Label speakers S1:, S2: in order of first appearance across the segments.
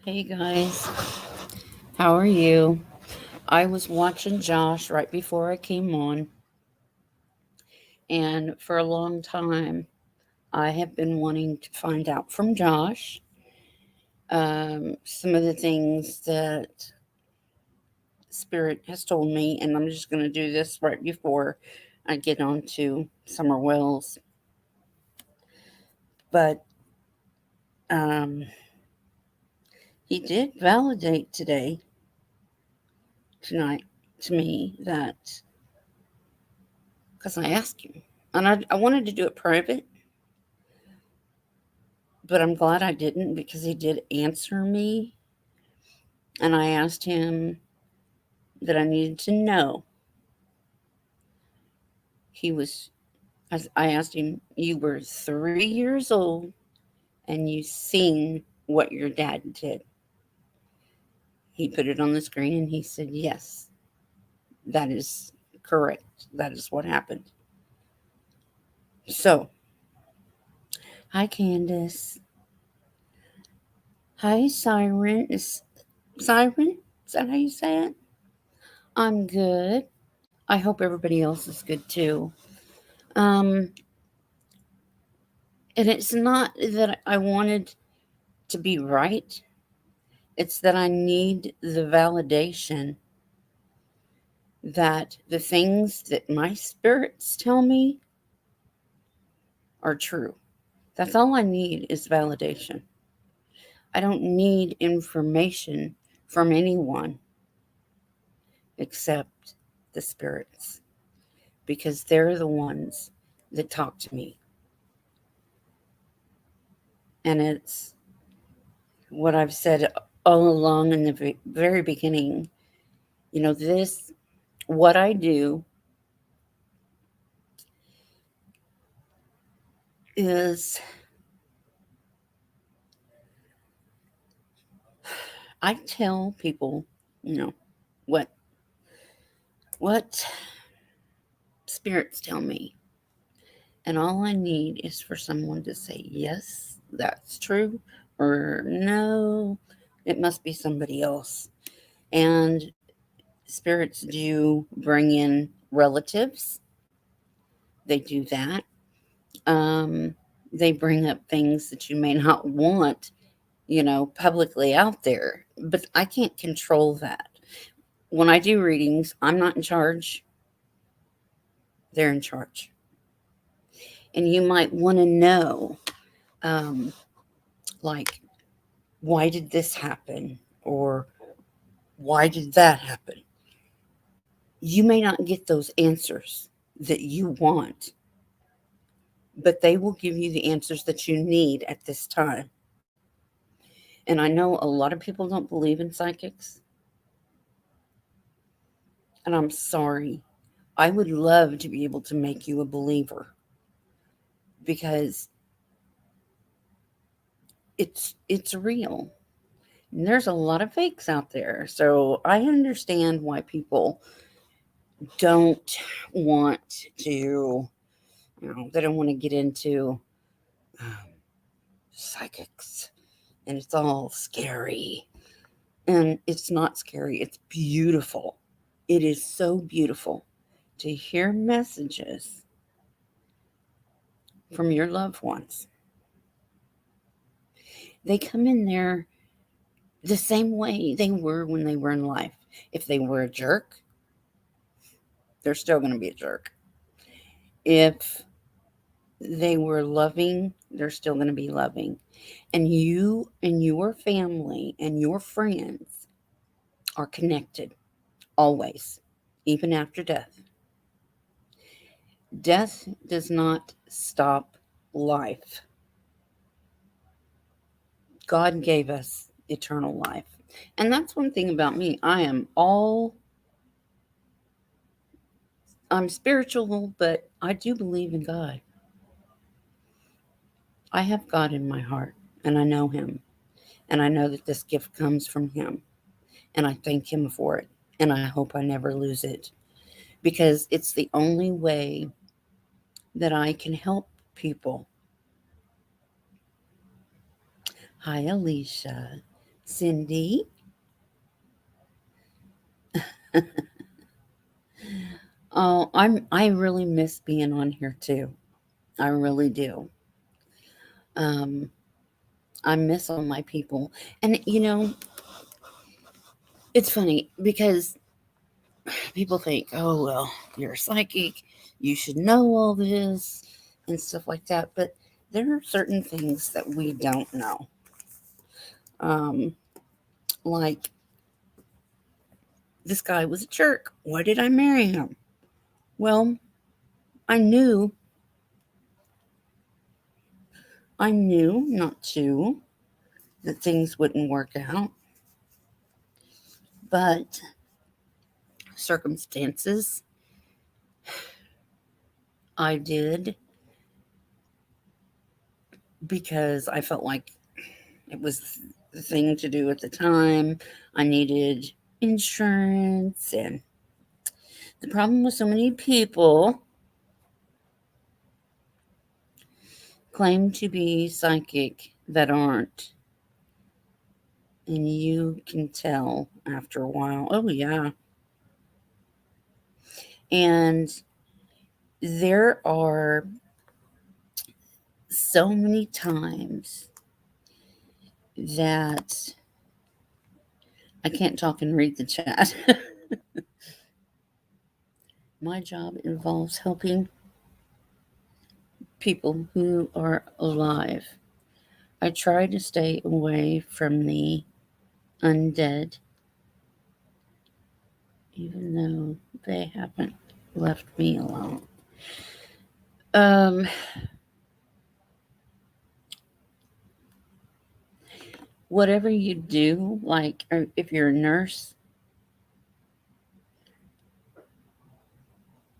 S1: Hey guys, how are you? I was watching Josh right before I came on, and for a long time, I have been wanting to find out from Josh some of the things that Spirit has told me, and I'm just going to do this right before I get on to Summer Wells. But um, he did validate tonight, to me that because I asked him, and I wanted to do it private, but I'm glad I didn't because he did answer me. And I asked him that I needed to know. He was, I asked him, you were 3 years old and you seen what your dad did. He put it on the screen and he said, yes, that is correct. That is what happened. So, hi, Candace. Hi, Siren. Is Siren? Is that how you say it? I'm good. I hope everybody else is good too. Um, and it's not that I wanted to be right, it's that I need the validation that the things that my spirits tell me are true. That's all I need is validation. I don't need information from anyone except the spirits because they're the ones that talk to me. And it's what I've said all along in the very beginning. What I do is I tell people, you know, what what spirits tell me. And all I need is for someone to say, yes, that's true, or no, it must be somebody else. And spirits do bring in relatives, they do that. Um, they bring up things that you may not want, publicly out there, but I can't control that. When I do readings, I'm not in charge, they're in charge. And you might want to know, um, like, why did this happen? Or why did that happen? You may not get those answers that you want, but they will give you the answers that you need at this time. And I know a lot of people don't believe in psychics, and I'm sorry. I would love to be able to make you a believer because it's real. And there's a lot of fakes out there. So I understand why people don't want to, they don't want to get into um, psychics and it's all scary. And it's not scary, it's beautiful. It is so beautiful to hear messages from your loved ones. They come in there the same way they were when they were in life. If they were a jerk, they're still going to be a jerk. If they were loving, they're still going to be loving. And you and your family and your friends are connected always, even after death. Death does not stop life. God gave us eternal life. And that's one thing about me. I'm spiritual, but I do believe in God. I have God in my heart, and I know Him. And I know that this gift comes from Him. And I thank Him for it. And I hope I never lose it because it's the only way that I can help people. Hi, Alicia. Cindy. Oh, I really miss being on here too. I really do. Um, I miss all my people. And it's funny because people think, oh well, you're a psychic, you should know all this and stuff like that. But there are certain things that we don't know. Um, like this guy was a jerk. Why did I marry him? Well, I knew I knew not to, that things wouldn't work out, but circumstances, I did because I felt like it was the thing to do at the time. I needed insurance, and the problem with so many people claim to be psychic that aren't. And you can tell after a while, oh, yeah. And there are so many times that I can't talk and read the chat. My job involves helping people who are alive. I try to stay away from the undead, even though they haven't left me alone. Um, Whatever you do, like if you're a nurse,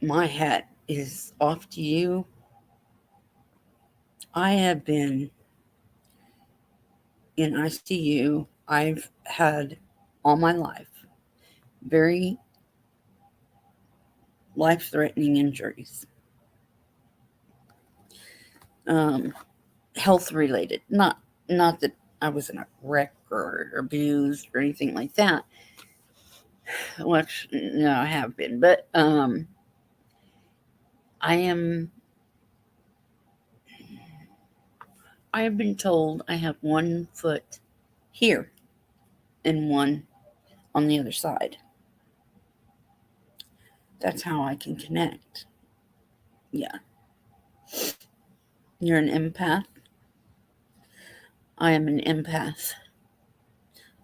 S1: my hat is off to you. I have been in ICU. I've had all my life very life threatening injuries, um, health related. Not that I was in a wreck or abused or anything like that, which no, I have been, but I am. I have been told I have one foot here and one on the other side. That's how I can connect. Yeah, you're an empath. I am an empath.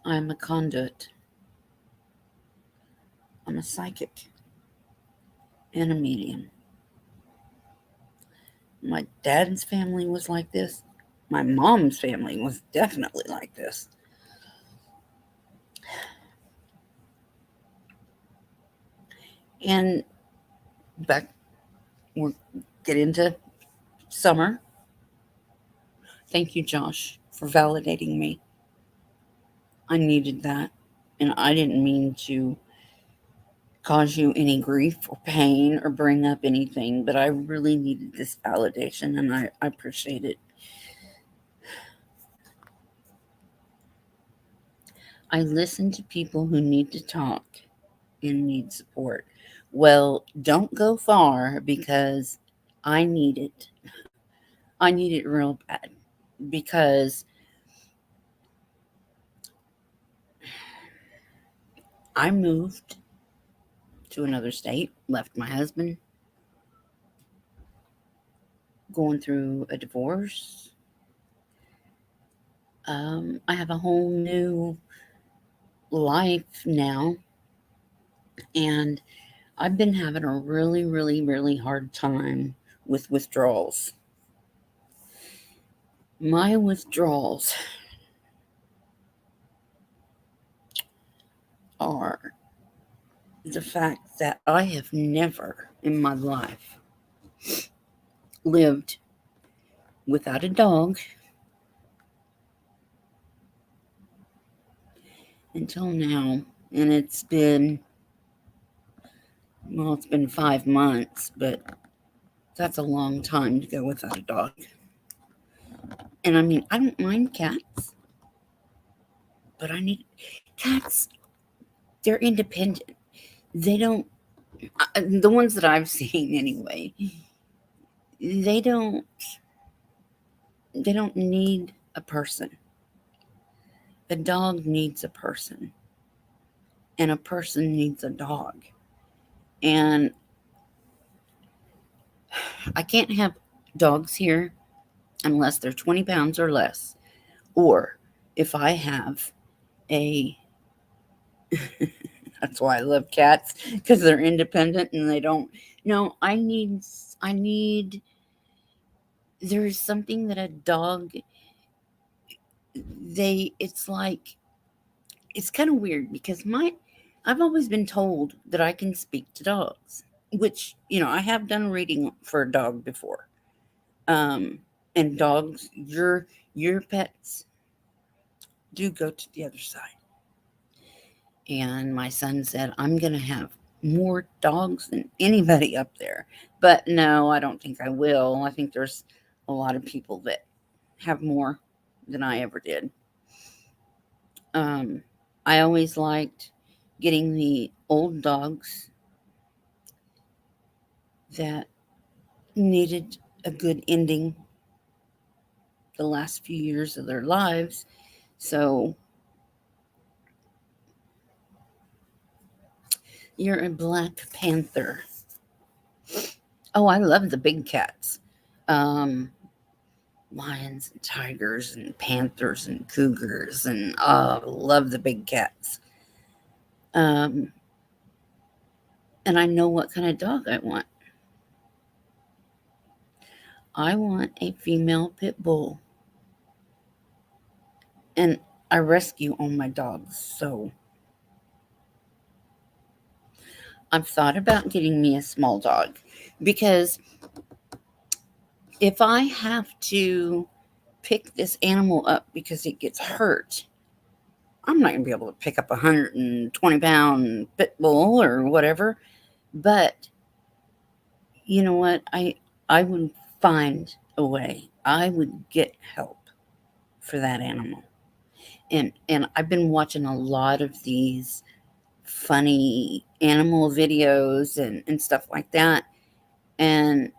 S1: I am a conduit. I'm a psychic and a medium. My dad's family was like this. My mom's family was definitely like this. And back, we'll get into summer. Thank you, Josh, for validating me. I needed that. And I didn't mean to cause you any grief or pain or bring up anything, but I really needed this validation and I appreciate it. I listen to people who need to talk and need support. Well, don't go far because I need it. I need it real bad because I moved to another state, left my husband, going through a divorce. I have a whole new life now, and I've been having a really, really, really hard time with withdrawals. My withdrawals are the fact that I have never in my life lived without a dog until now. And it's been 5 months, but that's a long time to go without a dog. And I mean, I don't mind cats. but I need cats. They're independent. They don't. The ones that I've seen anyway. They don't. They don't need a person. A dog needs a person, and a person needs a dog. And I can't have dogs here unless they're 20 pounds or less. Or if I have a, that's why I love cats, because they're independent and they don't, no, there's something that a dog, it's like, it's kind of weird because I've always been told that I can speak to dogs, which, I have done reading for a dog before. Um, and dogs, your pets do go to the other side. And my son said, I'm going to have more dogs than anybody up there. But no, I don't think I will. I think there's a lot of people that have more than I ever did. Um, I always liked getting the old dogs that needed a good ending the last few years of their lives. So you're a Black Panther. Oh, I love the big cats. Um, Lions and tigers and panthers and cougars and love the big cats. Um, and I know what kind of dog I want. I want a female pit bull, and I rescue all my dogs. So I've thought about getting me a small dog because if I have to pick this animal up because it gets hurt, I'm not going to be able to pick up a 120-pound pit bull or whatever. But you know what? I would find a way. I would get help for that animal. And I've been watching a lot of these funny animal videos and stuff like that. And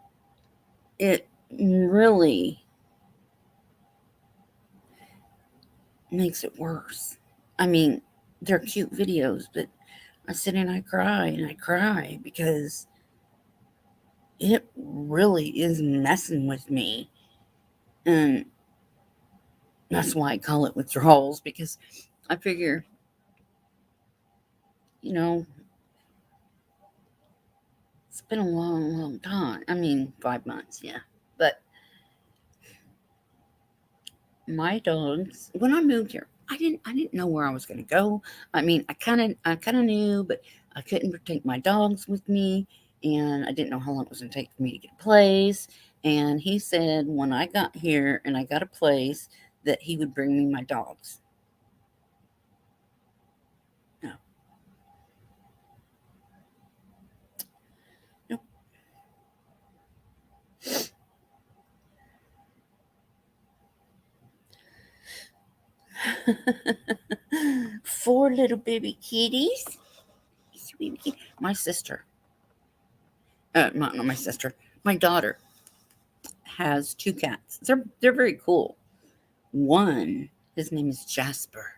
S1: it really makes it worse. I mean, they're cute videos, but I sit and I cry because it really is messing with me. And that's why I call it withdrawals, because I figure, you know, it's been a long, long time. I mean, 5 months, yeah. But my dogs, when I moved here, I didn't know where I was gonna go. I mean, I kinda knew, but I couldn't take my dogs with me, and I didn't know how long it was gonna take for me to get a place. And he said when I got here and I got a place that he would bring me my dogs. No, no. 4 little baby kitties. Sweet kitty. My sister, not my sister, my daughter has 2 cats. They're very cool. One, his name is Jasper,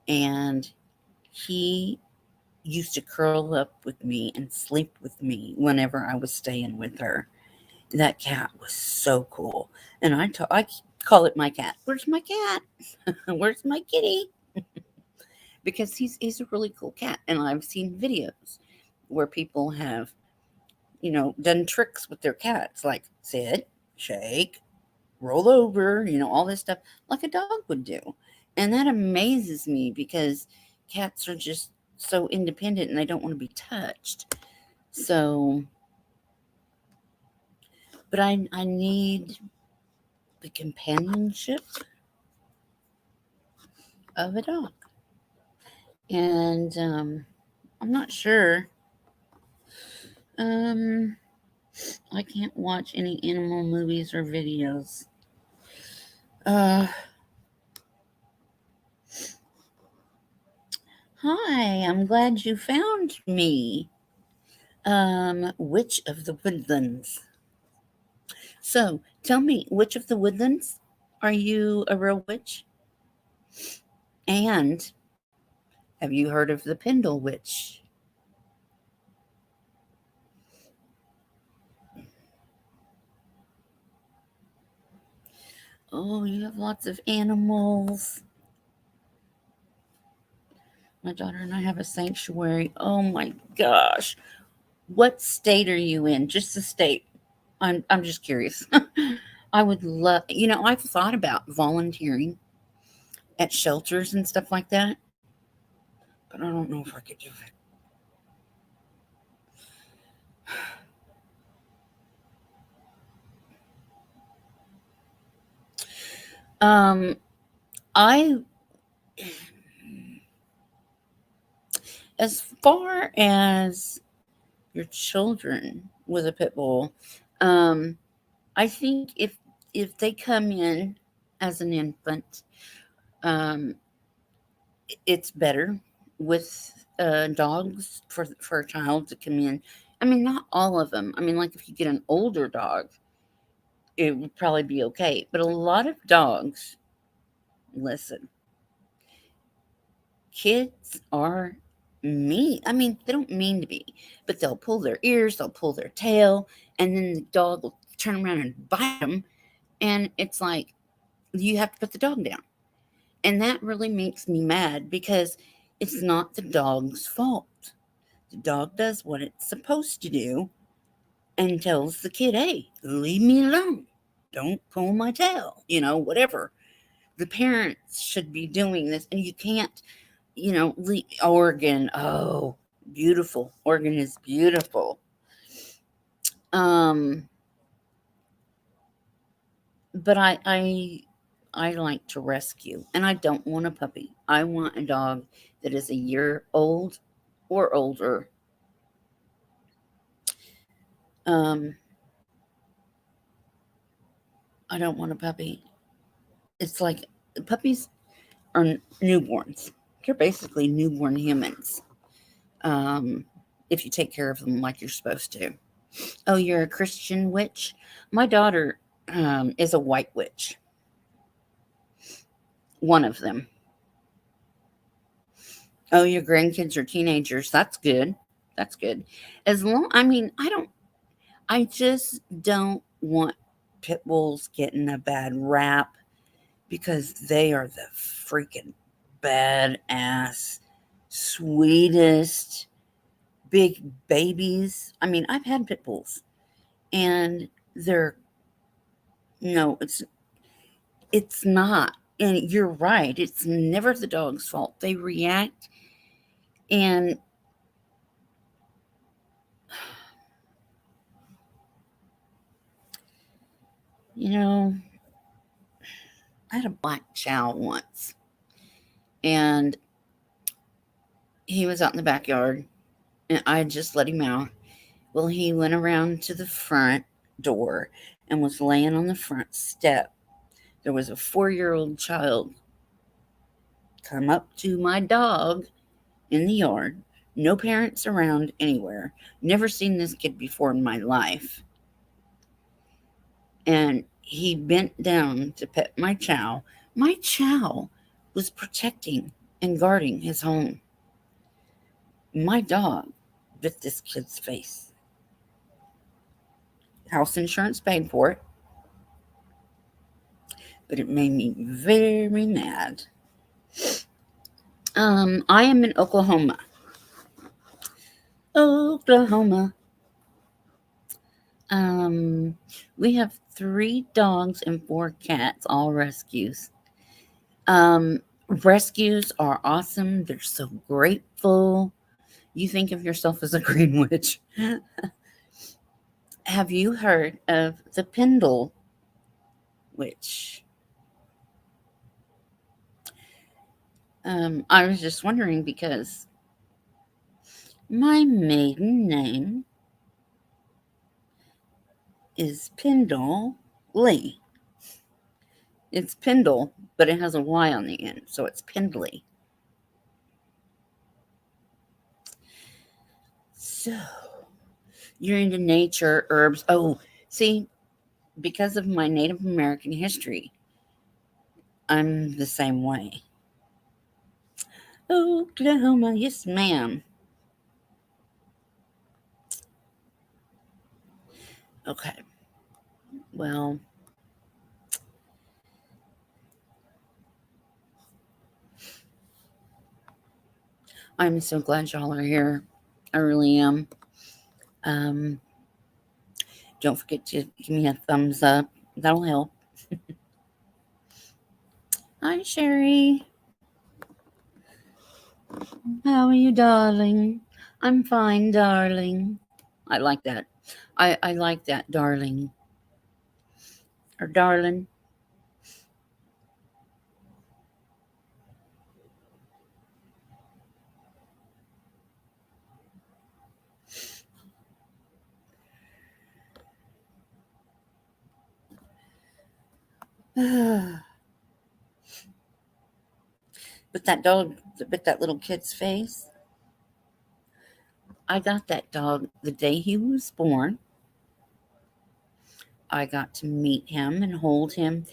S1: and he used to curl up with me and sleep with me whenever I was staying with her. That cat was so cool, and I call it my cat. Where's my cat? Where's my kitty? Because he's a really cool cat, and I've seen videos where people have done tricks with their cats, like sit, shake, roll over, all this stuff like a dog would do. And that amazes me because cats are just so independent and they don't want to be touched. So, but I need the companionship of a dog. And I'm not sure. Um, I can't watch any animal movies or videos. Uh, Hi, I'm glad you found me. Witch of the Woodlands. So, tell me, Witch of the Woodlands, are you a real witch? And have you heard of the Pendle Witch? Oh, you have lots of animals. My daughter and I have a sanctuary. Oh my gosh. What state are you in? Just the state. I'm just curious. I would love, I've thought about volunteering at shelters and stuff like that, but I don't know if I could do it. Um, I, as far as your children with a pit bull, um, I think if they come in as an infant, um, it's better with dogs for a child to come in. I mean, not all of them. I mean, like if you get an older dog, it would probably be okay. But a lot of dogs, listen, kids are mean. I mean, they don't mean to be, but they'll pull their ears, they'll pull their tail, and then the dog will turn around and bite them. And it's like, you have to put the dog down. And that really makes me mad because it's not the dog's fault. The dog does what it's supposed to do and tells the kid, hey, leave me alone. Don't pull my tail, whatever. The parents should be doing this, and you can't, Oregon. Oh, beautiful. Oregon is beautiful. Um, but I like to rescue, and I don't want a puppy. I want a dog that is a year old or older. Um, I don't want a puppy. It's like puppies are newborns. They're basically newborn humans. Um, if you take care of them like you're supposed to. Oh, you're a Christian witch? My daughter is a white witch. One of them. Oh, your grandkids are teenagers. That's good. That's good. As long, I mean, I just don't want pit bulls getting a bad rap because they are the freaking badass, sweetest, big babies. I mean, I've had pit bulls and they're, no, it's not. And you're right. It's never the dog's fault. They react and you know, I had a black chow once and he was out in the backyard and I just let him out. Well, he went around to the front door and was laying on the front step. There was a 4-year old child come up to my dog in the yard. No parents around anywhere. Never seen this kid before in my life. And he bent down to pet my chow. My chow was protecting and guarding his home. My dog bit this kid's face. House insurance paid for it, but it made me very mad. I am in Oklahoma. Oklahoma. Um, we have 3 dogs and 4 cats, all rescues. Um, Rescues are awesome. They're so grateful. You think of yourself as a green witch. Have you heard of the Pendle witch? I was just wondering because my maiden name is Pendle Lee. It's Pendle, but it has a Y on the end, so it's Pendley. So, you're into nature, herbs. Oh, see, because of my Native American history, I'm the same way. Oklahoma, yes, ma'am. Okay, well, I'm so glad y'all are here. I really am. Um, don't forget to give me a thumbs up. That'll help. Hi, Sherry. How are you, darling? I'm fine, darling. I like that. I like that, darling. Or darling. But that dog, but that little kid's face, I got that dog the day he was born. I got to meet him and hold him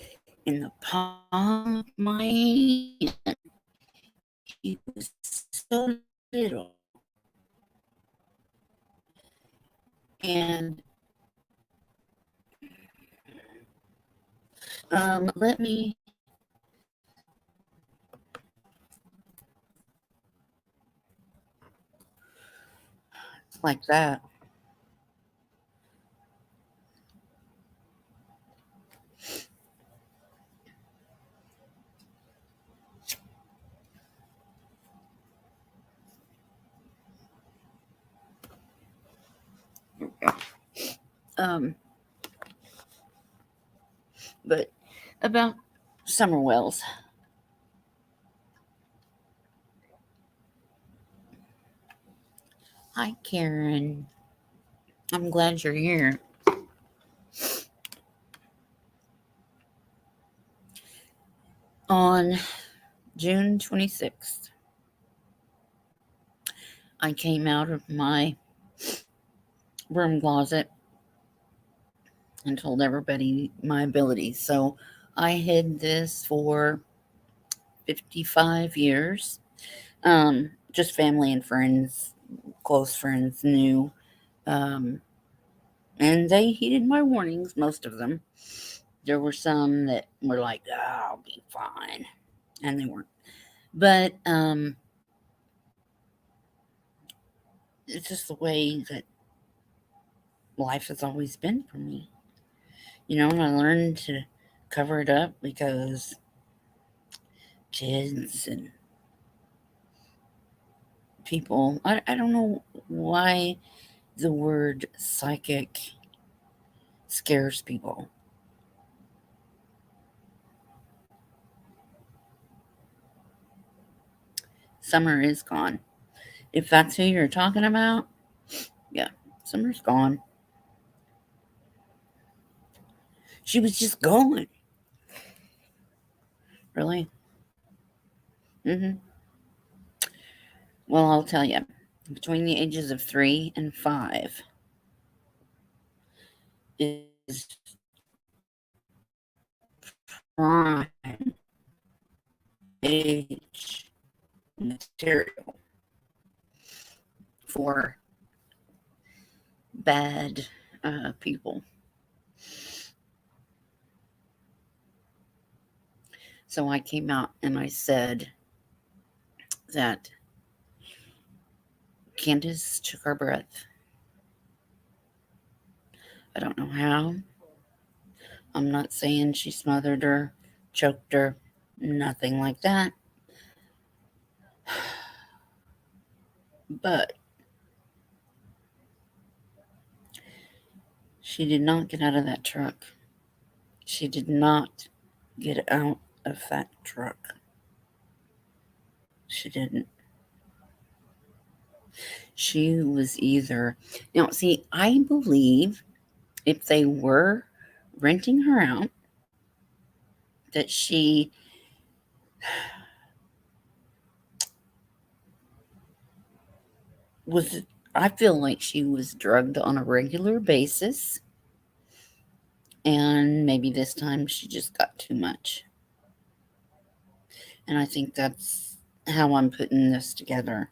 S1: in the palm of my hand. He was so little. And let me like that. Um, but about summer wells. Hi, Karen. I'm glad you're here. On June 26th, I came out of my broom closet and told everybody my abilities. So I hid this for 55 years. Just family and friends, close friends knew. Um, and they heeded my warnings, most of them. There were some that were like, oh, I'll be fine. And they weren't. But it's just the way that life has always been for me. And I learned to cover it up because kids and people, I don't know why the word psychic scares people. Summer is gone. If that's who you're talking about, yeah, summer's gone. She was just gone. Really? Mm-hmm. Well, I'll tell you. Between the ages of 3 and 5 is prime age material for bad people. So I came out and I said that Candace took our breath. I don't know how. I'm not saying she smothered her, choked her, nothing like that. But she did not get out of that truck. She did not get out of that truck. She didn't. She was either. Now, see, I believe if they were renting her out, that she was I feel like she was drugged on a regular basis, and maybe this time she just got too much. And I think that's how I'm putting this together.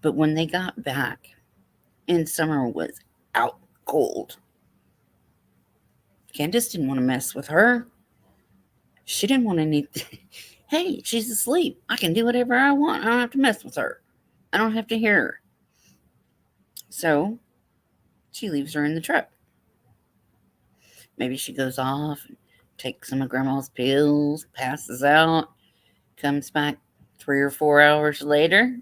S1: But when they got back, and Summer was out cold, Candace didn't want to mess with her. She didn't want any. Hey, she's asleep. I can do whatever I want. I don't have to mess with her. I don't have to hear her. So she leaves her in the truck. Maybe she goes off, takes some of Grandma's pills, passes out, comes back 3 or 4 hours later.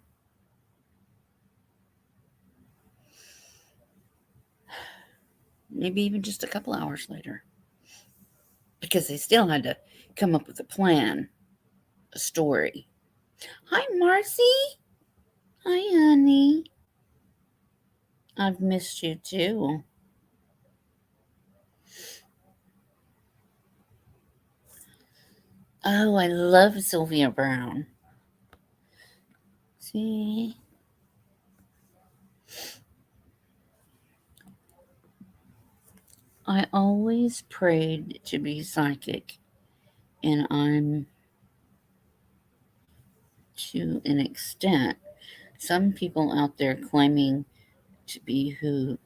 S1: Maybe even just a couple hours later. Because they still had to come up with a plan, a story. Hi, Marcy. Hi, honey. I've missed you too. Oh, I love Sylvia Brown. See? I always prayed to be psychic, and I'm, to an extent, some people out there claiming to be who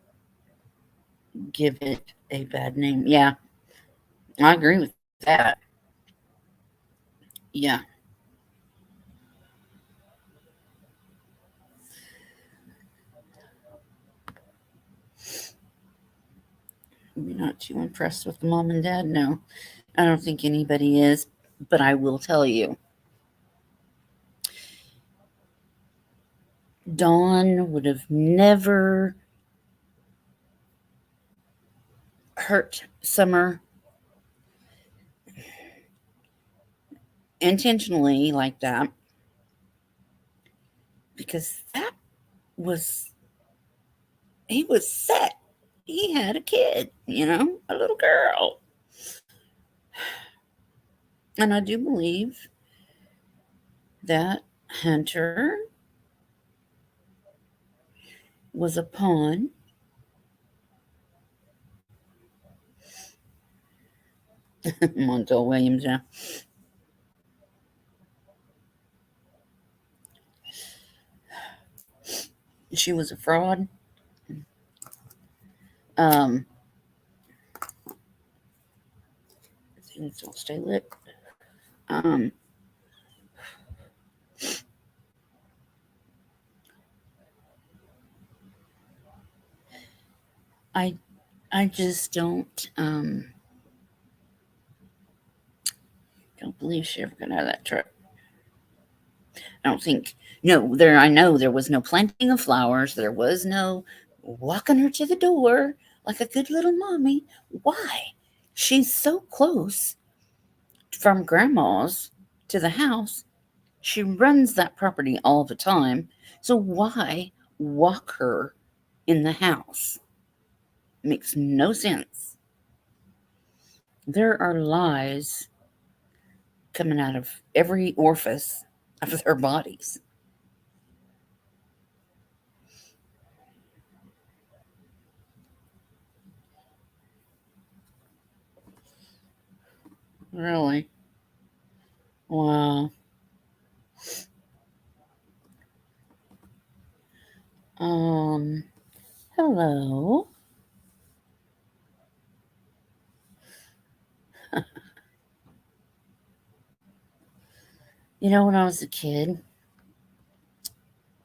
S1: give it a bad name. Yeah, I agree with that. Yeah, you're not too impressed with the mom and dad? No, I don't think anybody is, but I will tell you, Dawn would have never hurt Summer intentionally like that because that was, he was set. He had a kid, a little girl. And I do believe that Hunter was a pawn. Montel Williams, yeah. She was a fraud. Um, things don't stay lit. Um, I I just don't believe she ever got out of that truck. I don't think, no, there, I know there was no planting of flowers. There was no walking her to the door like a good little mommy. Why? She's so close from grandma's to the house. She runs that property all the time. So why walk her in the house? Makes no sense. There are lies coming out of every orifice of their bodies. Really? Wow. Um, hello. When I was a kid,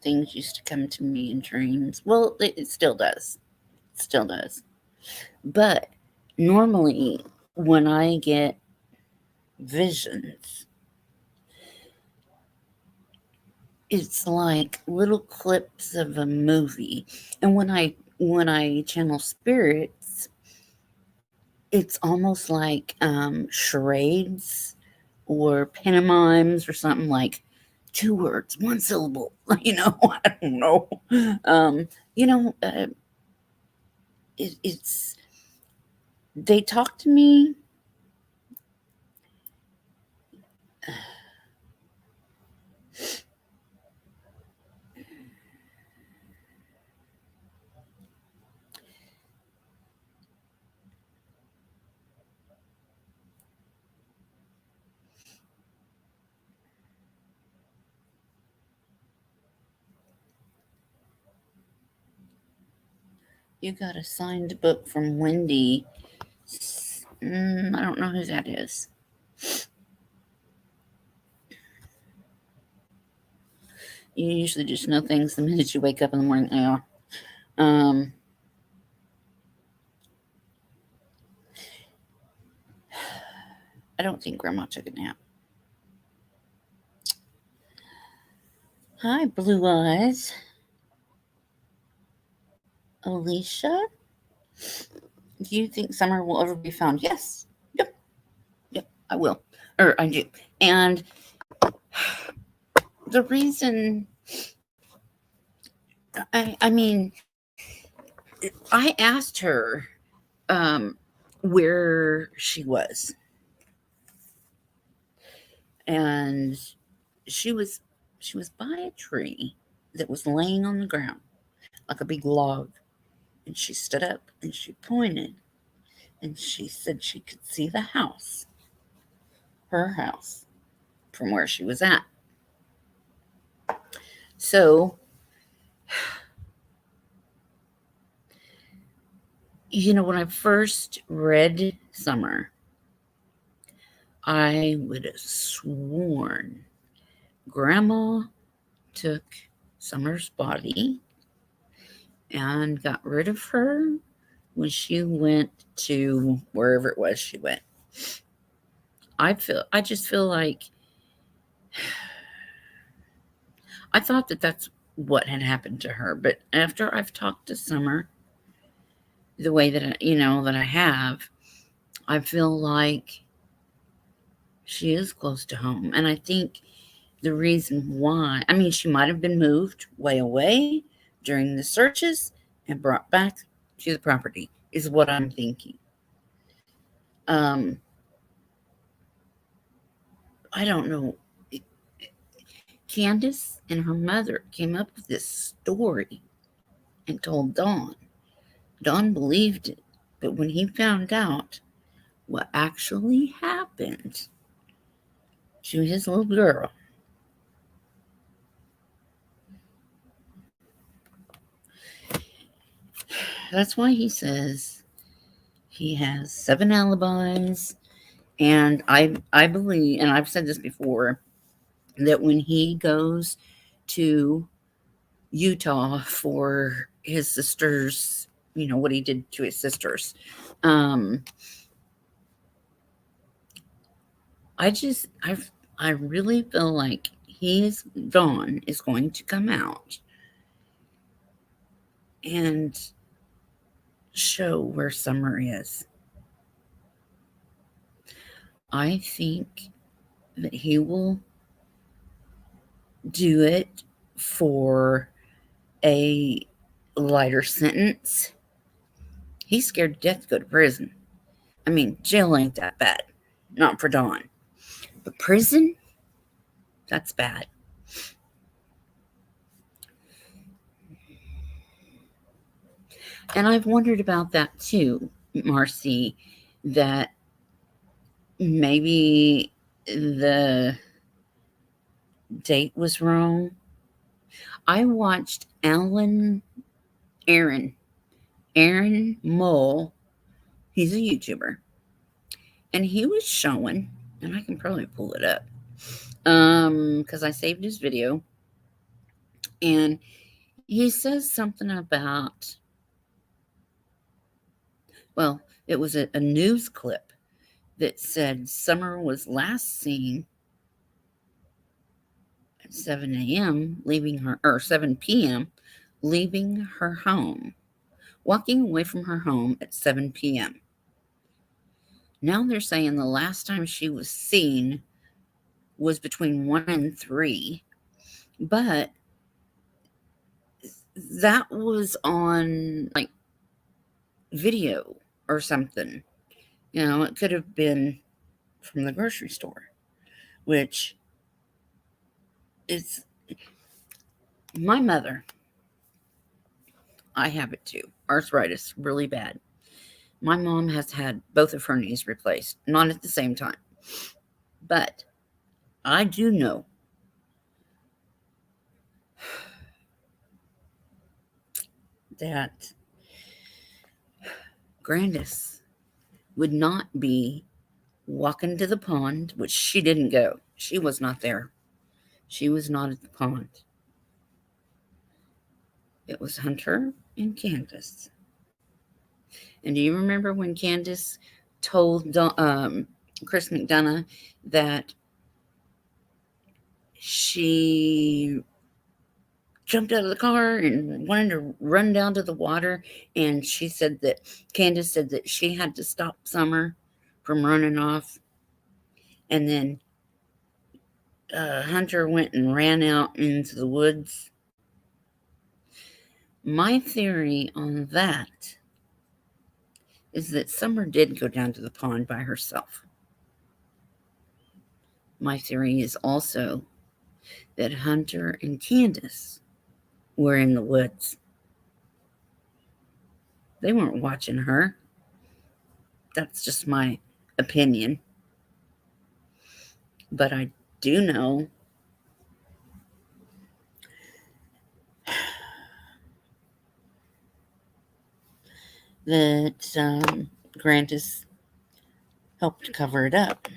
S1: things used to come to me in dreams. Well, it still does. It still does. But normally, when I get visions, it's like little clips of a movie. And when I channel spirits, it's almost like charades or pantomimes or something, like 2 words, one syllable. I don't know. Um, you know, uh, it's they talk to me. You got a signed book from Wendy. I don't know who that is. You usually just know things the minute you wake up in the morning. Yeah. I don't think Grandma took a nap. Hi, Blue Eyes. Alicia, do you think Summer will ever be found? Yes. Yep. Yep. I will. Or I do. And the reason, I mean, I asked her um, where she was, and she was she was by a tree that was laying on the ground like a big log, and she stood up and she pointed, and she said she could see the house, her house, from where she was at. So, when I first read Summer, I would have sworn Grandma took Summer's body and got rid of her when she went to wherever it was she went. I just feel like I thought that that's what had happened to her, but after I've talked to Summer the way that that I have, I feel like she is close to home, and I think the reason why, I mean, she might have been moved way away during the searches and brought back to the property, is what I'm thinking. Um, I don't know. Candace and her mother came up with this story and told Dawn. Dawn believed it, but when he found out what actually happened to his little girl, that's why he says he has 7 alibis. And I believe, and I've said this before, that when he goes to Utah for his sisters, what he did to his sisters, um, I really feel like Dawn is going to come out and show where Summer is. I think that he will do it for a lighter sentence. He's scared to death to go to prison. I mean, jail ain't that bad. Not for Dawn. But prison? That's bad. And I've wondered about that too, Marcy, that maybe the date was wrong. I watched Aaron Mole. He's a YouTuber. And he was showing, and I can probably pull it up, because I saved his video. And he says something about, well, it was a news clip that said Summer was last seen at 7 a.m. leaving her, or 7 p.m. leaving her home, walking away from her home at 7 p.m. Now they're saying the last time she was seen was between 1 and 3, but that was on like video or something. It could have been from the grocery store, which is my mother. I have it too. Arthritis, really bad. My mom has had both of her knees replaced, not at the same time. But I do know that Grandis would not be walking to the pond, which she didn't go. She was not there. She was not at the pond. It was Hunter and Candace. And do you remember when Candace told Chris McDonough that she jumped out of the car and wanted to run down to the water? And she said that Candace said that she had to stop Summer from running off. And then Hunter went and ran out into the woods. My theory on that is that Summer did go down to the pond by herself. My theory is also that Hunter and Candace were in the woods. They weren't watching her. That's just my opinion. But I do know that Grandis helped cover it up.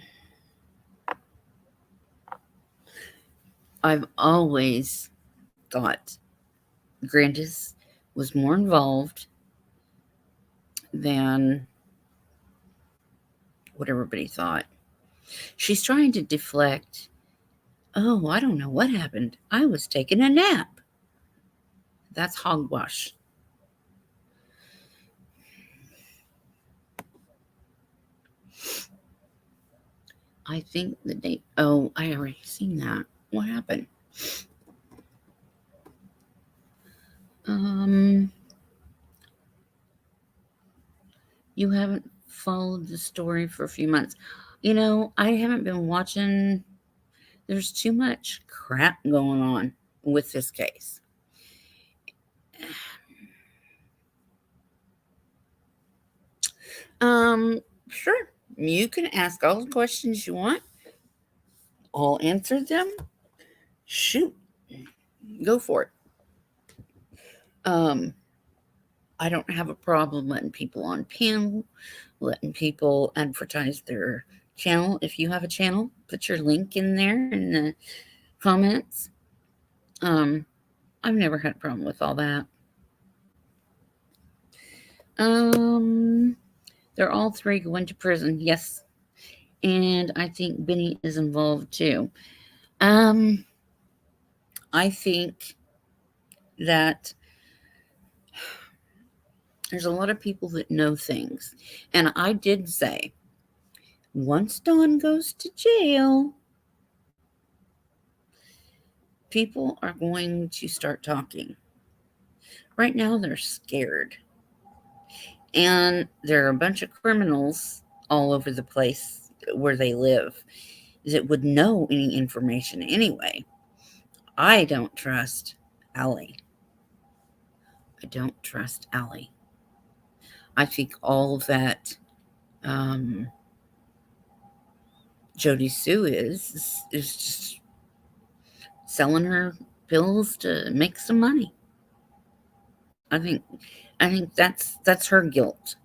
S1: I've always thought Grandis was more involved than what everybody thought. She's trying to deflect. Oh, I don't know what happened. I was taking a nap. That's hogwash. I think the date. Oh, I already seen that. What happened? You haven't followed the story for a few months. You know, I haven't been watching. There's too much crap going on with this case. Sure. You can ask all the questions you want. I'll answer them. Shoot. Go for it. I don't have a problem letting people on panel, letting people advertise their channel. If you have a channel, put your link in there in the comments. I've never had a problem with all that. They're all three going to prison, yes. And I think Benny is involved too. I think that there's a lot of people that know things. And I did say, once Dawn goes to jail, people are going to start talking. Right now, they're scared. And there are a bunch of criminals all over the place where they live that would know any information anyway. I don't trust Allie. I don't trust Allie. I think all that Jody Sue is just selling her pills to make some money. I think that's her guilt.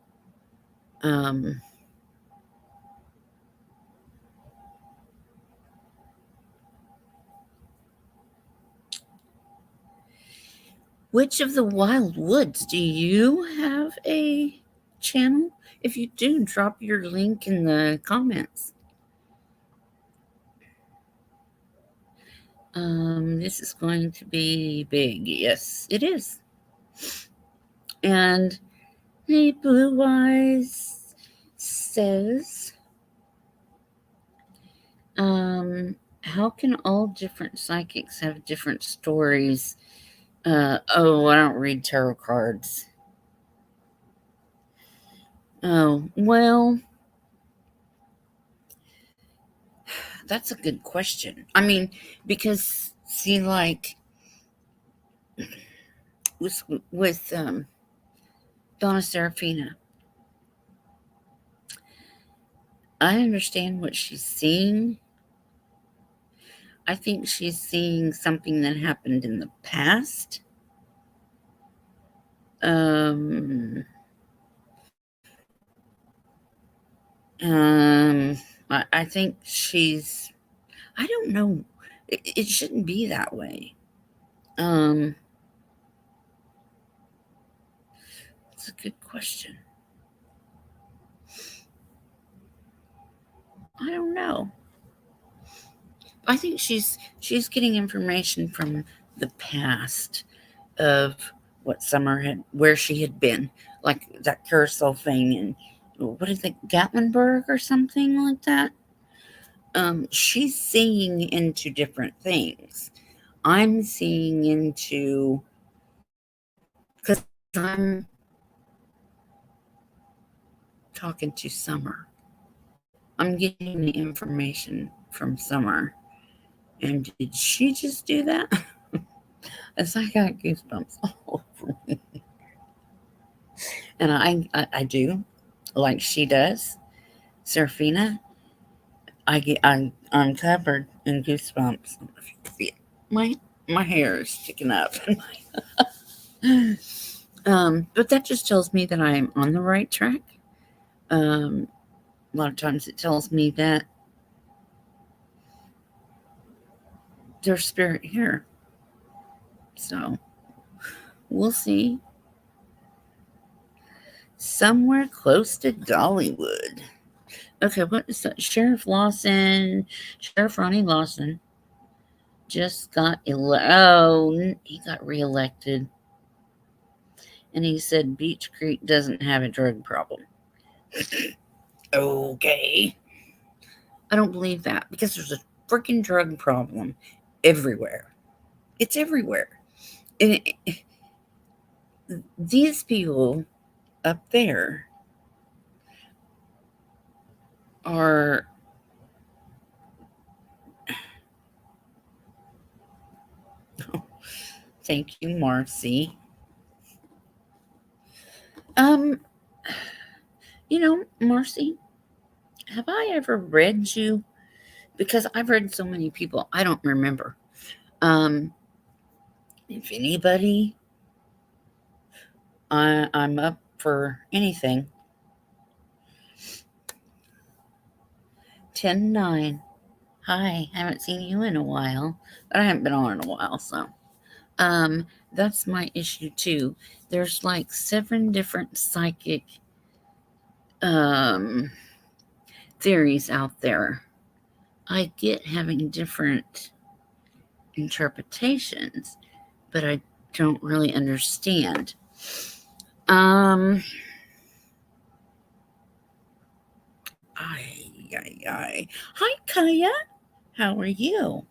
S1: Which of the Wild Woods do you have a channel? If you do, drop your link in the comments. This is going to be big. Yes, it is. And hey, Blue Eyes says, how can all different psychics have different stories? Oh, I don't read tarot cards. Oh, well, that's a good question. I mean, because see, like with Donna Serafina, I understand what she's seeing. I think she's seeing something that happened in the past. Um, I think she's. I don't know. It shouldn't be that way. Um, it's a good question. I don't know. I think she's getting information from the past of what Summer had, where she had been, like that carousel thing, and what is it, Gatlinburg or something like that. She's seeing into different things. I'm seeing into because I'm talking to Summer. I'm getting the information from Summer. And did she just do that? As I got goosebumps all over me. And I do, like she does. Serafina, I'm covered in goosebumps. I don't know if you can see it. My hair is sticking up. But that just tells me that I'm on the right track. A lot of times it tells me that there's spirit here. So we'll see. Somewhere close to Dollywood. Okay, what is that? Sheriff Ronnie Lawson just got he got reelected. And he said Beach Creek doesn't have a drug problem. Okay. I don't believe that because there's a freaking drug problem everywhere. It's everywhere. And these people up there are. Thank you, Marcy. Um, Marcy, have I ever read you? Because I've read so many people, I don't remember. Um, if anybody, I'm up for anything. 10-9. Hi, haven't seen you in a while, but I haven't been on in a while, so. Um, that's my issue too. There's like 7 different psychic um theories out there. I get having different interpretations, but I don't really understand. Um, I. Hi, Kaya. How are you?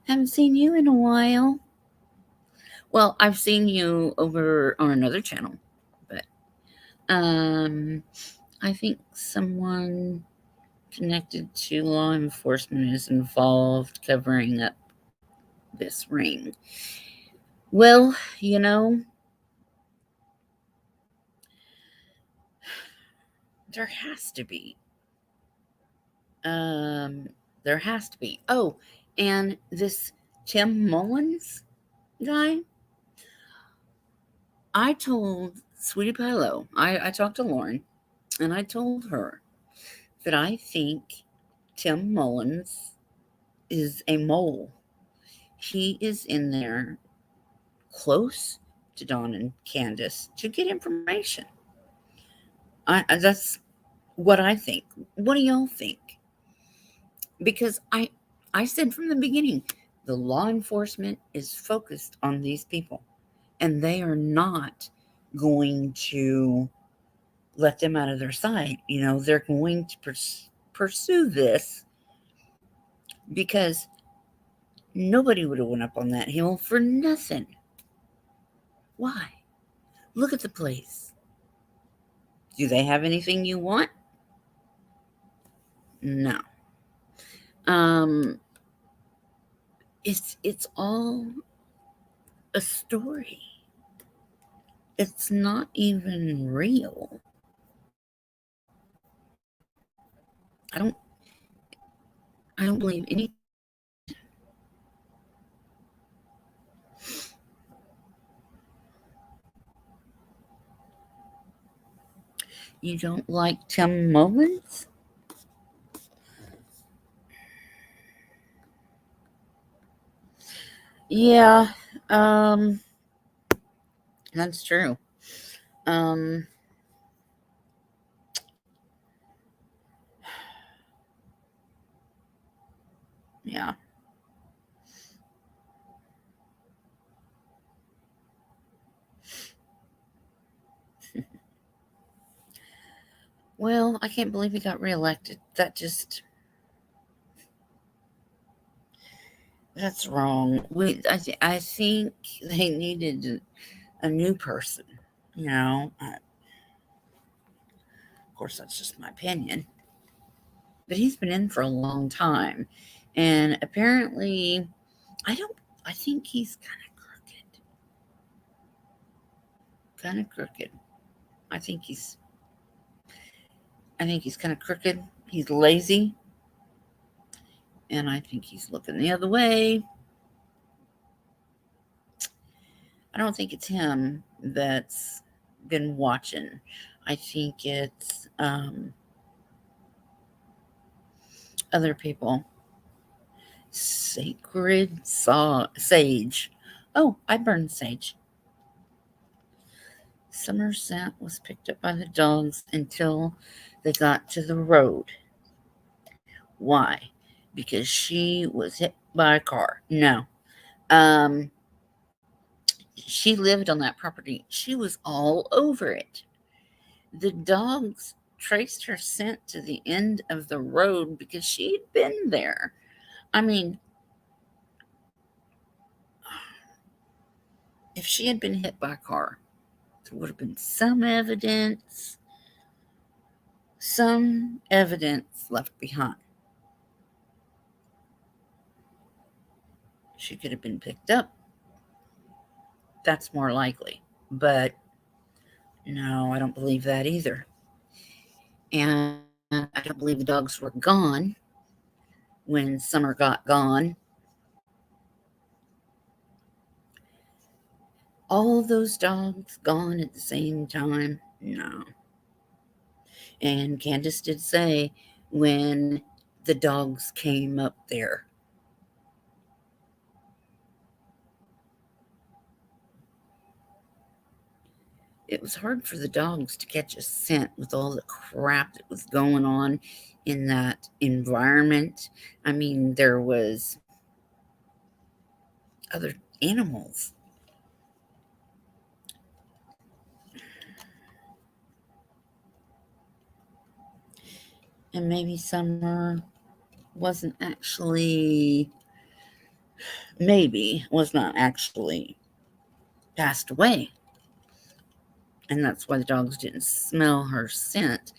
S1: Haven't seen you in a while. Well, I've seen you over on another channel, but um, I think someone connected to law enforcement is involved covering up this ring. Well, there has to be. Um, there has to be. Oh, and this Tim Mullins guy, I told Sweetie Pie Low, I talked to Lauren, and I told her that I think Tim Mullins is a mole. He is in there close to Dawn and Candace to get information. That's what I think. What do y'all think? Because I said from the beginning, the law enforcement is focused on these people, and they are not going to let them out of their sight. They're going to pursue this because nobody would have went up on that hill for nothing. Why? Look at the place. Do they have anything you want? No. Um, it's all a story. It's not even real. I don't I don't believe any. You don't like Tim Mullins? Yeah, um, that's true. Um, yeah. Well, I can't believe he got reelected. That's wrong. I think they needed a new person. Of course, that's just my opinion. But he's been in for a long time, and apparently, I don't. I think he's kind of crooked. Kind of crooked. I think he's. I think he's kind of crooked. He's lazy, and I think he's looking the other way. I don't think it's him that's been watching. I think it's other people. Sage. Oh, I burned sage. Somerset was picked up by the dogs until they got to the road. Why? Because she was hit by a car. No. Um, she lived on that property. She was all over it. The dogs traced her scent to the end of the road because she'd been there. I mean, if she had been hit by a car, there would have been some evidence left behind. She could have been picked up. That's more likely. But no, I don't believe that either. And I don't believe the dogs were gone when Summer got gone. All of those dogs gone at the same time? No. And Candace did say when the dogs came up there, it was hard for the dogs to catch a scent with all the crap that was going on in that environment. I mean, there was other animals. And maybe Summer wasn't actually, maybe was not actually passed away. And that's why the dogs didn't smell her scent.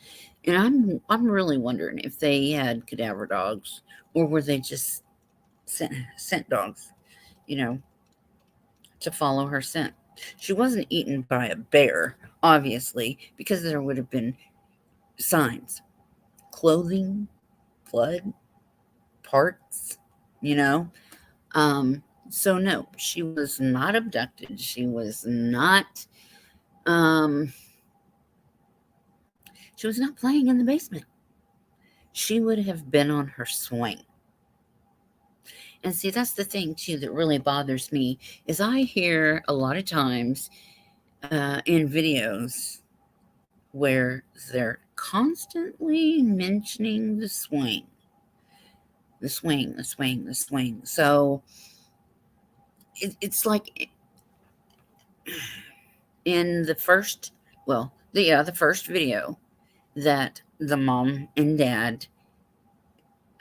S1: And I'm really wondering if they had cadaver dogs or were they just scent dogs, you know, to follow her scent. She wasn't eaten by a bear, obviously, because there would have been signs, clothing, blood, parts, you know. So no, she was not abducted. Um, she was not playing in the basement. She would have been on her swing. And see, that's the thing too that really bothers me is I hear a lot of times in videos where they're constantly mentioning the swing, the swing, the swing, the swing. So it's like in the first, the first video that the mom and dad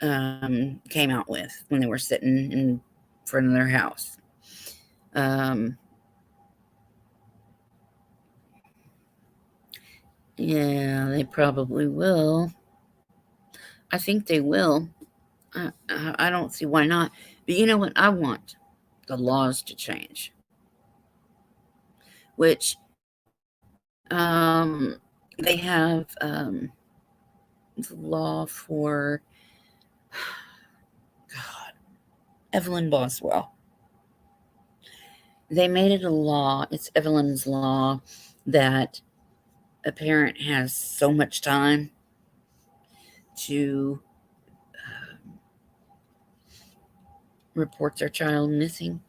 S1: came out with when they were sitting in front of their house. Um, yeah, they probably will. I think they will. I don't see why not. But you know what? I want the laws to change, which they have the law for God, Evelyn Boswell. They made it a law. It's Evelyn's law that a parent has so much time to report their child missing.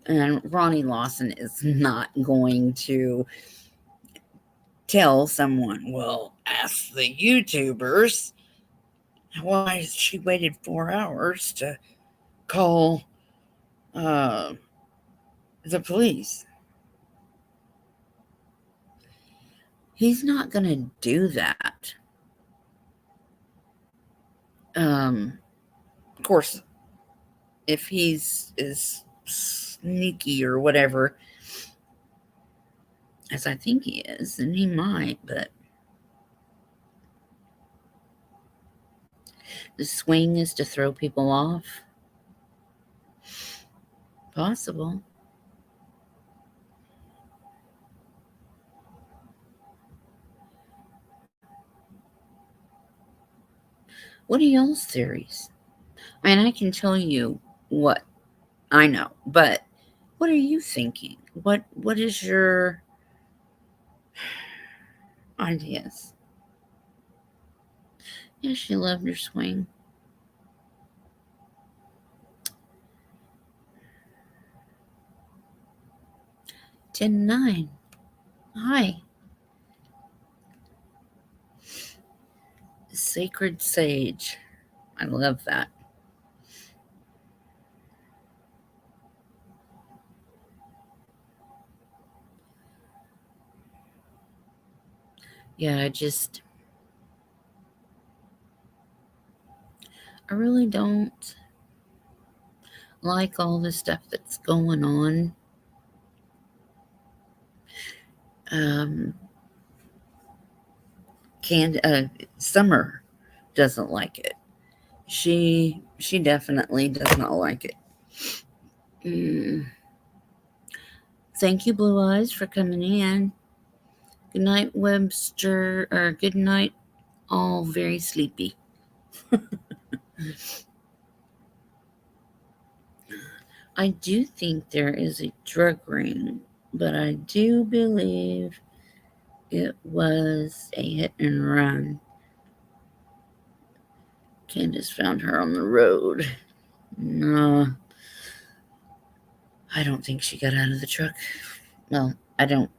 S1: And Ronnie Lawson is not going to tell someone, well, ask the YouTubers why she waited 4 hours to call uh, the police. He's not going to do that. Of course, if he's as sneaky or whatever as I think he is, then he might, but the swing is to throw people off. Possible. What are y'all's theories? I mean, I can tell you what I know, but what are you thinking? What is your ideas? Yeah, she loved her swing. Ten nine. Hi. Sacred Sage. I love that. Yeah, I really don't like all the stuff that's going on. Um, Summer doesn't like it. She definitely does not like it. Mm. Thank you, Blue Eyes, for coming in. Good night, Webster, or good night, all very sleepy. I do think there is a drug ring, but I do believe it was a hit and run. Candace found her on the road. No, I don't think she got out of the truck. Well, I don't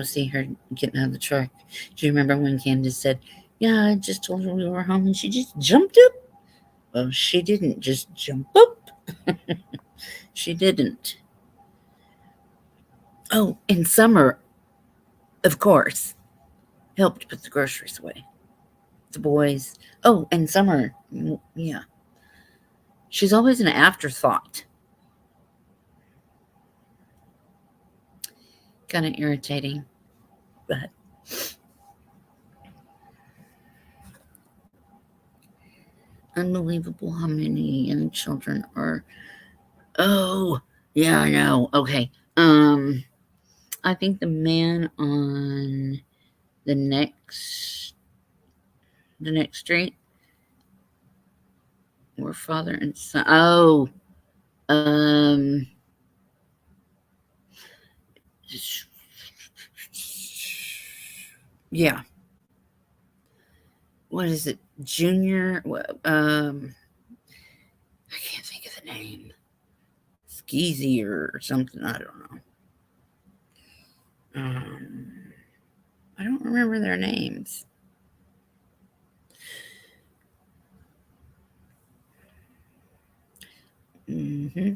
S1: see her getting out of the truck. Do you remember when Candace said, "Yeah, I just told her we were home," and she just jumped up? Well, she didn't just jump up. She didn't. Oh, and Summer, of course, helped put the groceries away. The boys. Oh, and Summer, yeah. She's always an afterthought. Kind of irritating, but unbelievable how many young children are. Oh, yeah, I know. Okay. I think the man on the next street were father and son. Oh, um, yeah. What is it? Junior. I can't think of the name. Skeezy or something. I don't know. I don't remember their names. Mm-hmm.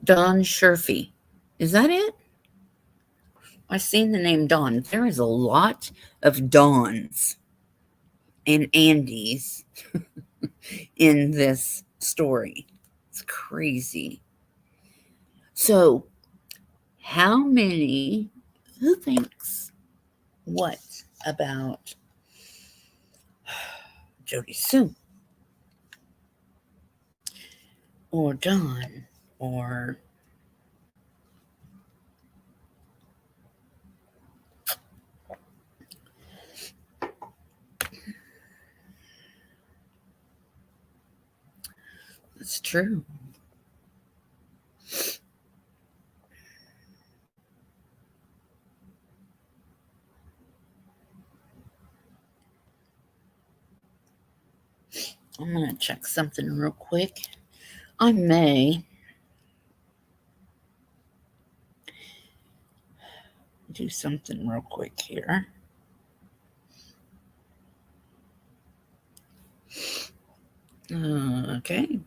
S1: Don Sherfy. Is that it? I've seen the name Don. There is a lot of Dons and Andys in this story. It's crazy. So, who thinks what about Jody Sue or Don or it's true. I'm going to check something real quick. I may do something real quick here. Okay.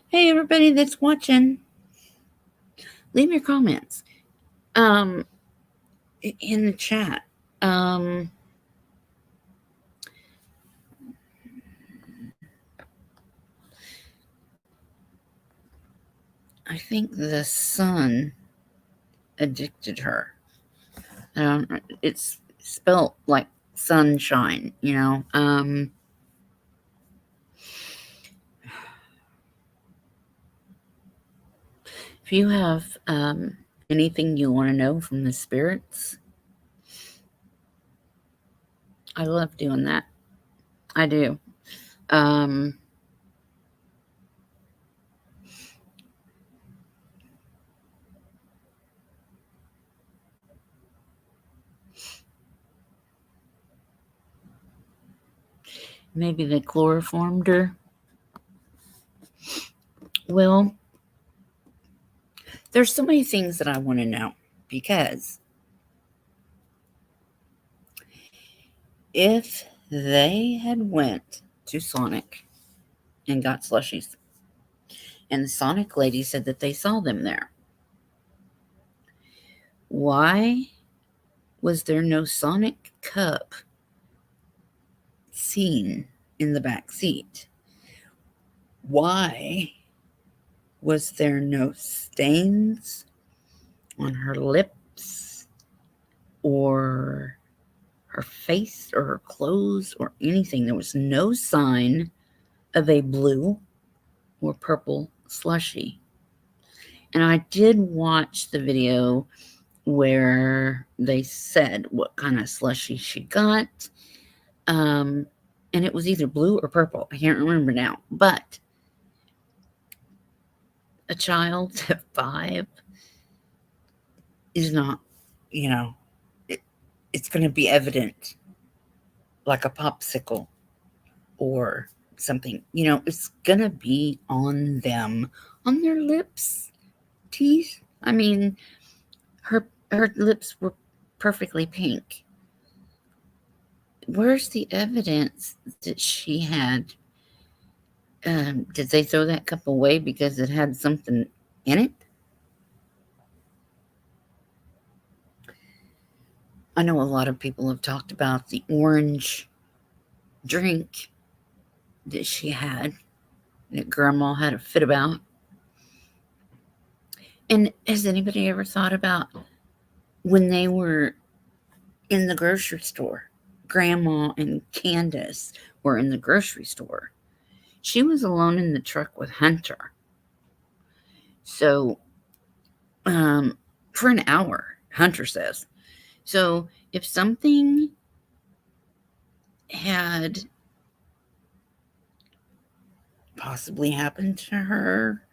S1: Hey, everybody that's watching, leave your comments in the chat. I think the sun addicted her. It's spelt like sunshine, you know. If you have anything you want to know from the spirits, I love doing that. I do. Maybe they chloroformed her. Well, there's so many things that I want to know, because if they had went to Sonic and got slushies, and the Sonic lady said that they saw them there, why was there no Sonic cup seen in the back seat? Why was there no stains on her lips or her face or her clothes or anything? There was no sign of a blue or purple slushie. And I did watch the video where they said what kind of slushie she got. And it was either blue or purple. I can't remember now. But a child at 5 is not, it's going to be evident like a popsicle or something. It's going to be on them, on their lips, teeth. I mean, her lips were perfectly pink. Where's the evidence that she had? Did they throw that cup away because it had something in it? I know a lot of people have talked about the orange drink that she had, that Grandma had a fit about. And has anybody ever thought about when they were in the grocery store? Grandma and Candace were in the grocery store. She was alone in the truck with Hunter. So, for an hour, Hunter says. So, if something had possibly happened to her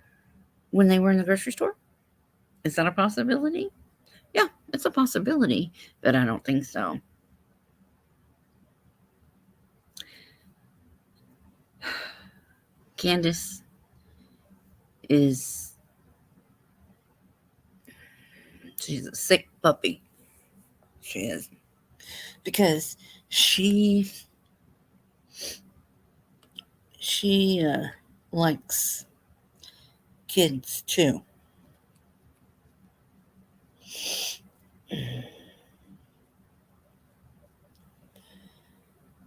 S1: when they were in the grocery store, is that a possibility? Yeah, it's a possibility, but I don't think so. Candace she's a sick puppy. She is. Because she likes kids too.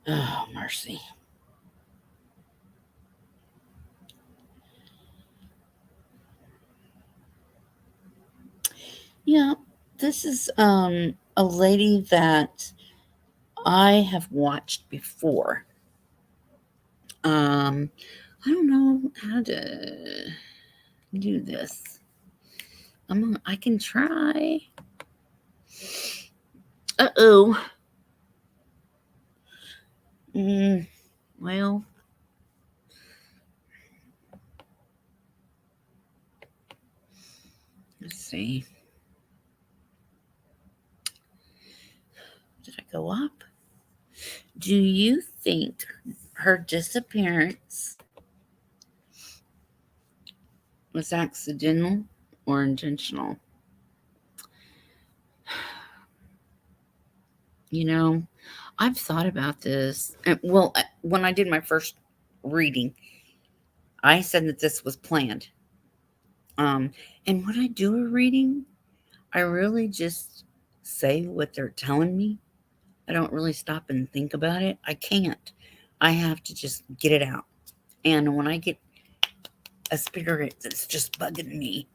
S1: Oh, mercy. Yeah, this is a lady that I have watched before. I don't know how to do this. I can try. Uh-oh. Well, let's see. Did I go up? Do you think her disappearance was accidental or intentional? You know, I've thought about this. Well, when I did my first reading, I said that this was planned. Um, and when I do a reading, I really just say what they're telling me. I don't really stop and think about it. I can't. I have to just get it out. And when I get a spirit that's just bugging me,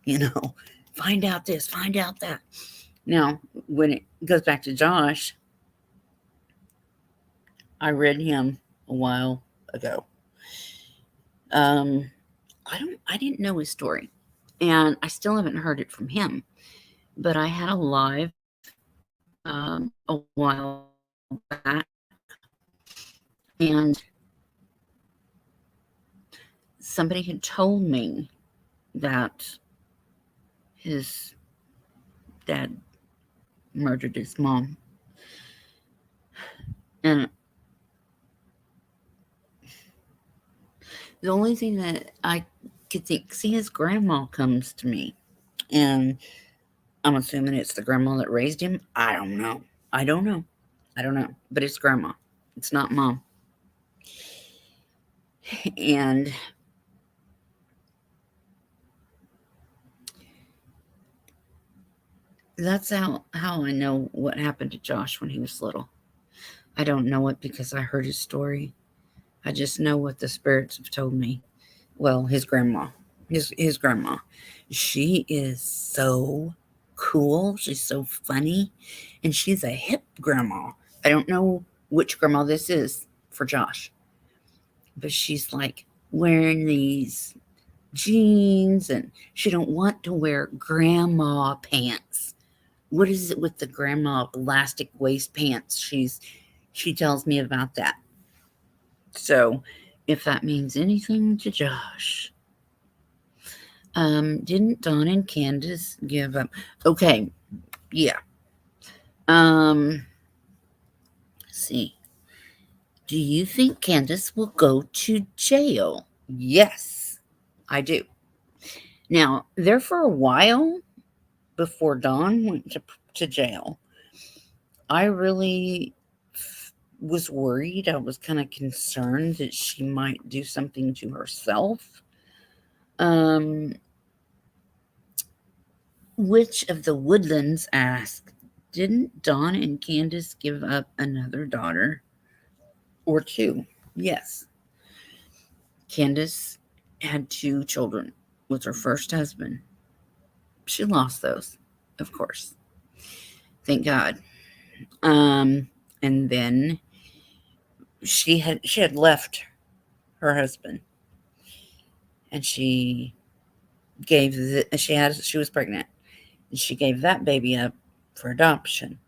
S1: find out this, find out that. Now, when it goes back to Josh, I read him a while ago. Um, I didn't know his story, and I still haven't heard it from him. But I had a live a while back, and somebody had told me that his dad murdered his mom, and the only thing that I could think, see, his grandma comes to me, and I'm assuming it's the grandma that raised him. I don't know. I don't know. I don't know. But it's grandma. It's not mom. And that's how I know what happened to Josh when he was little. I don't know it because I heard his story. I just know what the spirits have told me. Well, his grandma. His grandma. She is so cool. She's so funny. And she's a hip grandma. I don't know which grandma this is for Josh. But she's like wearing these jeans, and she don't want to wear grandma pants. What is it with the grandma elastic waist pants? She tells me about that. So if that means anything to Josh. Didn't Dawn and Candace give up? Okay, yeah. Let's see. Do you think Candace will go to jail? Yes, I do. Now, there for a while before Dawn went to jail, I really was worried. I was kind of concerned that she might do something to herself. Um, which of the Woodlands asked, didn't Dawn and Candace give up another daughter or two? Yes. Candace had two children with her first husband. She lost those, of course. Thank God. And then she had left her husband, and she was pregnant, and she gave that baby up for adoption,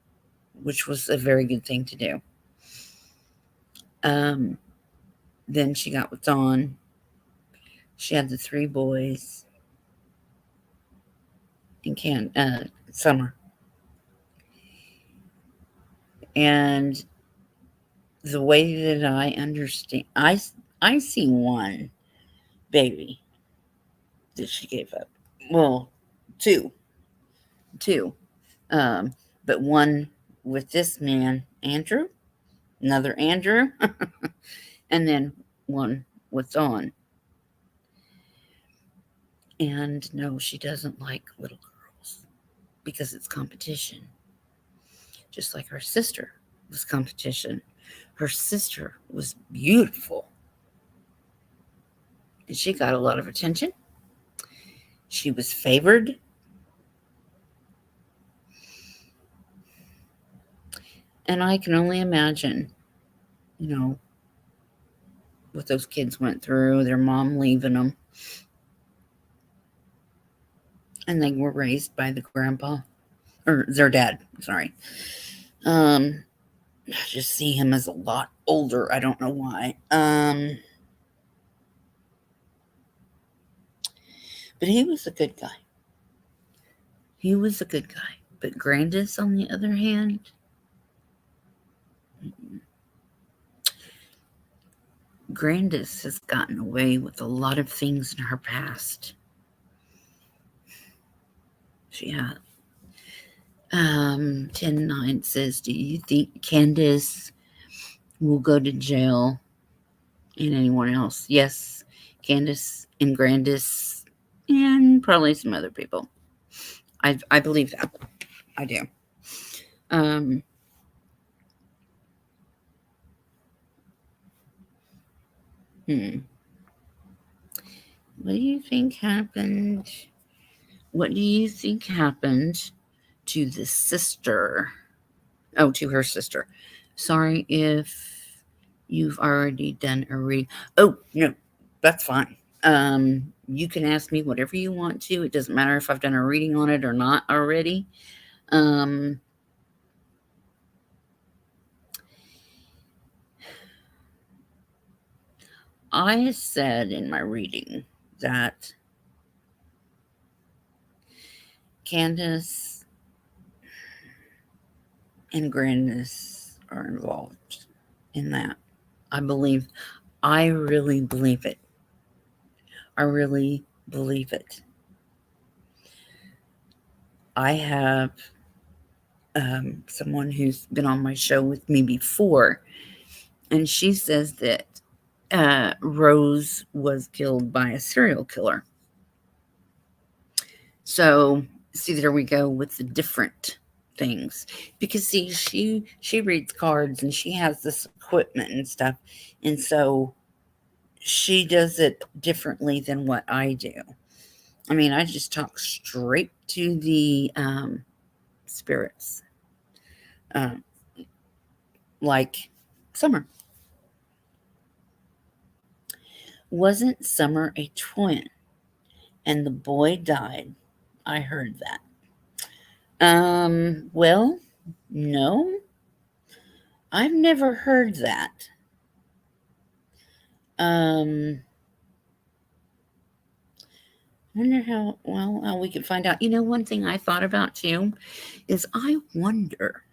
S1: which was a very good thing to do. Um, then she got with Dawn. She had the three boys in summer, and the way that I understand, I see one baby that she gave up. Well, two, two, um, but one with this man, Andrew, another Andrew, and then one with Dawn. And no, she doesn't like little girls because it's competition. Just like her sister was competition. Her sister was beautiful, and she got a lot of attention. She was favored. And I can only imagine, you know, what those kids went through, their mom leaving them. And they were raised by the grandpa, or their dad, sorry. I just see him as a lot older. I don't know why. But he was a good guy. He was a good guy. But Grandis, on the other hand, Grandis has gotten away with a lot of things in her past. She has. 10-9 says, do you think Candace will go to jail and anyone else? Yes, Candace and Grandis and probably some other people. I believe that. I do. What do you think happened? What do you think happened to the sister? Oh, to her sister. Sorry if you've already done a reading. Oh, no, that's fine. You can ask me whatever you want to. It doesn't matter if I've done a reading on it or not already. I said in my reading that Candace and Grandis are involved in that. I really believe it. I really believe it. I have someone who's been on my show with me before, and she says that Rose was killed by a serial killer. So, see, there we go with the different things. Because see, she reads cards and she has this equipment and stuff, and so she does it differently than what I do. I mean, I just talk straight to the spirits, like Summer. Wasn't Summer a twin? And the boy died. I heard that. Well, no. I've never heard that. Wonder how we could find out. You know, one thing I thought about too is I wonder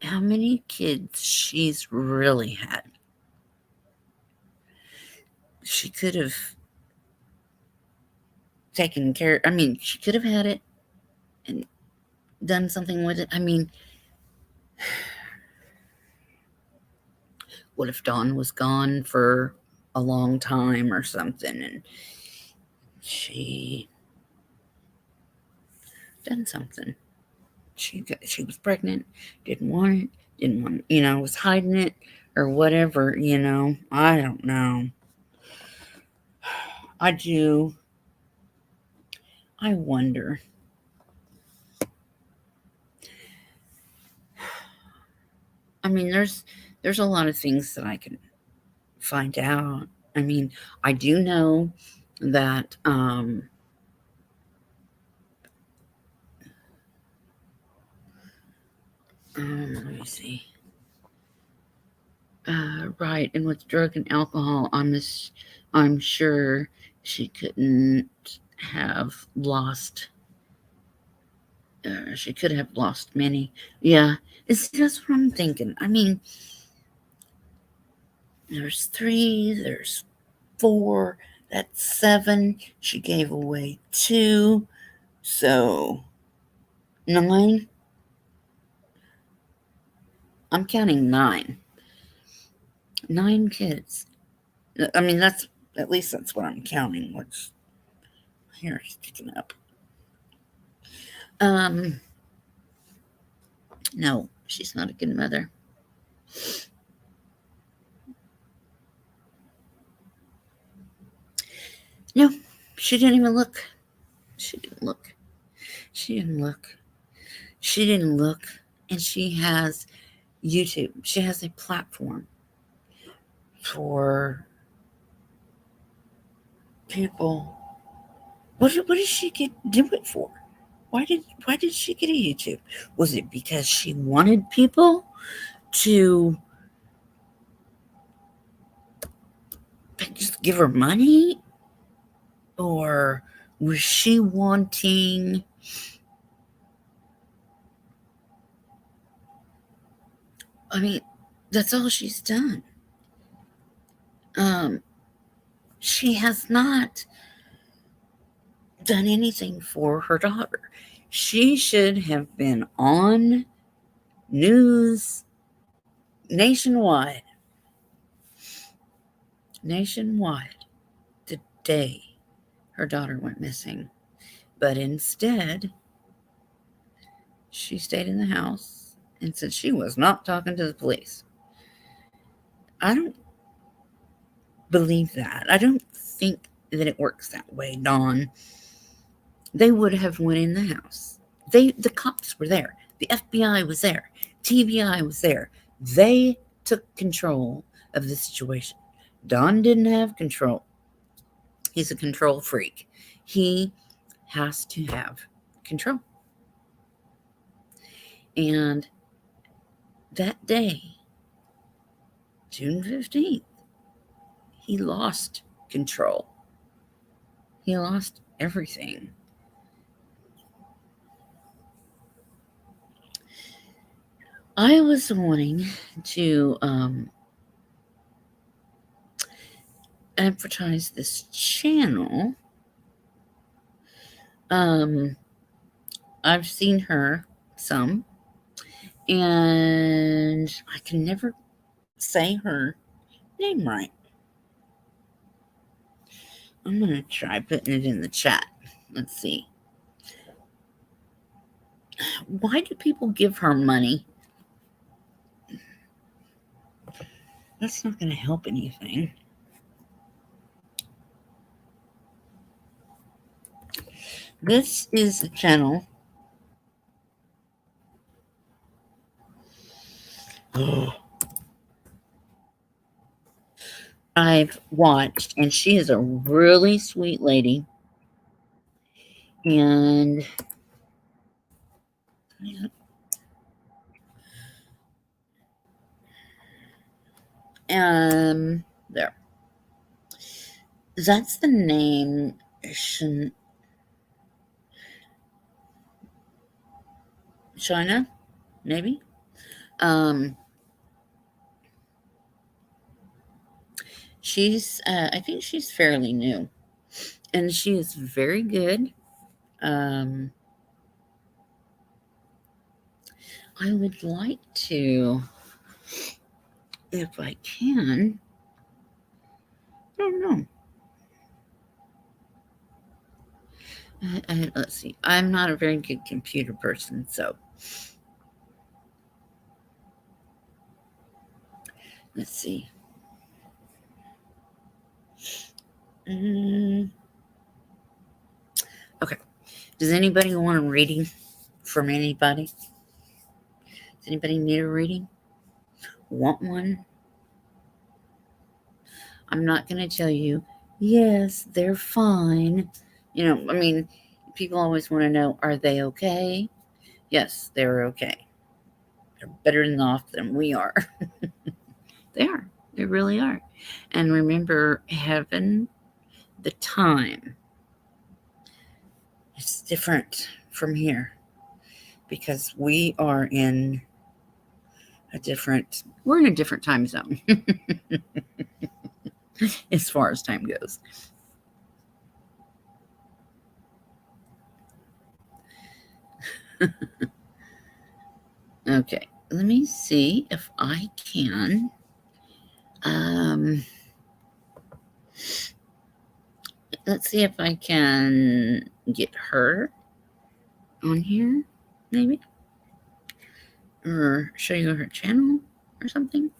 S1: how many kids she's really had. She could have taken care. I mean, she could have had it and done something with it. I mean, what if Dawn was gone for a long time or something and she done something? She was pregnant, didn't want it, was hiding it or whatever, I don't know. I do. I wonder. I mean, there's a lot of things that I can find out. I mean, I do know that let me see. Right, and with drug and alcohol, I'm sure she couldn't have lost. She could have lost many. Yeah, it's just what I'm thinking. I mean, there's 3, there's 4, that's 7. She gave away 2, so 9. I'm counting 9. 9 kids. I mean, that's at least that's what I'm counting. What's here sticking up? No, she's not a good mother. No, she didn't even look. She didn't look. She didn't look. She didn't look. And she has YouTube. She has a platform for people. What did she do it for? Why did she get a YouTube? Was it because she wanted people to just give her money? Or was she wanting I mean, that's all she's done. Um, she has not done anything for her daughter. She should have been on news nationwide, the day her daughter went missing. But instead, she stayed in the house and said she was not talking to the police. I don't believe that. I don't think that it works that way, Dawn. They would have went in the house. The cops were there. The FBI was there. TBI was there. They took control of the situation. Don didn't have control. He's a control freak. He has to have control. And that day, June 15th, he lost control. He lost everything. I was wanting to advertise this channel. I've seen her some, and I can never say her name right. I'm going to try putting it in the chat. Let's see. Why do people give her money? That's not going to help anything. This is a channel. I've watched, and she is a really sweet lady. And there. That's the name. China, maybe. She's I think she's fairly new, and she is very good. I would like to, if I can. I don't know. Let's see. I'm not a very good computer person, so let's see. Okay. Does anybody want a reading from anybody? Does anybody need a reading? Want one? I'm not going to tell you, yes, they're fine. I mean, people always want to know, are they okay? Yes, they're okay. They're better off than we are. They are. They really are. And remember, heaven, the time, it's different from here because we're in a different time zone as far as time goes. Okay, let me see if I can. Let's see if I can get her on here, maybe, or show you her channel or something.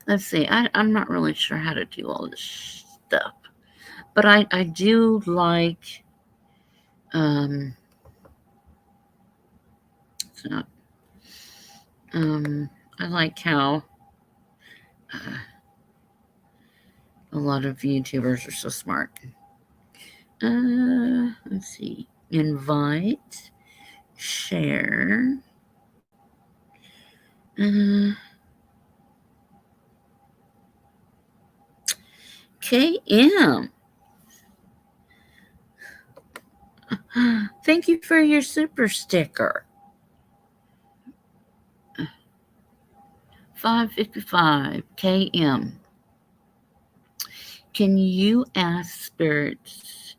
S1: Let's see. I'm not really sure how to do all this stuff, but I do like. It's not. I like how a lot of YouTubers are so smart. Let's see. Invite, share. KM. Thank you for your super sticker. 555 KM. Can you ask spirits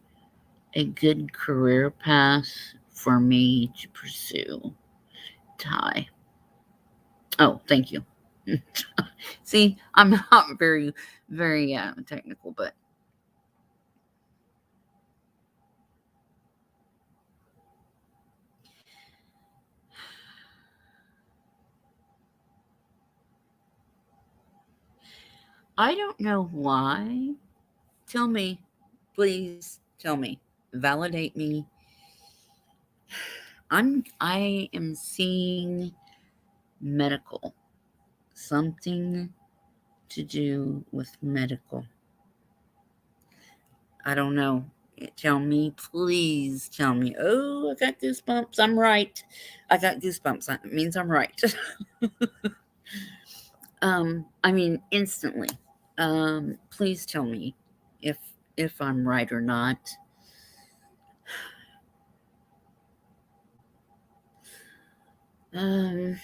S1: a good career path for me to pursue? Ty. Oh, thank you. See, I'm not very technical, but I don't know why. Tell me, please tell me, validate me. I am seeing medical, something to do with medical. I don't know. Tell me, please tell me. Oh, I got goosebumps. I'm right. I got goosebumps. That means I'm right. I mean, instantly. Please tell me if I'm right or not. Um,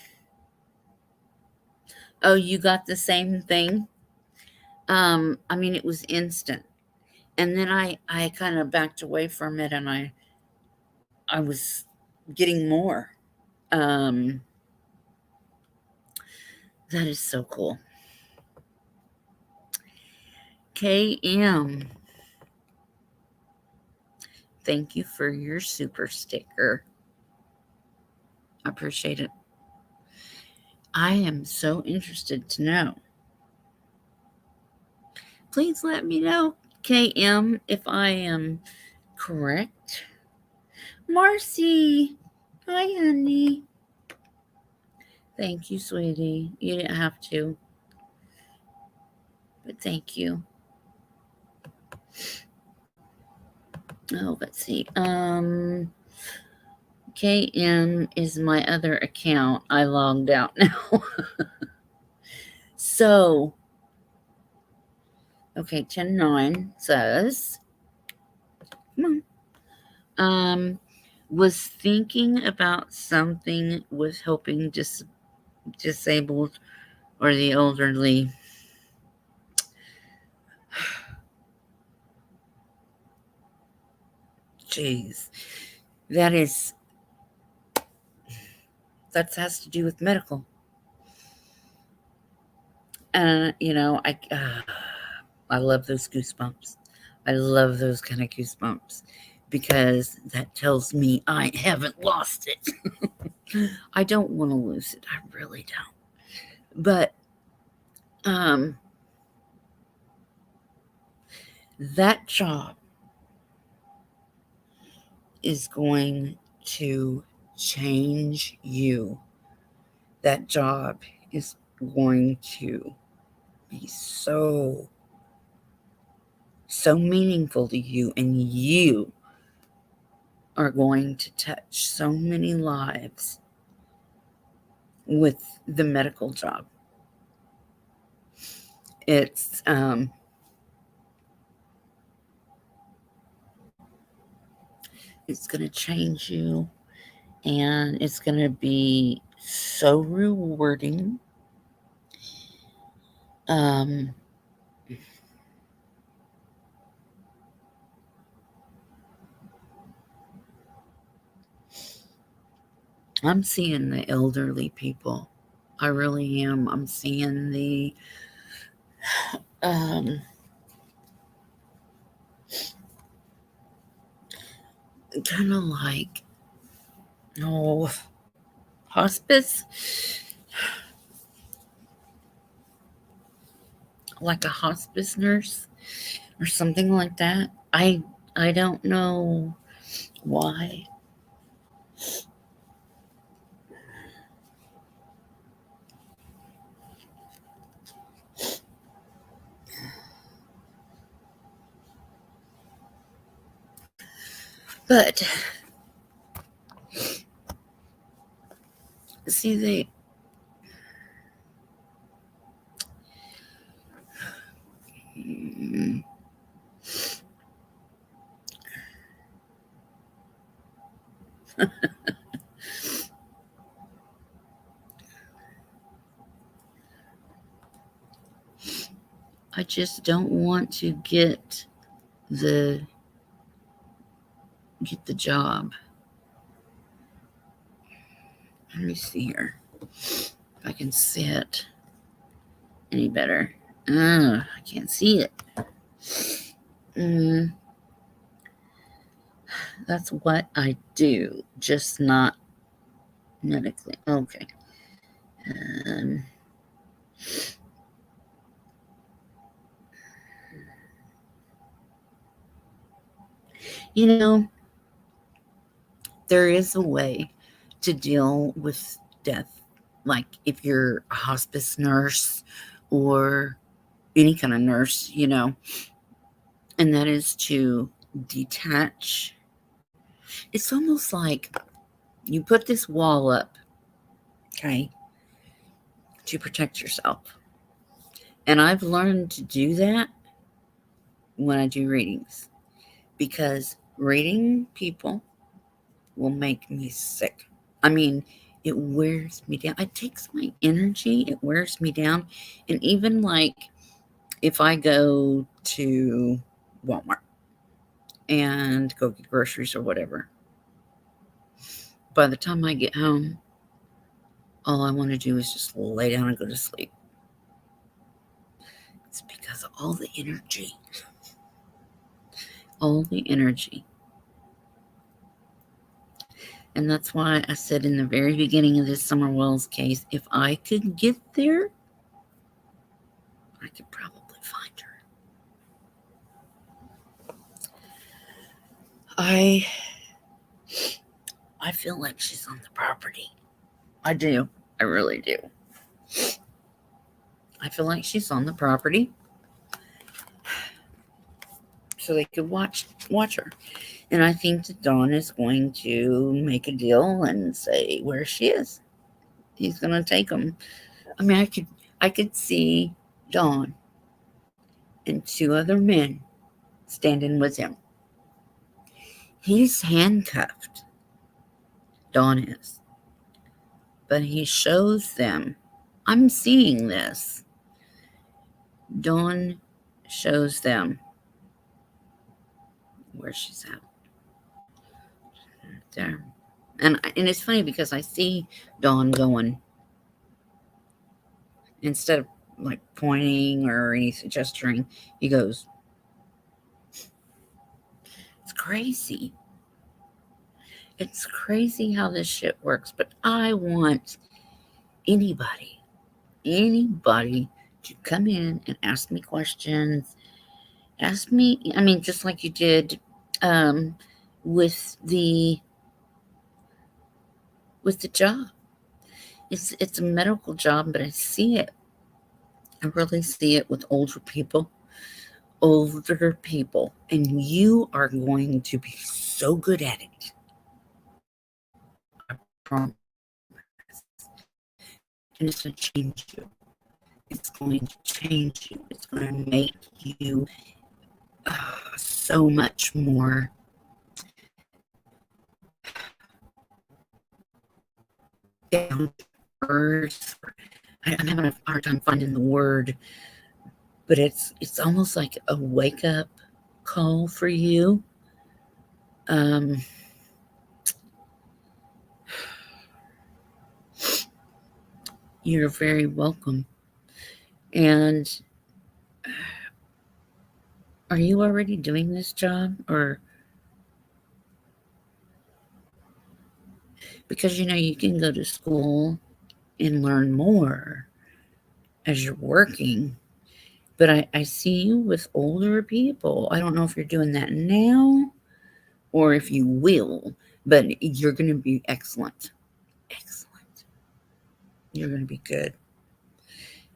S1: oh, you got the same thing? I mean, it was instant. And then I kind of backed away from it and I was getting more. Um, that is so cool. KM, thank you for your super sticker. I appreciate it. I am so interested to know. Please let me know, KM, if I am correct. Marcy, hi, honey. Thank you, sweetie. You didn't have to, but thank you. Oh, let's see. KM is my other account. I logged out now. So, okay, 10:09 says, come on. Was thinking about something with helping disabled or the elderly. Jeez, that has to do with medical. I love those goosebumps. I love those kind of goosebumps because that tells me I haven't lost it. I don't want to lose it. I really don't. But that job is going to change you. That job is going to be so meaningful to you, and you are going to touch so many lives with the medical job. It's going to change you, and it's going to be so rewarding. um I'm seeing the elderly people. I really am. I'm seeing the um kind of like, oh, hospice, like a hospice nurse or something like that. I don't know why. But see, mm, I just don't want to the get the job. Let me see here if I can see it any better. I can't see it. Mm, that's what I do, just not medically. Okay. Um, you know, there is a way to deal with death. Like if you're a hospice nurse or any kind of nurse, and that is to detach. It's almost like you put this wall up, okay, to protect yourself. And I've learned to do that when I do readings because reading people will make me sick. I mean, it wears me down. It takes my energy, it wears me down. And even like if I go to Walmart and go get groceries or whatever, by the time I get home, all I want to do is just lay down and go to sleep. It's because of all the energy. All the energy. And that's why I said in the very beginning of this Summer Wells case, if I could get there, I could probably find her. I feel like she's on the property. I do. I really do. I feel like she's on the property so they could watch her. And I think that Dawn is going to make a deal and say where she is. He's going to take them. I mean, I could see Dawn and two other men standing with him. He's handcuffed. Dawn is. But he shows them. I'm seeing this. Dawn shows them where she's at. Right there. And it's funny because I see Dawn going instead of like pointing or anything, gesturing, he goes. It's crazy. It's crazy how this shit works. But I want anybody to come in and ask me questions. Ask me, I mean, just like you did with the job. It's a medical job, but I see it. I really see it with older people. And you are going to be so good at it. I promise. And it's going to change you. It's going to change you. It's going to make you so much more down to earth. I'm having a hard time finding the word, but it's almost like a wake up call for you. You're very welcome. And are you already doing this job, or because you can go to school and learn more as you're working, but I see you with older people. I don't know if you're doing that now or if you will, but you're going to be excellent. You're going to be good.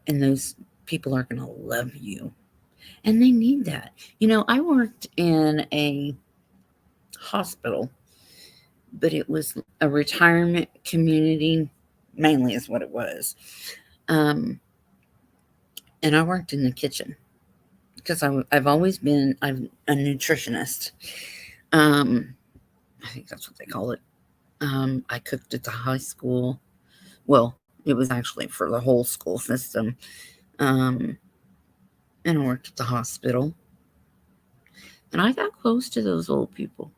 S1: And those people are going to love you. And they need that. I worked in a hospital, but it was a retirement community, mainly is what it was. And I worked in the kitchen because I've always been I'm a nutritionist. I think that's what they call it. I cooked at the high school. Well, it was actually for the whole school system. Um, and I worked at the hospital. And I got close to those old people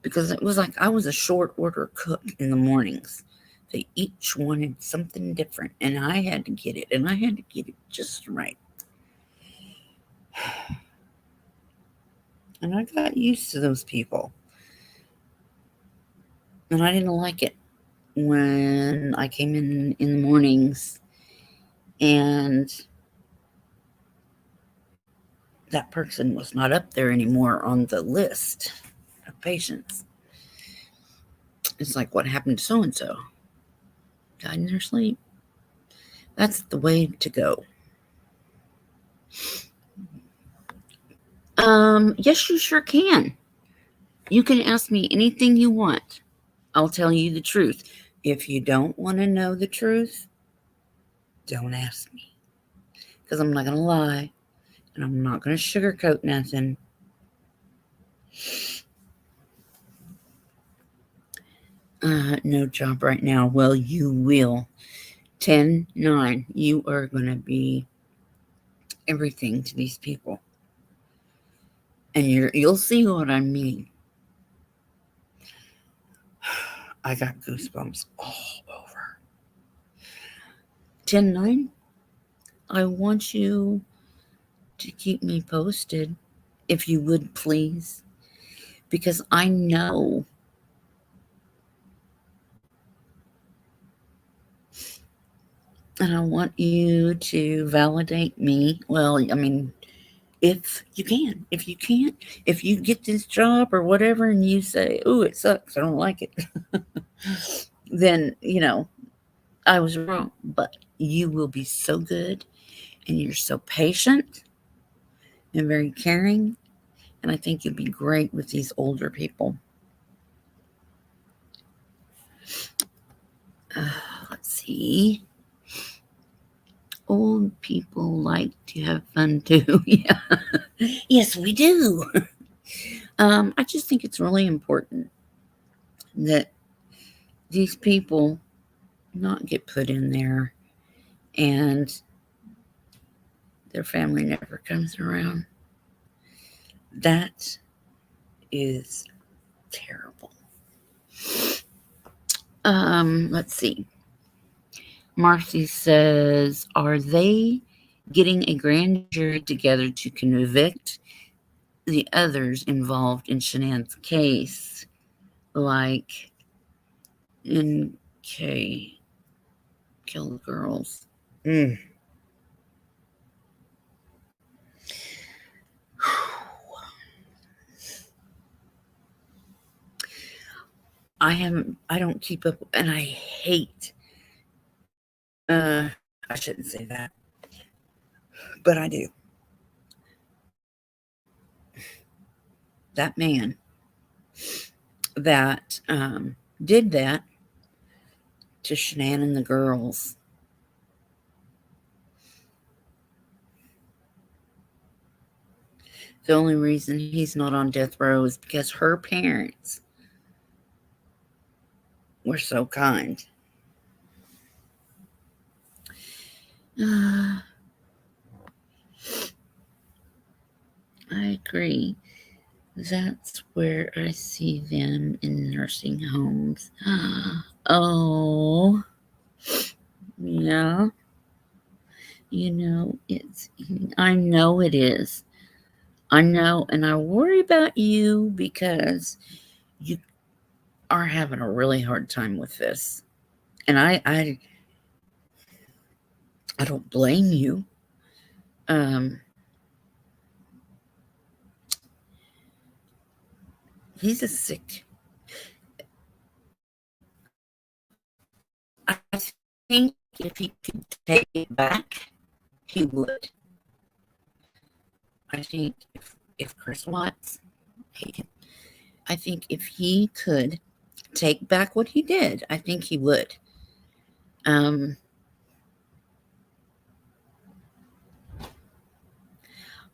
S1: because it was like I was a short order cook in the mornings. They each wanted something different, and I had to get it, and I had to get it just right. And I got used to those people, and I didn't like it when I came in the mornings and that person was not up there anymore on the list of patients. It's like, what happened to so and so? Died in their sleep. That's the way to go. Yes, you sure can. You can ask me anything you want. I'll tell you the truth. If you don't want to know the truth, don't ask me. Because I'm not going to lie. And I'm not going to sugarcoat nothing. No job right now. Well, you will. 10-9. You are going to be everything to these people. And you'll see what I mean. I got goosebumps all over. 10-9. I want you to keep me posted, if you would please, because I know and I want you to validate me. Well, I mean, if you can. If you can't, if you get this job or whatever and you say, "Oh, it sucks, I don't like it," then, I was wrong. But you will be so good and you're so patient and very caring. And I think you'd be great with these older people. Uh, let's see. Old people like to have fun too. Yeah. Yes, we do. I just think it's really important that these people not get put in there and their family never comes around. That is terrible. Let's see. Marcy says, are they getting a grand jury together to convict the others involved in Shanann's case? Like in K, kill the girls. Mm. I don't keep up, and I hate, I shouldn't say that, but I do. That man that did that to Shanann and the girls. The only reason he's not on death row is because her parents were so kind. Uh, I agree. That's where I see them in nursing homes. Oh, yeah. I know it is. I know, and I worry about you because you are having a really hard time with this. And I don't blame you. Um, he's a sick. I think if he could take it back, he would. I think if Chris Watts, I think if he could take back what he did, I think he would. Um,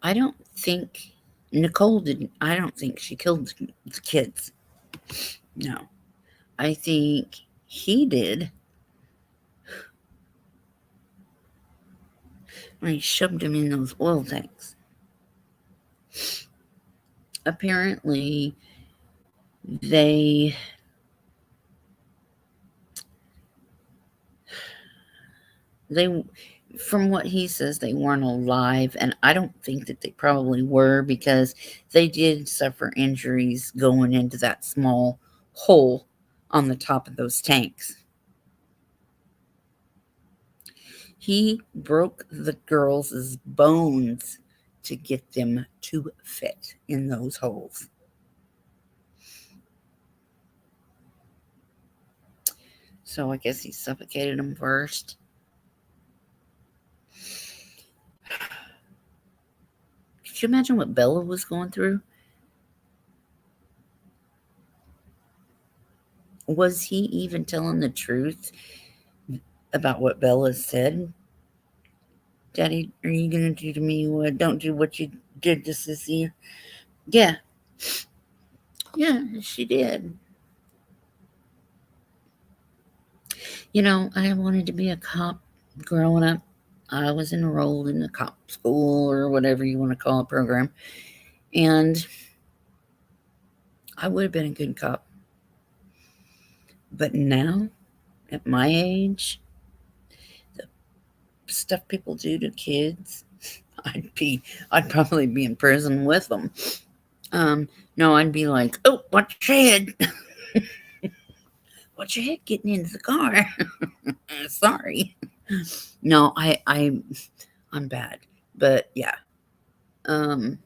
S1: I don't think Nicole didn't. I don't think she killed the kids. No, I think he did when he shoved him in those oil tanks. Apparently, they they from what he says, they weren't alive, and I don't think that they probably were, because they did suffer injuries going into that small hole on the top of those tanks. He broke the girls' bones to get them to fit in those holes. So I guess he suffocated them first. Could you imagine what Bella was going through? Was he even telling the truth about what Bella said? Daddy, are you going to do to me what? Don't do what you did to Sissy. Yeah. Yeah, she did. You know, I wanted to be a cop growing up. I was enrolled in a cop school, or whatever you want to call it, program. And I would have been a good cop. But now, at my age, the stuff people do to kids, I'd probably be in prison with them. No, I'd be like, oh, watch your head. Watch your head getting into the car. Sorry. No, I'm bad. But yeah. Um,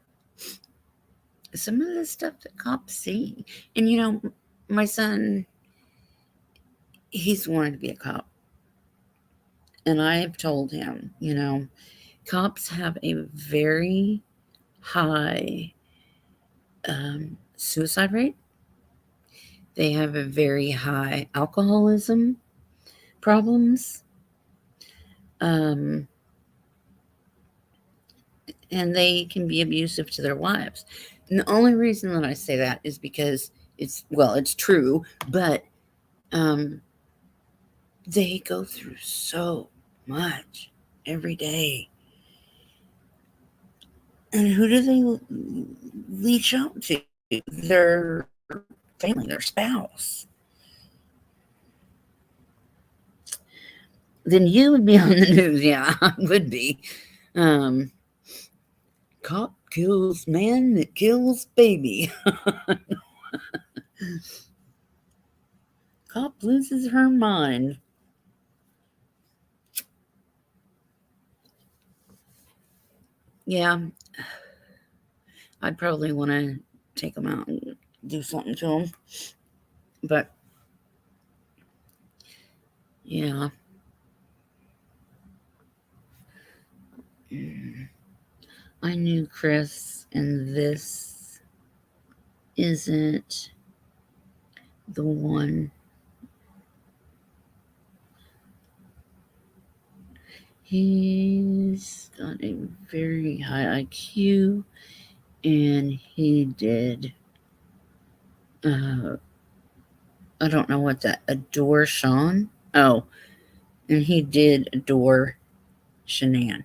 S1: some of the stuff that cops see. And you know, my son, he's wanted to be a cop. And I've told him, you know, cops have a very high suicide rate. They have a very high alcoholism problems. Um, and they can be abusive to their wives. And the only reason that I say that is because it's true, but um, they go through so much every day. And who do they reach out to? Their family, their spouse. Then you would be on the news. Yeah, I would be. Um, Cop kills man that kills baby. Cop loses her mind. Yeah, I'd probably want to take them out and do something to them. But yeah. I knew Chris, and this isn't the one. He's got a very high IQ, and he did. I don't know what that. Adore Sean? Oh, and he did adore Shanann.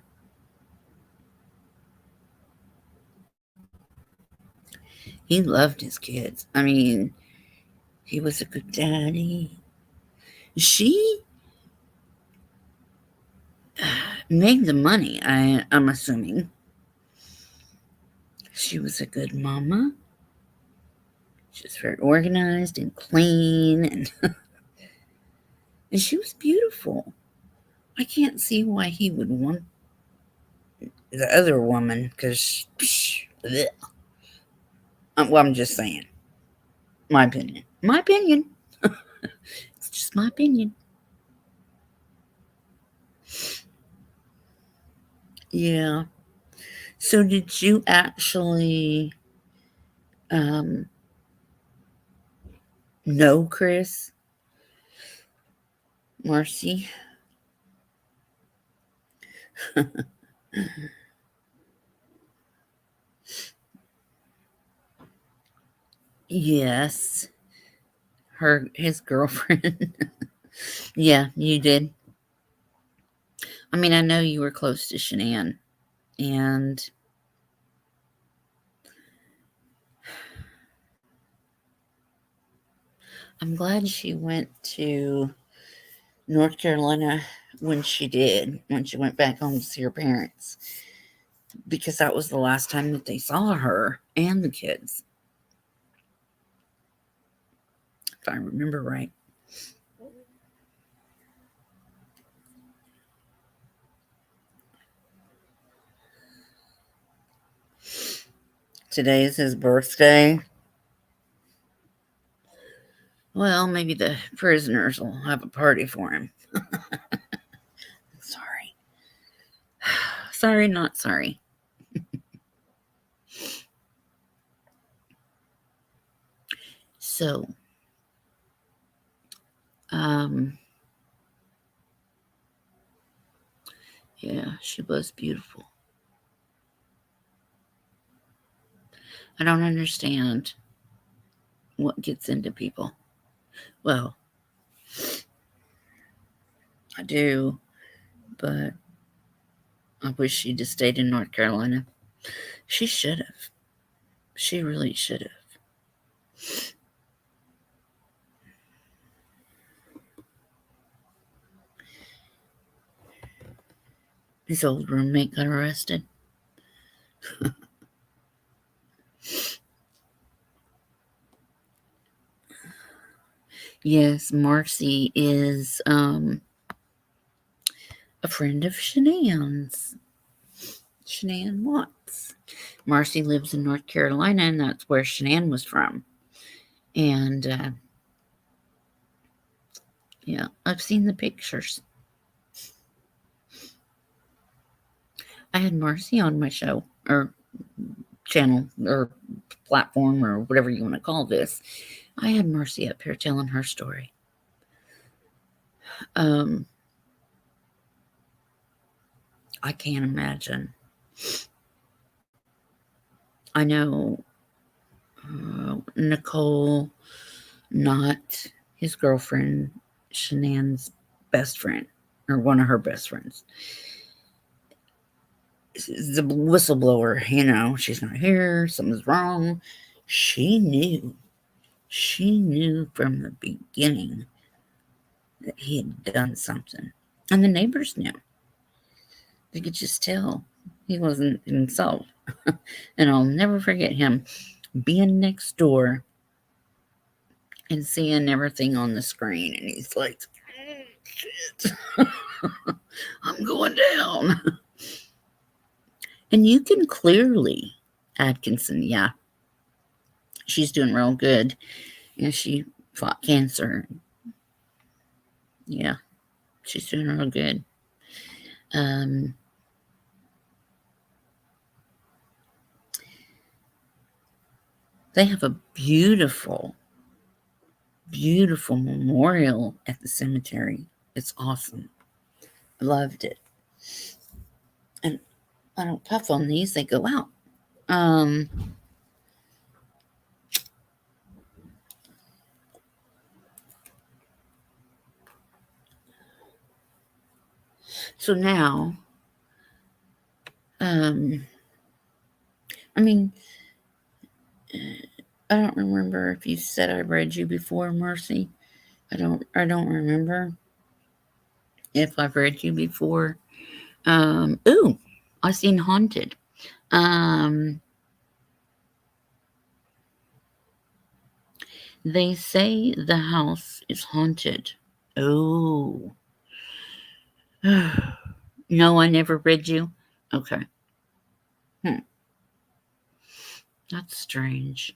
S1: He loved his kids. I mean, he was a good daddy. She made the money, I'm assuming. She was a good mama. She was very organized and clean, and and she was beautiful. I can't see why he would want the other woman, because, well, I'm just saying. My opinion. My opinion. It's just my opinion. Yeah. So, did you actually um, know Chris? Marcy? Yes. His girlfriend. Yeah, you did. I mean, I know you were close to Shanann, and I'm glad she went to North Carolina when she did, when she went back home to see her parents, because that was the last time that they saw her and the kids, if I remember right. Today is his birthday. Well, maybe the prisoners will have a party for him. Sorry. Sorry, not sorry. So, yeah, she was beautiful. I don't understand what gets into people. Well, I do, but I wish she'd have stayed in North Carolina. She should have. She really should have. His old roommate got arrested. Yes, Marcy is a friend of Shanann's. Shanann Watts. Marcy lives in North Carolina, and that's where Shanann was from. And yeah, I've seen the pictures. I had Marcy on my show, or channel, or platform, or whatever you want to call this. I had Marcy up here telling her story. I can't imagine. I know Nicole, not his girlfriend, Shanann's best friend, or one of her best friends. The whistleblower, she's not here, something's wrong. She knew. She knew from the beginning that he had done something. And the neighbors knew. They could just tell he wasn't himself. And I'll never forget him being next door and seeing everything on the screen. And he's like, shit, I'm going down. And you can clearly, Atkinson, yeah, she's doing real good. And she fought cancer. Yeah, she's doing real good. They have a beautiful, beautiful memorial at the cemetery. It's awesome. I loved it. And I don't puff on these, they go out. So now, I mean, I don't remember if you said I read you before, Mercy. I don't remember if I've read you before. Ooh, I seen Haunted. They say the house is haunted. Oh. No, I never read you. Okay. That's strange.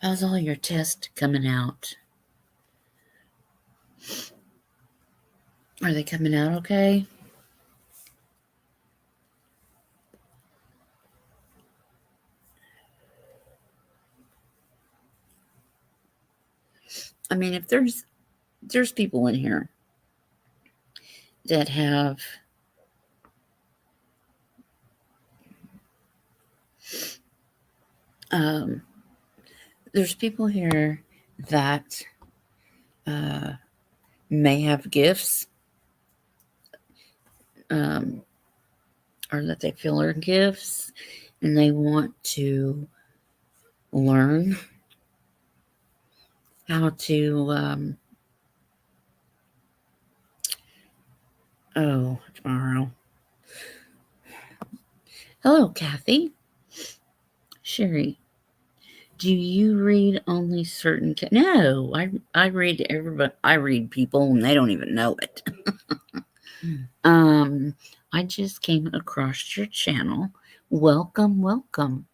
S1: How's all your tests coming out? Are they coming out okay? I mean, if there's people in here that have there's people here that uh, may have gifts, um, or that they feel are gifts, and they want to learn how to. Tomorrow. Hello, Kathy. Sherry. Do you read only certain? No, I read everybody. I read people, and they don't even know it. um, I just came across your channel. Welcome, welcome.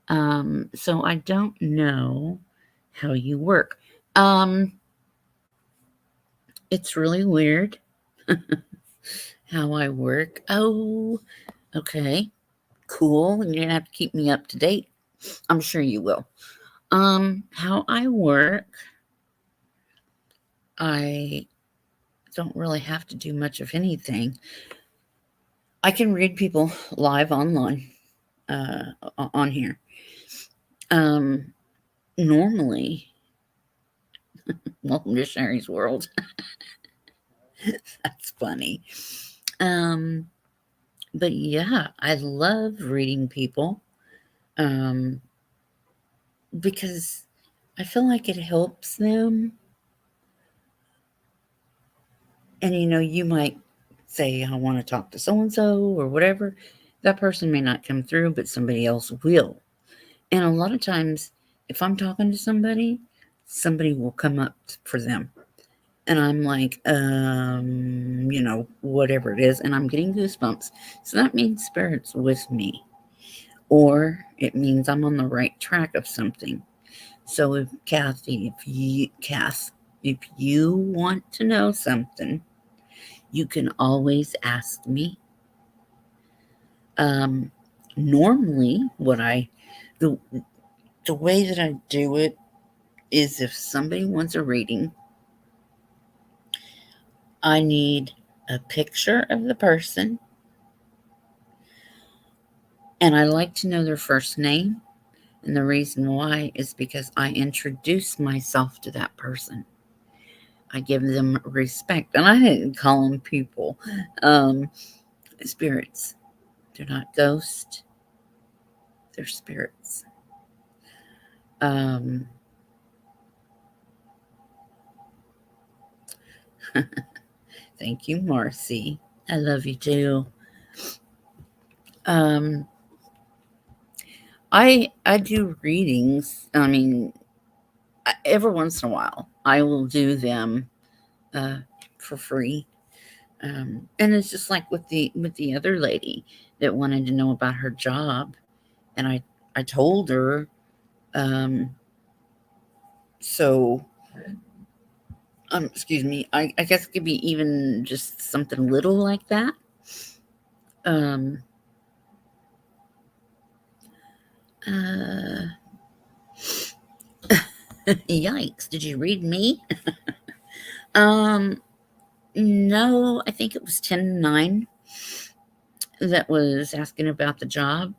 S1: So I don't know how you work. Um, it's really weird how I work. Oh, okay, cool. You're gonna have to keep me up to date. I'm sure you will. How I work, I don't really have to do much of anything. I can read people live online, uh, on here. Um, Normally, welcome to Sherry's world. That's funny. Um, but yeah, I love reading people, um, because I feel like it helps them. And you might say, I want to talk to so and so or whatever. That person may not come through, but somebody else will. And a lot of times, if I'm talking to somebody will come up for them. And I'm like, whatever it is. And I'm getting goosebumps. So that means spirit's with me. Or it means I'm on the right track of something. So if you want to know something, you can always ask me. Um, Normally, the the way that I do it is if somebody wants a reading, I need a picture of the person, and I like to know their first name. And the reason why is because I introduce myself to that person. I give them respect, and I didn't call them people. Um, Spirits. They're not ghosts. They're spirits. Um, Thank you, Marcy. I love you too. Um, I do readings. I mean, every once in a while, I will do them uh, for free. And it's just like with the other lady that wanted to know about her job, and I told her. Um, so excuse me. I guess it could be even just something little like that. Um, uh, Yikes! Did you read me? Um, no, I think it was 10-9 that was asking about the job.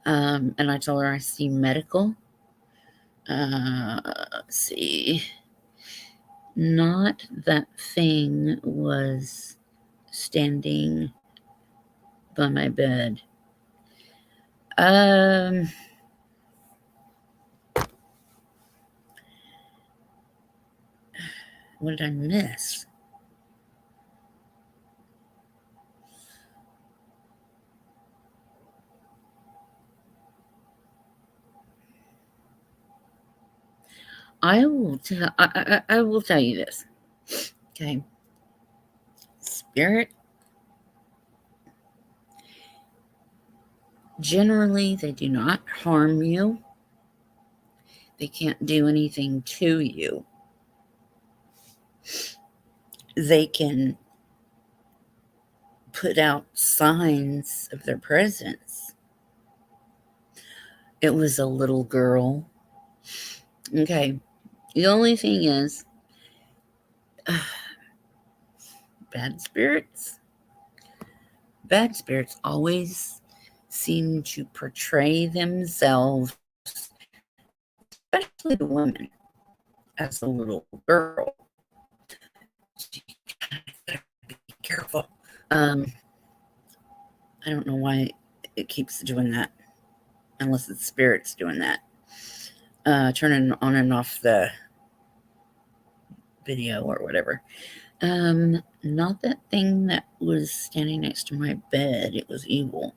S1: And I told her I see medical. Let's see. Not that thing was standing by my bed. Um, what did I miss? I will tell you this. Okay. Spirit, generally they do not harm you. They can't do anything to you. They can put out signs of their presence. It was a little girl. Okay. The only thing is, bad spirits. Bad spirits always seem to portray themselves especially the women. As a little girl, you gotta be careful. I don't know why it keeps doing that, unless it's spirits doing that. Turning on and off the video or whatever. Not that thing that was standing next to my bed. It was evil.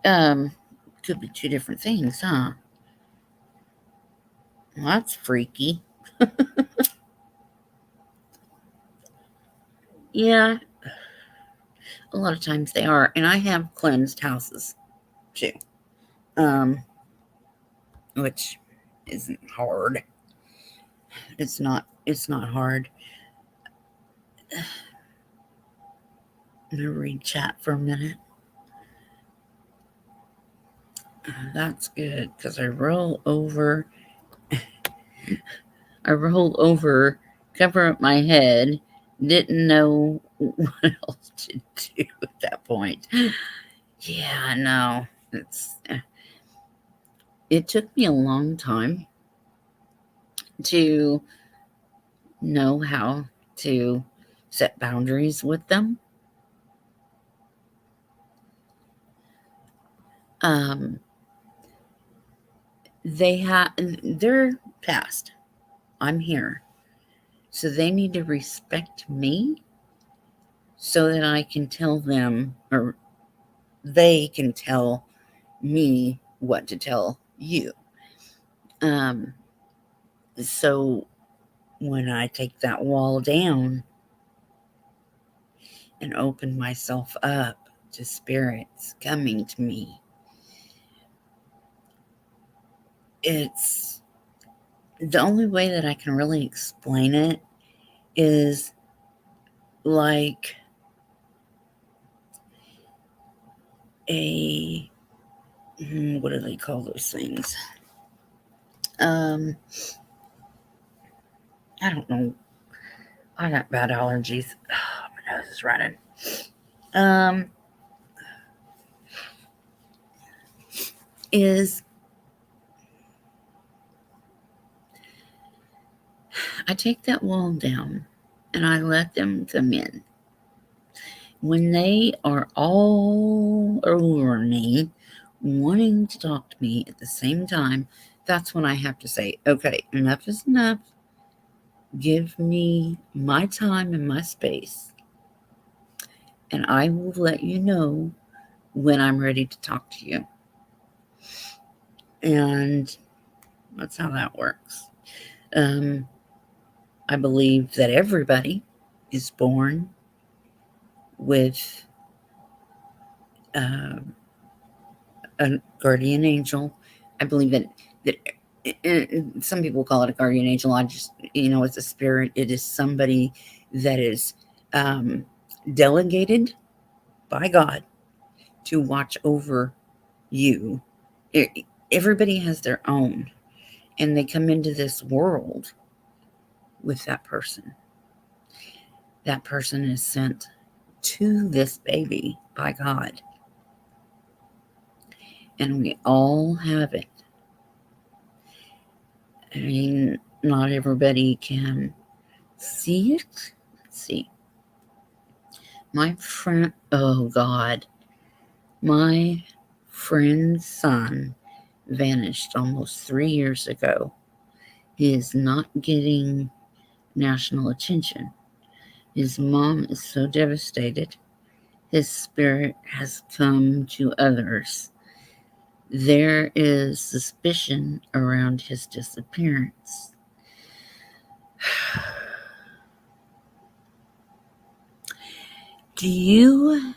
S1: Hmm, could be two different things, huh? Well, that's freaky. Yeah, a lot of times they are, and I have cleansed houses too, um, which isn't hard. It's not. It's not hard. I'm gonna read chat for a minute. That's good because I roll over. I rolled over, cover up my head. Didn't know what else to do at that point. Yeah, no, it's. It took me a long time to know how to set boundaries with them. Um, they're past. I'm here. So they need to respect me so that I can tell them, or they can tell me what to tell you. Um, so when I take that wall down and open myself up to spirits coming to me, it's the only way that I can really explain it is like a what do they call those things? I don't know. I got bad allergies. Oh, my nose is running. Um, is I take that wall down and I let them come in. When they are all over me, wanting to talk to me at the same time, that's when I have to say, okay, enough is enough. Give me my time and my space, and I will let you know when I'm ready to talk to you. And that's how that works. I believe that everybody is born with uh, a guardian angel. I believe that some people call it a guardian angel. I just, it's a spirit. It is somebody that is delegated by God to watch over you. Everybody has their own, and they come into this world with that person. That person is sent to this baby by God. And we all have it. I mean, not everybody can see it. Let's see. My friend, oh God, my friend's son vanished almost 3 years ago. He is not getting national attention. His mom is so devastated. His spirit has come to others. There is suspicion around his disappearance. Do you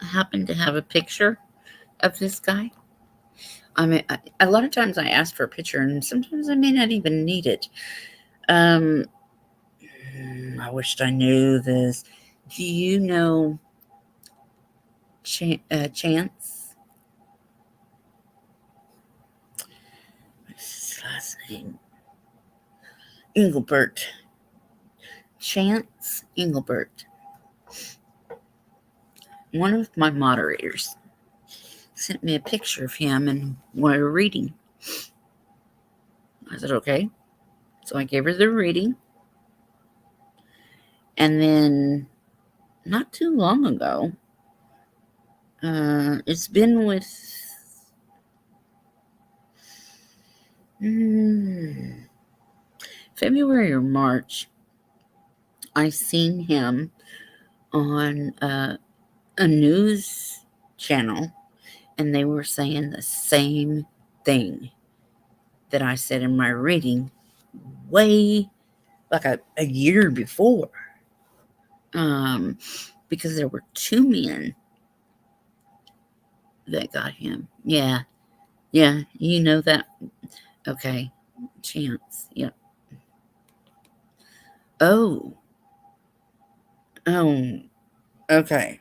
S1: happen to have a picture of this guy? I mean, a lot of times I ask for a picture, and sometimes I may not even need it. I wished I knew this. Do you know Chance? What's his last name? Engelbert. Chance Engelbert. One of my moderators sent me a picture of him and wanted a reading. I said, okay. So I gave her the reading. And then, not too long ago, it's been with February or March, I seen him on a news channel, and they were saying the same thing that I said in my reading way like a year before. Because there were two men that got him. Yeah, you know that. Okay, Chance. Yep. Oh, okay.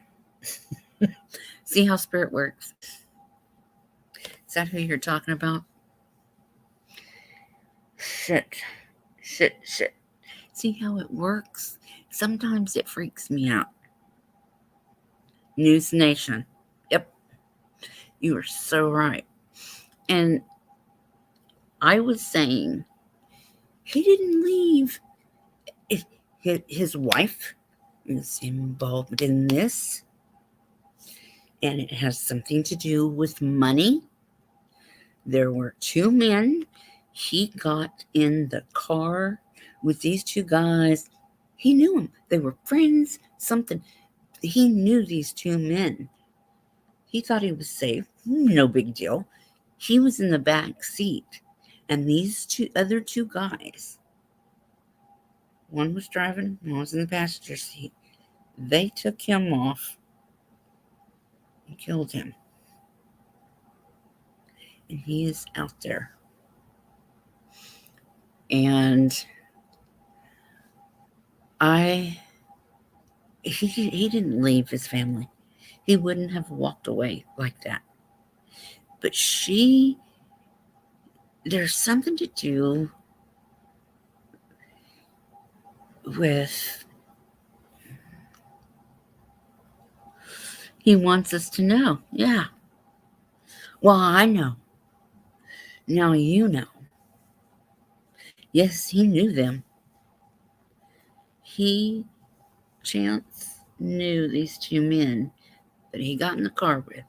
S1: See how spirit works? Is that who you're talking about? Shit. See how it works? Sometimes it freaks me out. News Nation. Yep. You are so right. And I was saying, he didn't leave. His wife is involved in this, and it has something to do with money. There were two men. He got in the car with these two guys. He knew them. They were friends, something. He knew these two men. He thought he was safe. No big deal. He was in the back seat. And these other two guys, one was driving, one was in the passenger seat. They took him off and killed him. And he is out there. And he didn't leave his family. He wouldn't have walked away like that. But there's something to do with, he wants us to know. Yeah. Well, I know. Now you know. Yes, he knew them. Chance knew these two men that he got in the car with.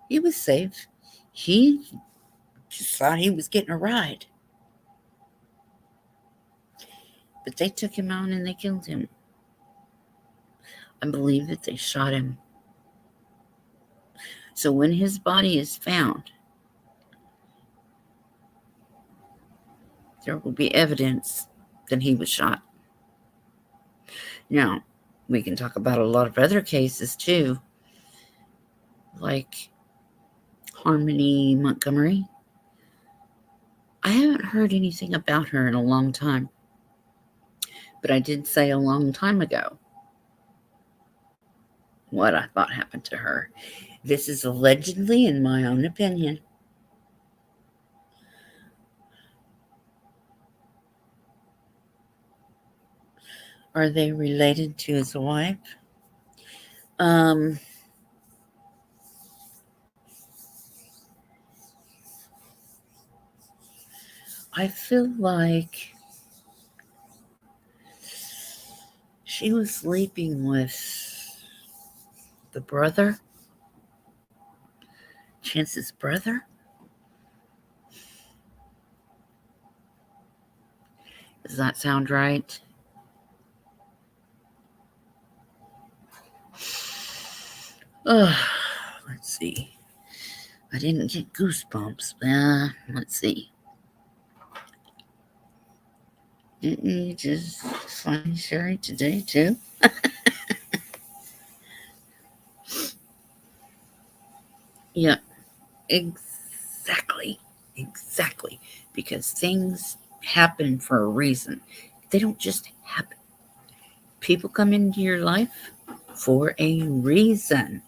S1: He was safe. He just thought he was getting a ride. But they took him out and they killed him. I believe that they shot him. So when his body is found, there will be evidence that he was shot. Now, we can talk about a lot of other cases too, like Harmony Montgomery. I haven't heard anything about her in a long time, but I did say a long time ago what I thought happened to her. This is allegedly, in my own opinion. Are they related to his wife? I feel like she was sleeping with the brother, Chance's brother. Does that sound right? Let's see. I didn't get goosebumps. Let's see. Didn't you just find Sherry today too? Yeah, exactly. Because things happen for a reason. They don't just happen. People come into your life for a reason.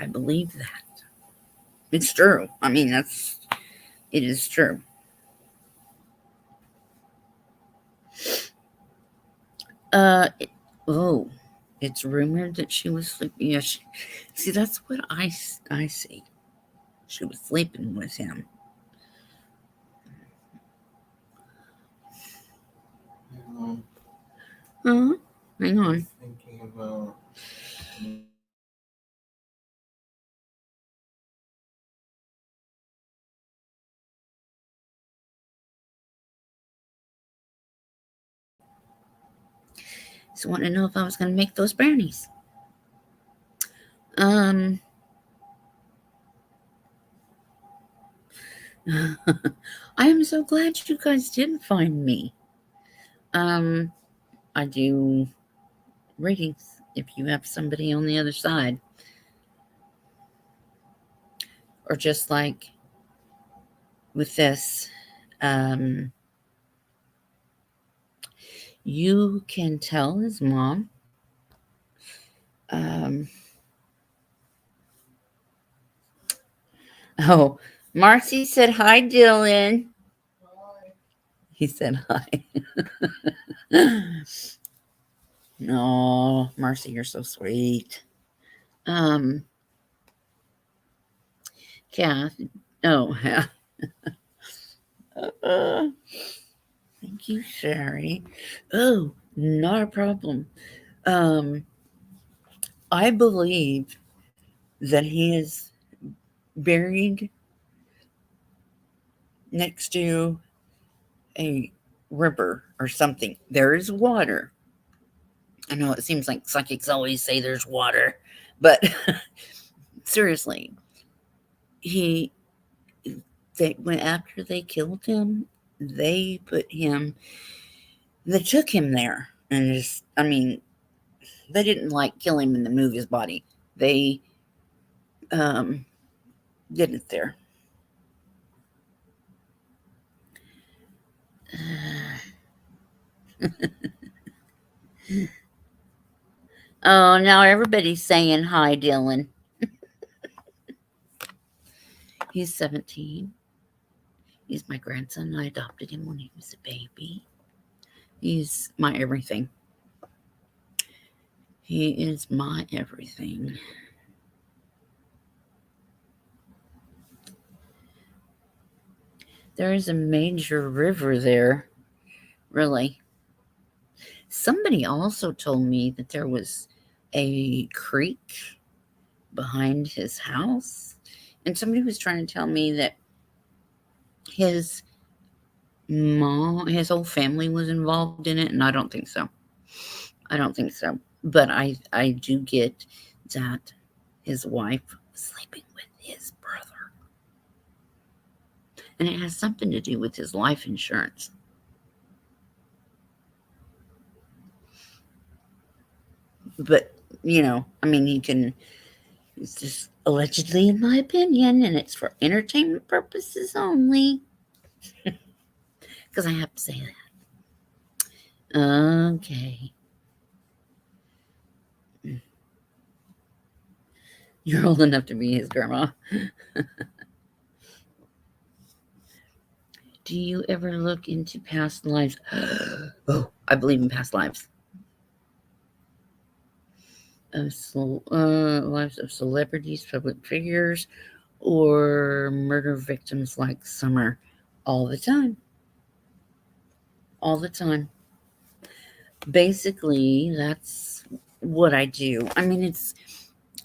S1: I believe that. It's true. I mean, it is true. It, oh, it's rumored that she was sleeping. Yeah, see, that's what I see. She was sleeping with him. Huh? Hang on. Just wanted to know if I was going to make those brownies. Um, I am so glad you guys did find me. Um, I do readings if you have somebody on the other side, or just like with this, um, you can tell his mom. Um, oh, Marcy said hi, Dylan. He said hi. No, Marcy, you're so sweet. Um, Kath. Oh, yeah. Uh, thank you, Sherry. Oh, not a problem. Um, I believe that he is buried next to a river or something. There is water. I know it seems like psychics always say there's water, but seriously, he they when after they killed him, they put him they took him there and just I mean, they didn't like kill him and then move his body. They um did it there. Oh, now everybody's saying hi, Dylan. He's 17. He's my grandson. I adopted him when he was a baby. He's my everything. He is my everything. There is a major river there, really. Somebody also told me that there was a creek behind his house. And somebody was trying to tell me that his his whole family was involved in it, and I don't think so. I don't think so. But I do get that his wife was sleeping with his brother. And it has something to do with his life insurance. But, I mean, it's just allegedly, in my opinion, and it's for entertainment purposes only. Because I have to say that. Okay. You're old enough to be his grandma. Do you ever look into past lives? Oh, I believe in past lives. Lives of celebrities, public figures, or murder victims like Summer. All the time. All the time. Basically, that's what I do. I mean,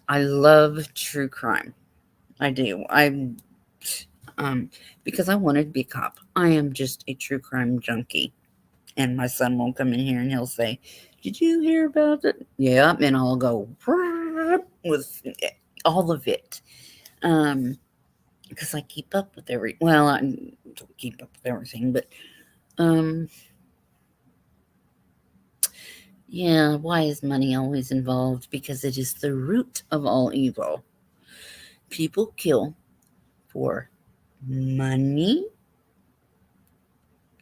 S1: I love true crime. I do. Um, because I wanted to be a cop. I am just a true crime junkie. And my son will come in here and he'll say, "Did you hear about it?" Yeah, and I'll go with all of it. Because I keep up with I don't keep up with everything, but um, yeah. Why is money always involved? Because it is the root of all evil. People kill for money,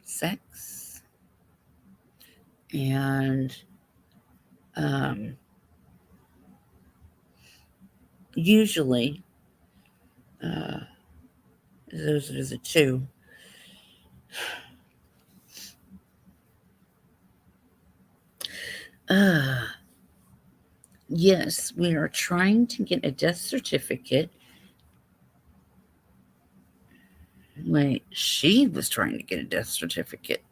S1: sex, and um, usually uh, those are the two. Uh, yes, we are trying to get a death certificate. Wait, she was trying to get a death certificate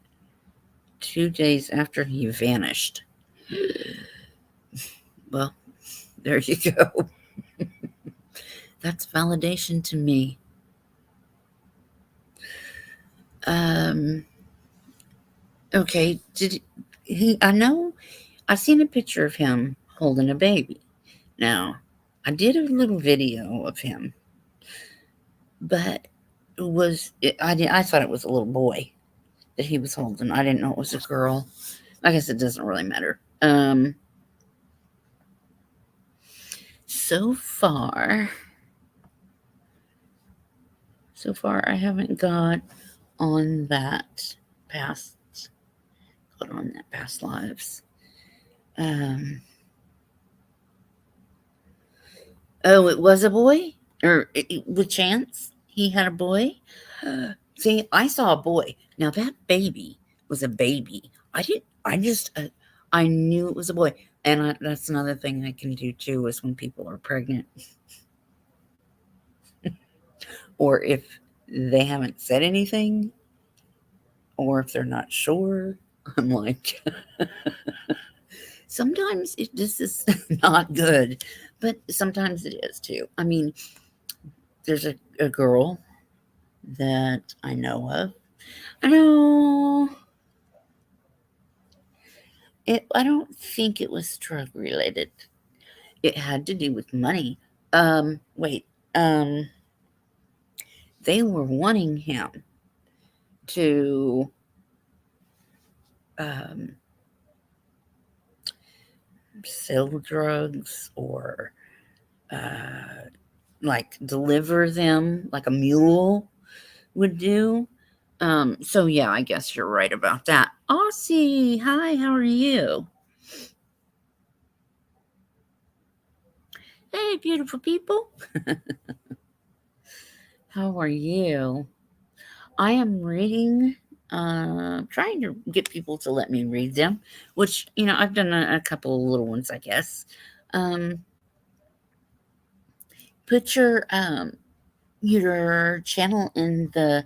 S1: 2 days after he vanished. Well, there you go. That's validation to me. Um, okay, did he? I know I've seen a picture of him holding a baby. Now, I did a little video of him, but I thought it was a little boy that he was holding. I didn't know it was a girl. I guess it doesn't really matter. So far, I haven't got on that past past lives. Um, oh, it was a boy, or with chance he had a boy. See, I saw a boy. Now that baby was a baby. I didn't. I just. I knew it was a boy, and that's another thing I can do too is when people are pregnant, or if they haven't said anything, or if they're not sure. I'm like, sometimes this is not good, but sometimes it is too. I mean, there's a girl that I know of. I know it. I don't think it was drug related. It had to do with money. Wait. Um, they were wanting him to um, sell drugs or like deliver them like a mule would do. So yeah, I guess you're right about that. Aussie, hi, how are you? Hey, beautiful people. How are you? I am reading, trying to get people to let me read them, which, I've done a couple of little ones, I guess. Um, put your channel in the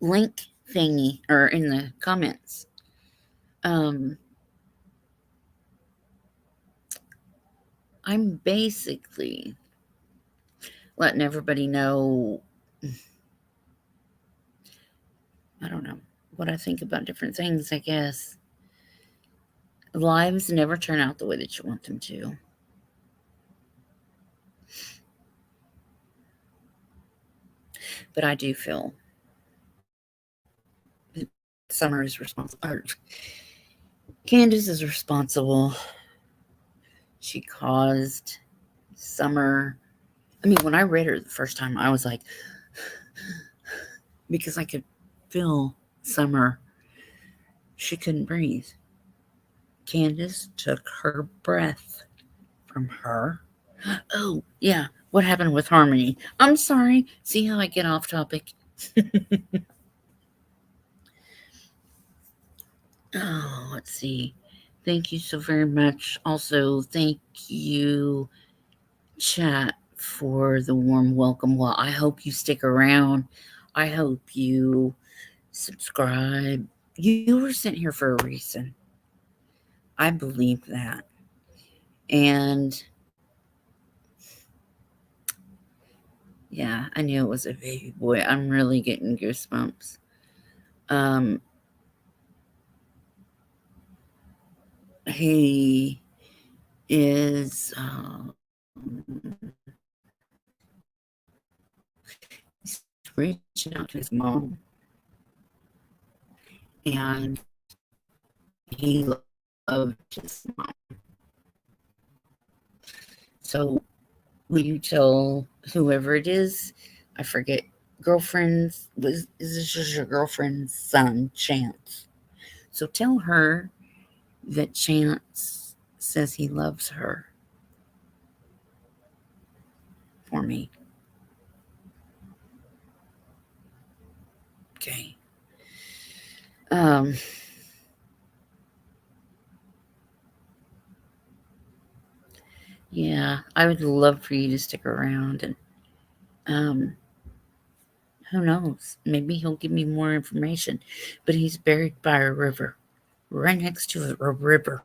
S1: link thingy or in the comments. Um, I'm basically letting everybody know, I don't know, what I think about different things, I guess. Lives never turn out the way that you want them to. But I do feel Summer is responsible. Candace is responsible. She caused Summer. I mean, when I read her the first time, I was like, because I could feel Summer. She couldn't breathe. Candace took her breath from her. Oh, yeah. What happened with Harmony? I'm sorry. See how I get off topic? Oh, let's see. Thank you so very much. Also, thank you, chat, for the warm welcome. Well, I hope you stick around. I hope you subscribe. You were sent here for a reason. I believe that. And yeah, I knew it was a baby boy. I'm really getting goosebumps. Um, he is reaching out to his mom, and he loved his mom. So, will you tell whoever it is? I forget. Girlfriend's is this just your girlfriend's son, Chance? So tell her that Chance says he loves her for me. Okay. Um, Yeah, I would love for you to stick around, and um, who knows? Maybe he'll give me more information. But he's buried by a river, right next to a river.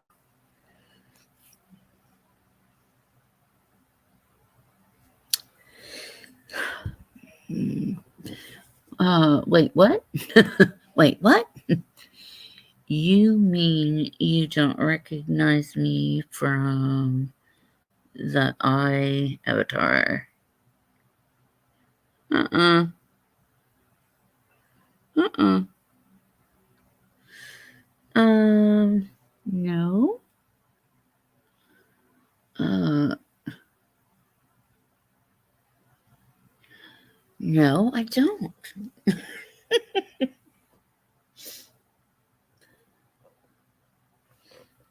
S1: Hmm. Wait, what? Wait, what? You mean you don't recognize me from the eye avatar? Uh-uh. Uh-uh. Um, no. Uh, no, I don't.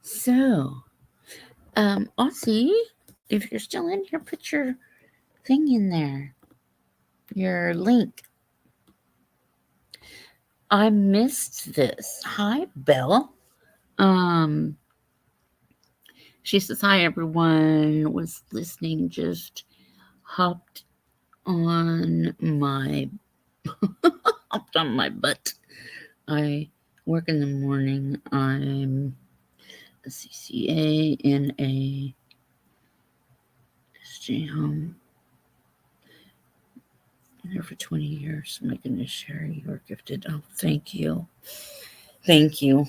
S1: So, Aussie, if you're still in here, put your thing in there, your link. I missed this. Hi, Belle. Um, she says, hi, everyone. Was listening, just hopped on my hopped on my butt. I work in the morning. I'm a CCA in a stay home. Been there for 20 years. My goodness, Sherry, you're gifted. Oh, thank you. Thank you.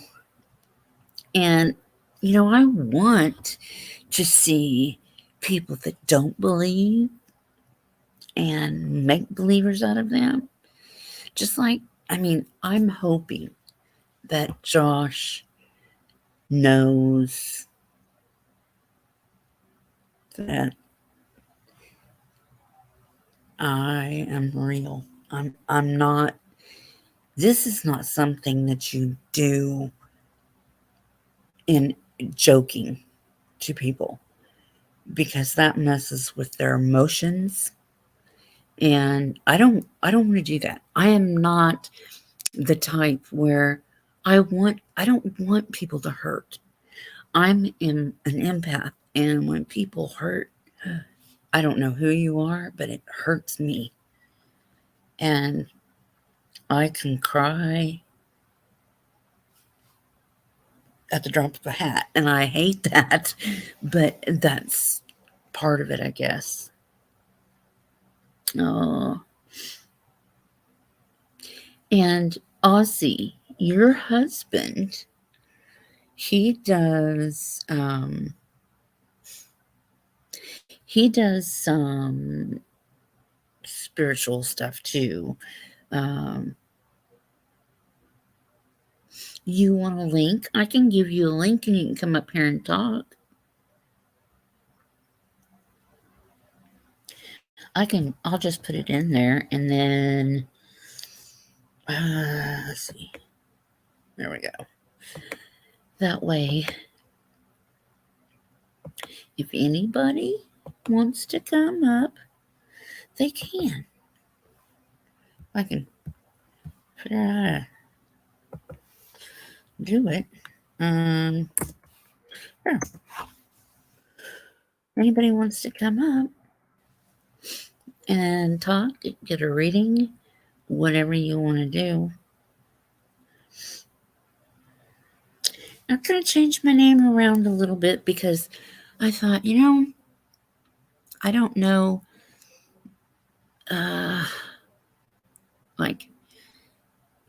S1: And, I want to see people that don't believe and make believers out of them. Just like, I'm hoping that Josh knows that I am real. I'm not, this is not something that you do in joking to people, because that messes with their emotions, and I don't want to do that. I am not the type where I don't want people to hurt. An empath, and when people hurt, I don't know who you are, but it hurts me. And I can cry at the drop of a hat, and I hate that, but that's part of it, I guess. Oh, and Aussie, your husband, he does he does some spiritual stuff too. Um, you want a link? I can give you a link and you can come up here and talk. I'll just put it in there, and then let's see. There we go. That way, if anybody wants to come up, they can. I can figure out how to do it. Sure. Anybody wants to come up and talk, get a reading, whatever you want to do. I'm going to change my name around a little bit because I thought, I don't know, uh, like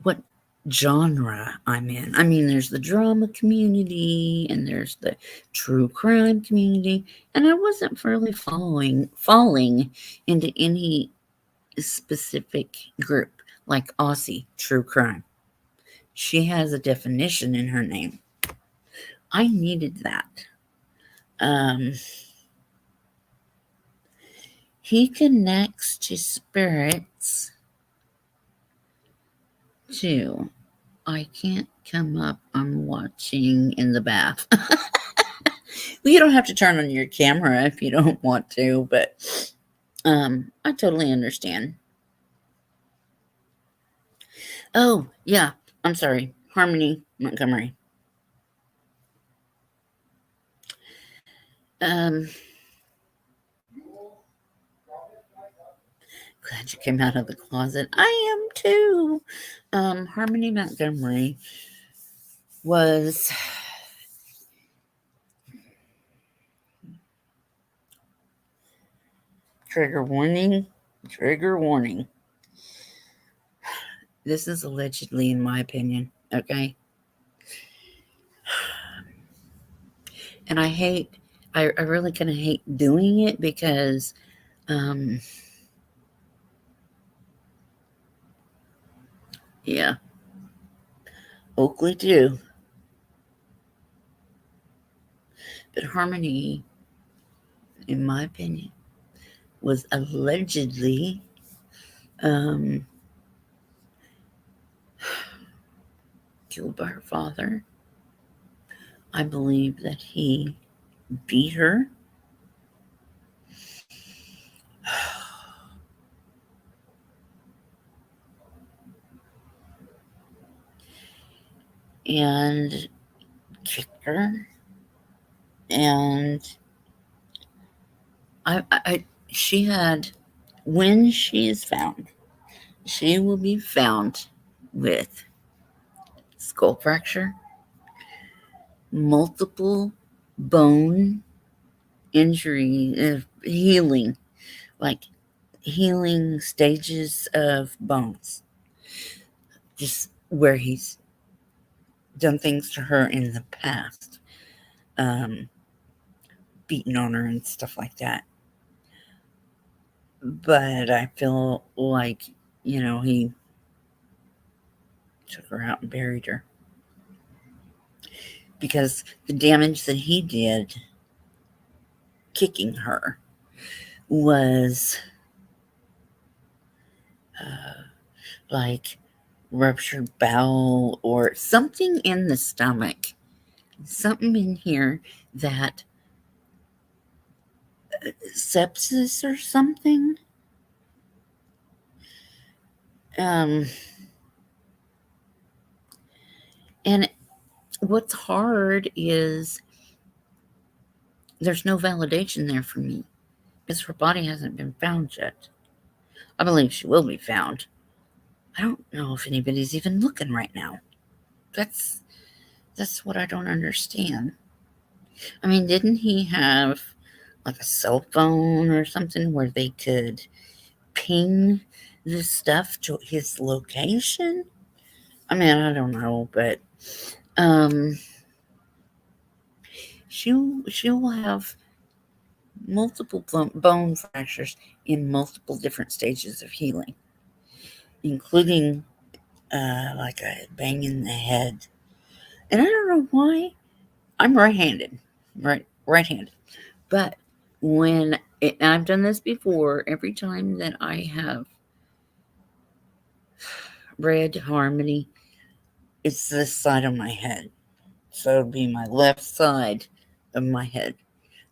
S1: what genre I'm in. There's the drama community and there's the true crime community, and I wasn't really falling into any specific group like Aussie true crime. She has a definition in her name. I needed that. Um, he connects to spirits too. I can't come up. I'm watching in the bath. Well, you don't have to turn on your camera if you don't want to, but I totally understand. Oh, yeah. I'm sorry. Harmony Montgomery. Um, glad you came out of the closet. I am too. Harmony Montgomery was trigger warning. Trigger warning. This is allegedly, in my opinion, okay? And I really kind of hate doing it because, yeah, Oakley too. But Harmony, in my opinion, was allegedly um, killed by her father. I believe that he beat her. And kicked her. And she had, when she is found, she will be found with skull fracture, multiple bone injury, healing, like healing stages of bones, just where he's done things to her in the past, um, beaten on her and stuff like that. But I feel like, he took her out and buried her because the damage that he did kicking her was like ruptured bowel or something in the stomach, something in here that sepsis or something. Um, and what's hard is there's no validation there for me because her body hasn't been found yet. I believe she will be found. I don't know if anybody's even looking right now. That's what I don't understand. I mean, didn't he have like a cell phone or something where they could ping this stuff to his location? I mean, I don't know, but um, she will have multiple bone fractures in multiple different stages of healing, including like a bang in the head. And I don't know why. I'm right-handed, right-handed, but when and I've done this before, every time that I have read Harmony, it's this side of my head. So it'd be my left side of my head.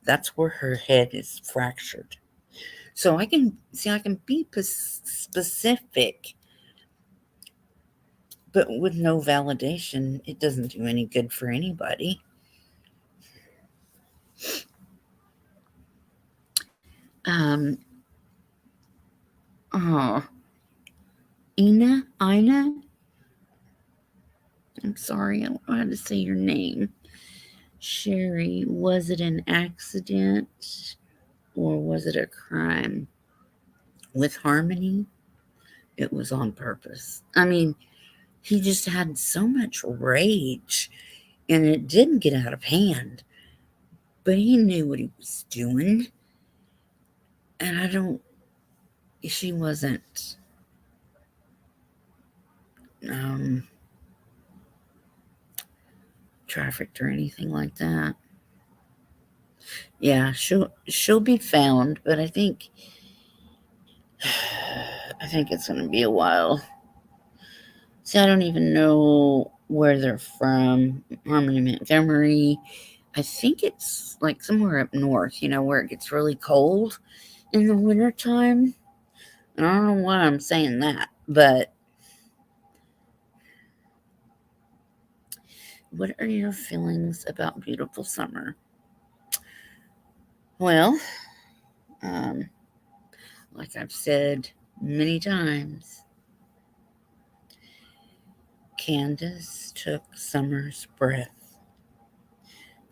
S1: That's where her head is fractured. So I can be specific, but with no validation, it doesn't do any good for anybody. Um, oh, Ina, I'm sorry, I don't know how to say your name. Sherry, was it an accident or was it a crime? With Harmony, it was on purpose. I mean, he just had so much rage and it didn't get out of hand, but he knew what he was doing. And she wasn't um, trafficked or anything like that. Yeah, she'll be found, but I think it's gonna be a while. See, I don't even know where they're from. Harmony Montgomery. I think it's like somewhere up north, where it gets really cold in the wintertime. And I don't know why I'm saying that, but what are your feelings about beautiful summer? Well, um, like I've said many times. Candace took Summer's breath.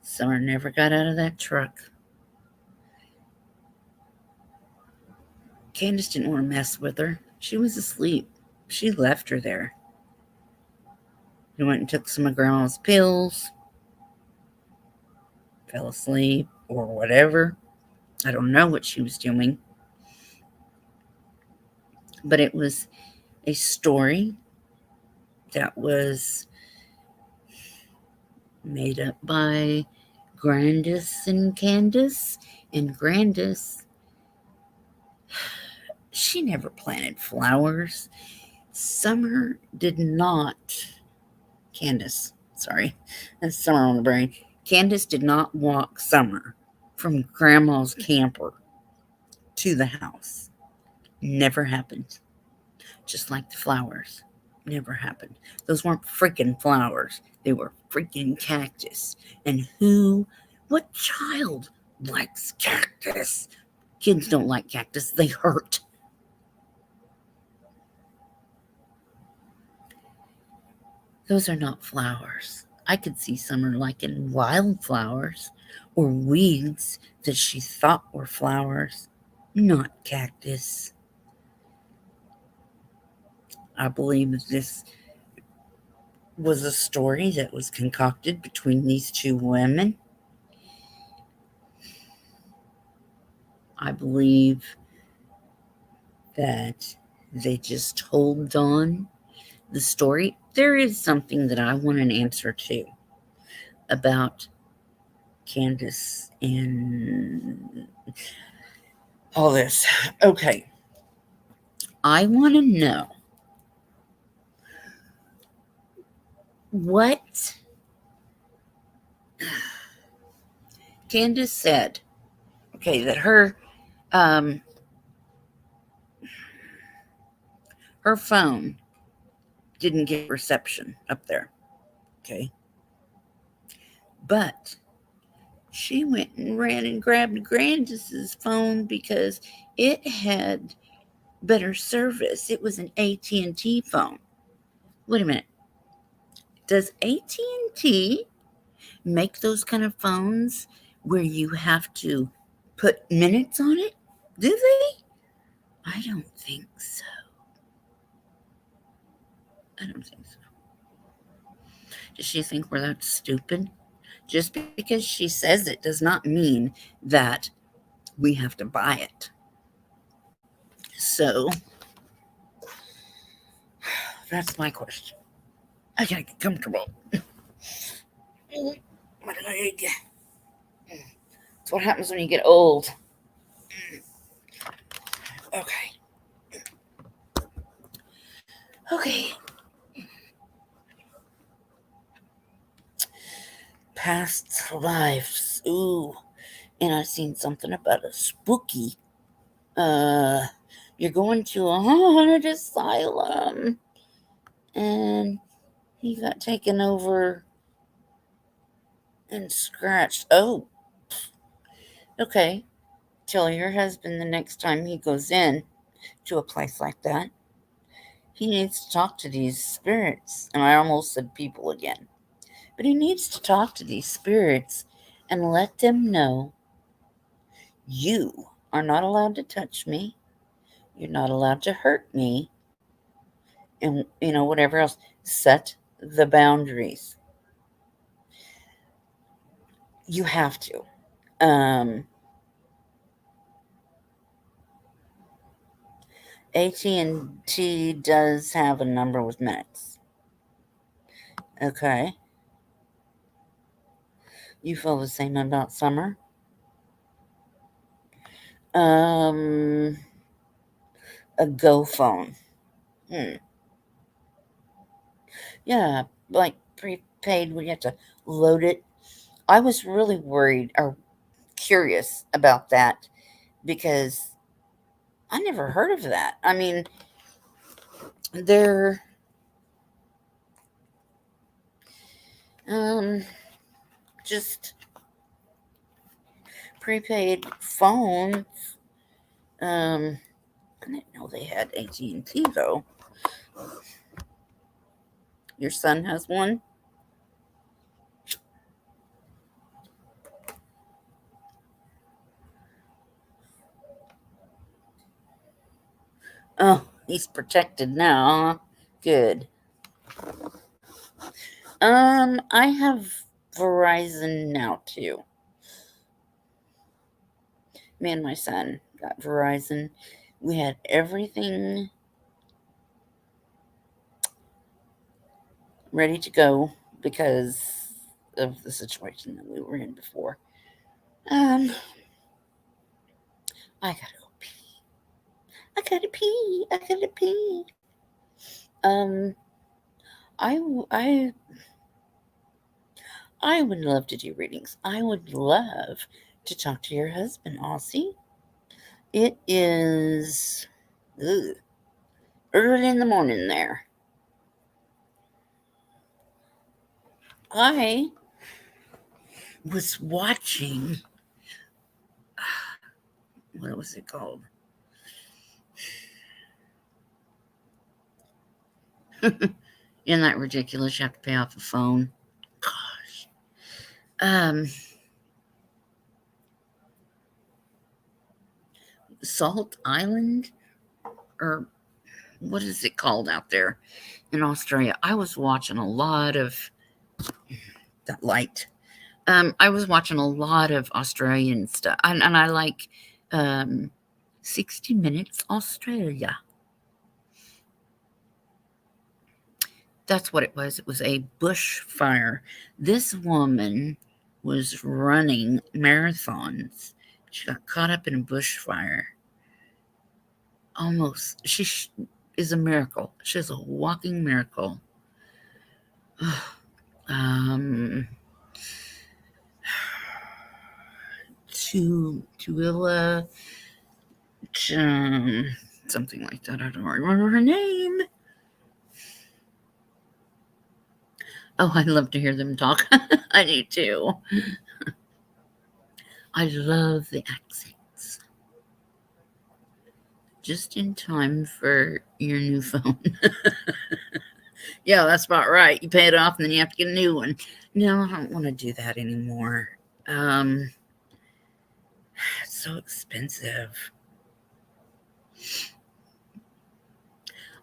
S1: Summer never got out of that truck. Candace didn't want to mess with her. She was asleep. She left her there. He went and took some of Grandma's pills, fell asleep, or whatever. I don't know what she was doing. But it was a story that was made up by Grandis and Candace. And Grandis, she never planted flowers. Summer did not. Candace, sorry, that's Summer on the brain. Candace did not walk Summer from Grandma's camper to the house. Never happened. Just like the flowers. Never happened. Those weren't freaking flowers. They were freaking cactus. And what child likes cactus? Kids don't like cactus. They hurt. Those are not flowers. I could see Summer liking wildflowers or weeds that she thought were flowers, not cactus. I believe this was a story that was concocted between these two women. I believe that they just told on the story. There is something that I want an answer to about Candace and all this. Okay. I want to know what Candace said. Okay, that her phone didn't get reception up there. Okay. But she went and ran and grabbed Grandis's phone because it had better service. It was an AT&T phone. Wait a minute. Does AT&T make those kind of phones where you have to put minutes on it? Do they? I don't think so. I don't think so. Does she think we're that stupid? Just because she says it does not mean that we have to buy it. So, that's my question. I gotta get comfortable. My leg. That's what happens when you get old. Okay. Okay. Past lives. Ooh. And I seen something about a spooky. You're going to a haunted asylum. And he got taken over and scratched. Oh. Okay. Tell your husband the next time he goes in to a place like that, he needs to talk to these spirits. And I almost said people again. But he needs to talk to these spirits and let them know you are not allowed to touch me. You're not allowed to hurt me. And, whatever else. Set the boundaries. You have to. AT&T does have a number with minutes. Okay. You feel the same about Summer? A Go phone. Yeah, like prepaid where you have to load it. I was really worried or curious about that because I never heard of that. I mean, they're just prepaid phones. I didn't know they had AT&T though. Your son has one? Oh, he's protected now. Good. I have Verizon now too. Me and my son got Verizon. We had everything ready to go because of the situation that we were in before. Um, I gotta go pee. I gotta pee. I gotta pee. Um, I, I, I would love to do readings. I would love to talk to your husband, Aussie. It is ugh, early in the morning there. I was watching, what was it called? Isn't that ridiculous? You have to pay off the phone. Gosh. Salt Island, or what is it called out there in Australia? I was watching a lot of that light. I was watching a lot of Australian stuff, and I like 60 Minutes Australia. That's what it was. It was a bushfire. This woman was running marathons. She got caught up in a bushfire. Almost. She is a miracle. She's a walking miracle. um, Tuilla, something like that. I don't remember her name. Oh, I love to hear them talk. I do too. I love the accents. Just in time for your new phone. Yeah, that's about right. You pay it off and then you have to get a new one. No, I don't want to do that anymore. Um, it's so expensive.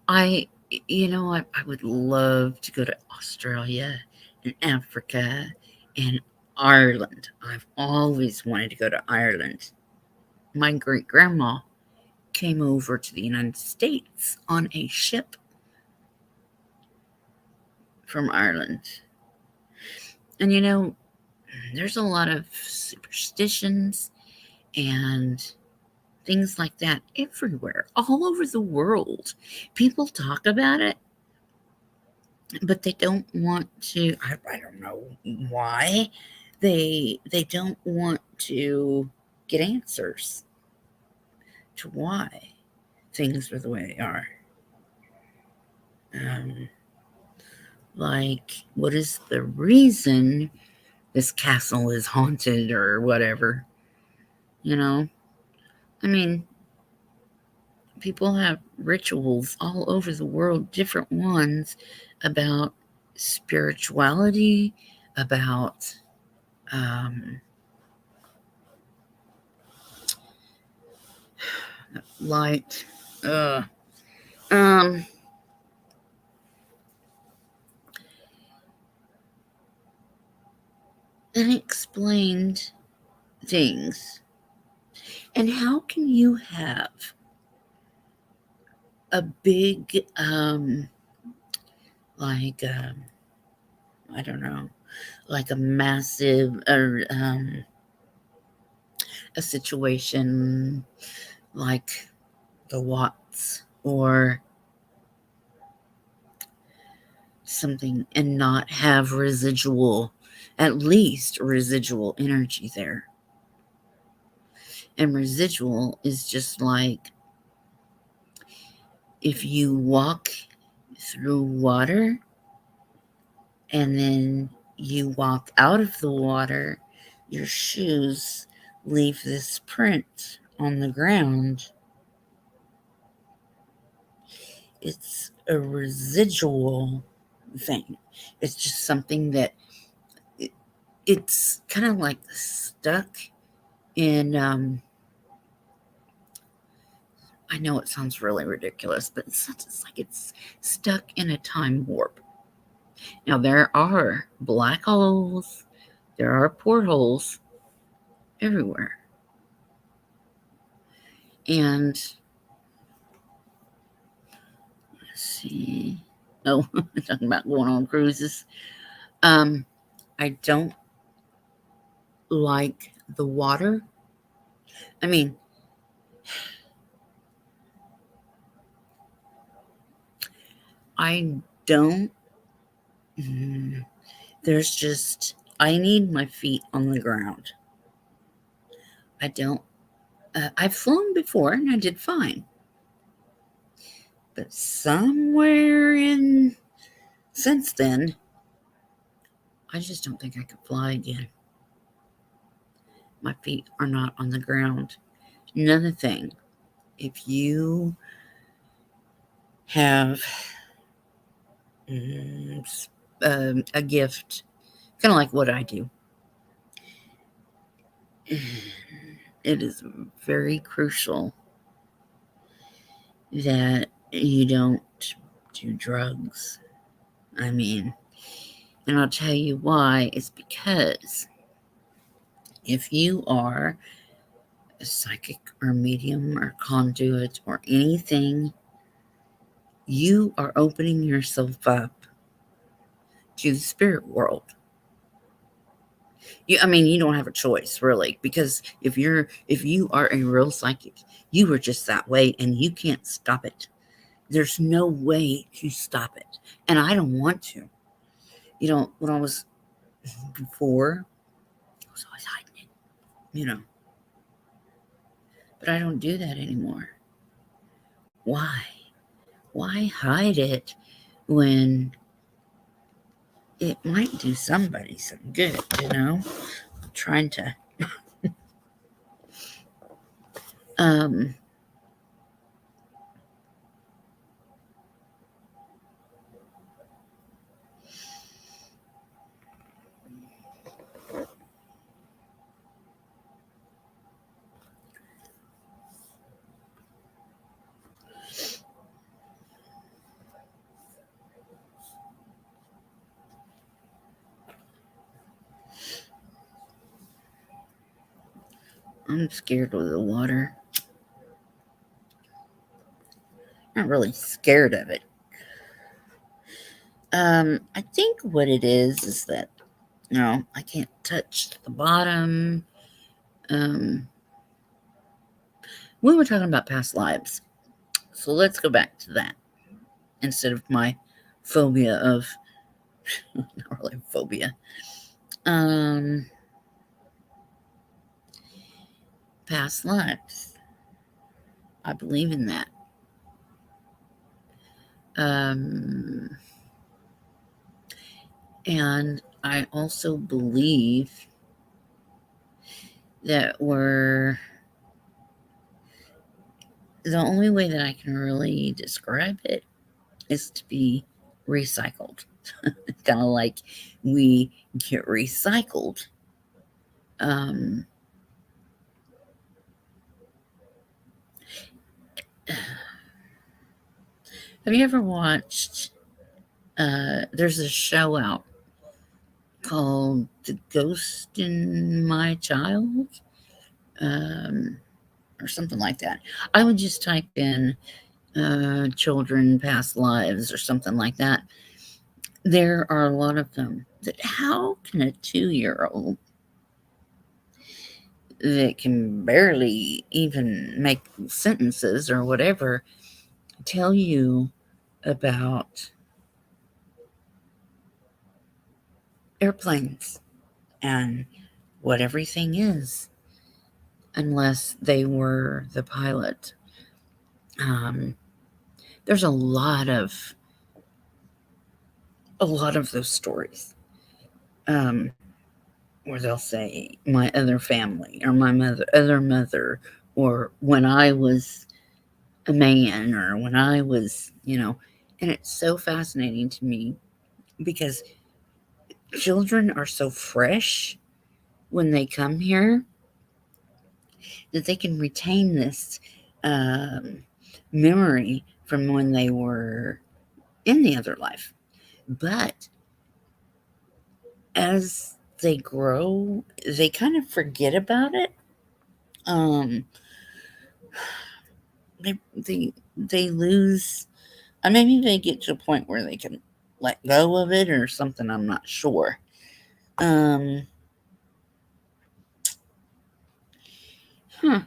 S1: I, I would love to go to Australia and Africa and Ireland. I've always wanted to go to Ireland. My great grandma came over to the United States on a ship from Ireland. And there's a lot of superstitions and things like that everywhere, all over the world. People talk about it, but they don't want to. I don't know why. They don't want to get answers to why things are the way they are. Um, like, what is the reason this castle is haunted or whatever? I mean, people have rituals all over the world, different ones about spirituality, about light, uh, um, unexplained things. And how can you have a big, like, I don't know, like a massive, or a situation like the Watts or something, and not have residual, at least residual energy there? And residual is just like if you walk through water and then you walk out of the water, your shoes leave this print on the ground. it's a residual thing. It's just something that it, it's kind of like stuck in. I know it sounds really ridiculous, but it's like it's stuck in a time warp. Now there are black holes, there are portholes everywhere, and let's see. Oh, talking about going on cruises. Um, I don't like the water. I mean, I don't. mm, There's just, I need my feet on the ground. I don't, I've flown before and I did fine. But somewhere in, since then, I just don't think I could fly again. My feet are not on the ground. Another thing, if you have mm, a gift, kind of like what I do, it is very crucial that you don't do drugs. I mean, and I'll tell you why. It's because if you are a psychic or medium or conduit or anything, you are opening yourself up to the spirit world. I mean, you don't have a choice really, because if you are a real psychic, you are just that way, and you can't stop it. There's no way to stop it, and I don't want to. When I was before, I was always hiding it. But I don't do that anymore. Why? Why hide it when it might do somebody some good, trying to um I'm scared of the water. Not really scared of it. I think what it is that I can't touch the bottom. Um we were talking about past lives. So let's go back to that instead of my phobia of not really phobia. Um Past lives. I believe in that. Um and I also believe that the only way that I can really describe it is to be recycled. It's kind of like we get recycled. Um, have you ever watched? There's a show out called "The Ghost in My Child," um, or something like that. I would just type in "children past lives" or something like that. There are a lot of them. That how can a 2-year-old that can barely even make sentences or whatever tell you about airplanes and what everything is unless they were the pilot? Um, there's a lot of those stories um, where they'll say my other family or my other mother, or when I was a man or when I was, and it's so fascinating to me because children are so fresh when they come here that they can retain this um, memory from when they were in the other life. But as they grow, they kind of forget about it. Um, they lose. Maybe they get to a point where they can let go of it or something. I'm not sure. Um, huh?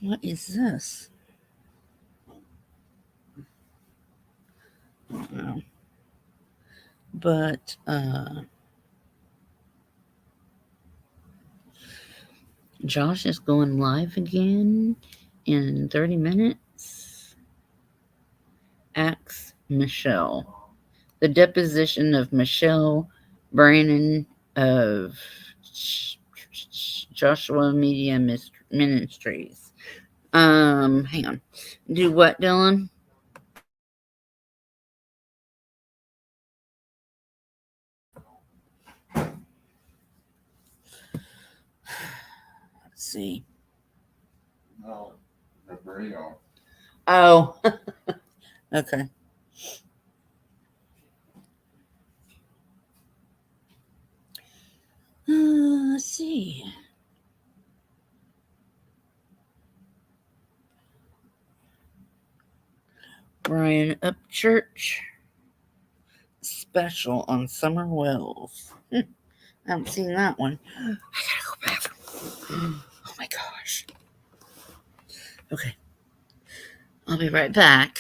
S1: What is this? I don't know. But Josh is going live again in 30 minutes. Ask Michelle. The deposition of Michelle Brannon of Joshua Media Ministries. Hang on. Do what, Dylan? Let's see.
S2: No, the burrito.
S1: Oh, okay. Let's see. Brian Upchurch special on Summer Wells. I haven't seen that one. I gotta go bathroom. Oh my gosh. Okay. I'll be right back.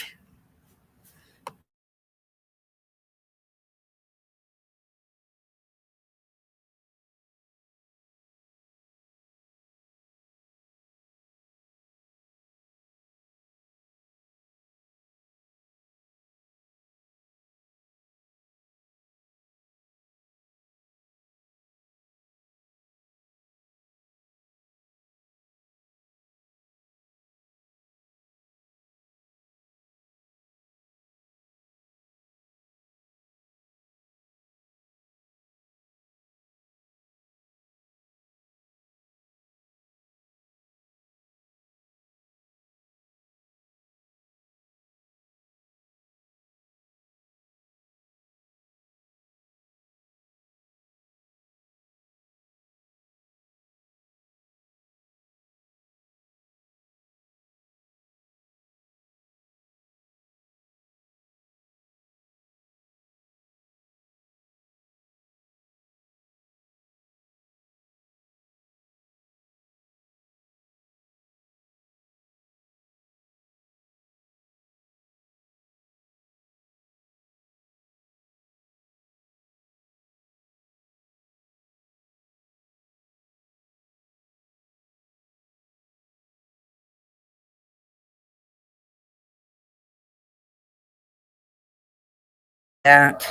S1: Back.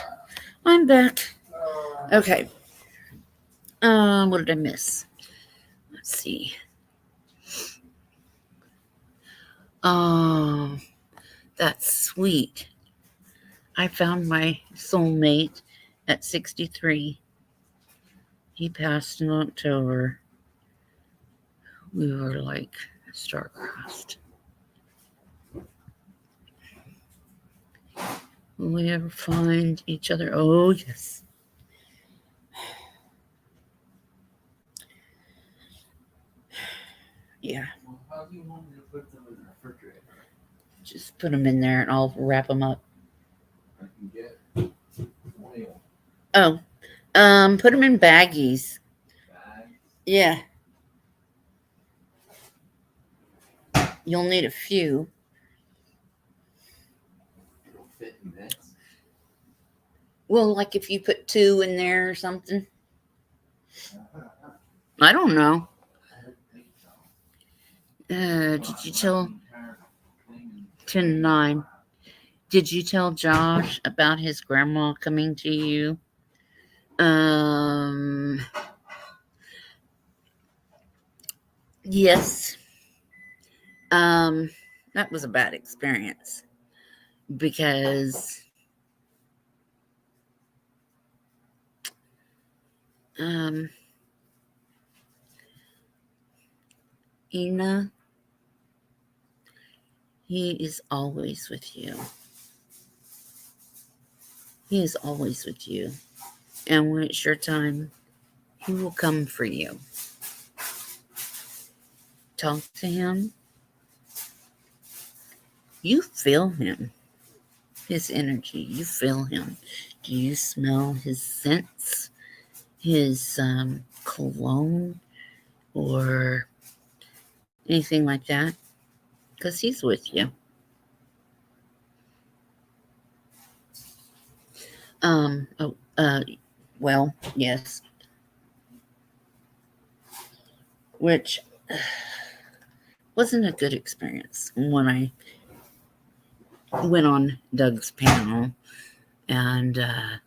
S1: I'm back. Okay. What did I miss? Let's see. Oh, that's sweet. I found my soulmate at 63. He passed in October. We were like star-crossed. Will we ever find each other? Oh, yes. Yeah.
S2: Well, how do you want me to put them in the refrigerator?
S1: Just put them in there and I'll wrap them up.
S2: I can get 20
S1: Oh, put them in baggies.
S2: bags.
S1: Yeah. You'll need a few.
S2: It'll fit in this.
S1: Well, like if you put 2 in there or something. I don't know.
S2: I don't think so.
S1: Did you tell 10-9? Did you tell Josh about his grandma coming to you? Um, Yes, um, that was a bad experience because um, Ina, he is always with you. He is always with you. And when it's your time, he will come for you. Talk to him. You feel him, his energy. You feel him. Do you smell his scents, his cologne, or anything like that? Because he's with you. Oh, well, yes. Which wasn't a good experience when I went on Doug's panel, and I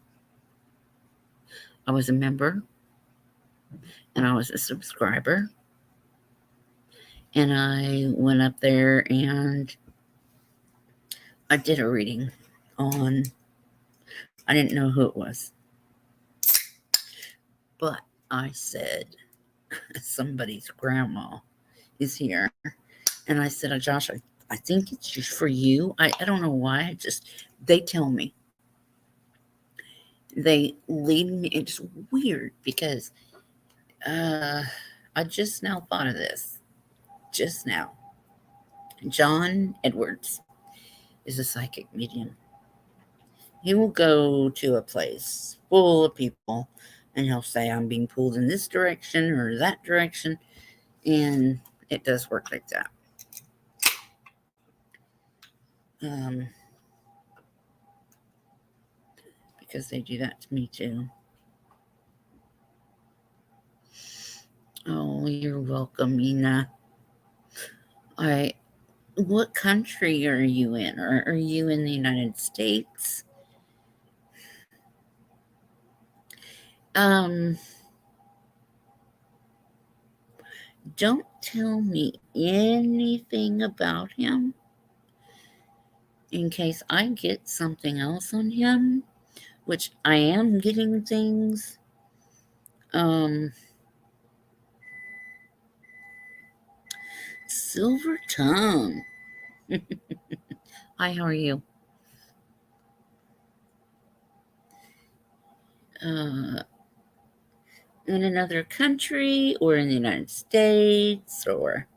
S1: was a member and I was a subscriber, and I went up there and I did a reading on, I didn't know who it was, but I said, somebody's grandma is here. And I said, Josh, I think it's just for you. I don't know why. They tell me. They lead me. It's weird because uh, I just now thought of this. Just now. John Edwards is a psychic medium. He will go to a place full of people and he'll say, I'm being pulled in this direction or that direction. And it does work like that. Um, because they do that to me too. Oh, you're welcome, Ina. I. What country are you in? Or are you in the United States? Um, don't tell me anything about him in case I get something else on him, which I am getting things. Um, Silver Tongue. Hi, how are you? Uh, in another country or in the United States or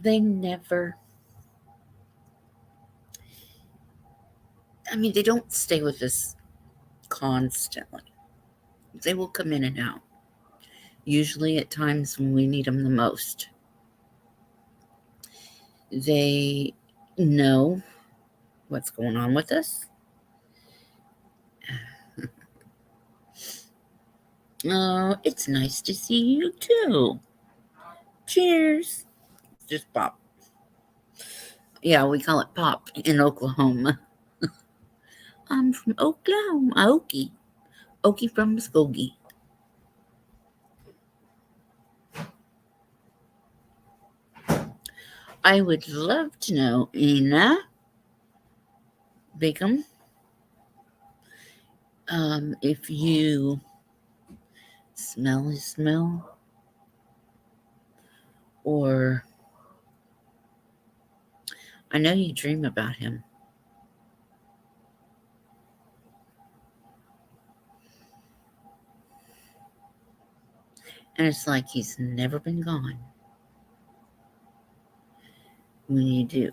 S1: they never, I mean, they don't stay with us constantly. They will come in and out, usually at times when we need them the most. They know what's going on with us. Oh, it's nice to see you too. Cheers. Just pop. Yeah, we call it pop in Oklahoma. I'm from Oklahoma, Okie. Okie from Muskogee. I would love to know, Ina Bacon, if you smell his smell or I know you dream about him. And it's like he's never been gone when you do.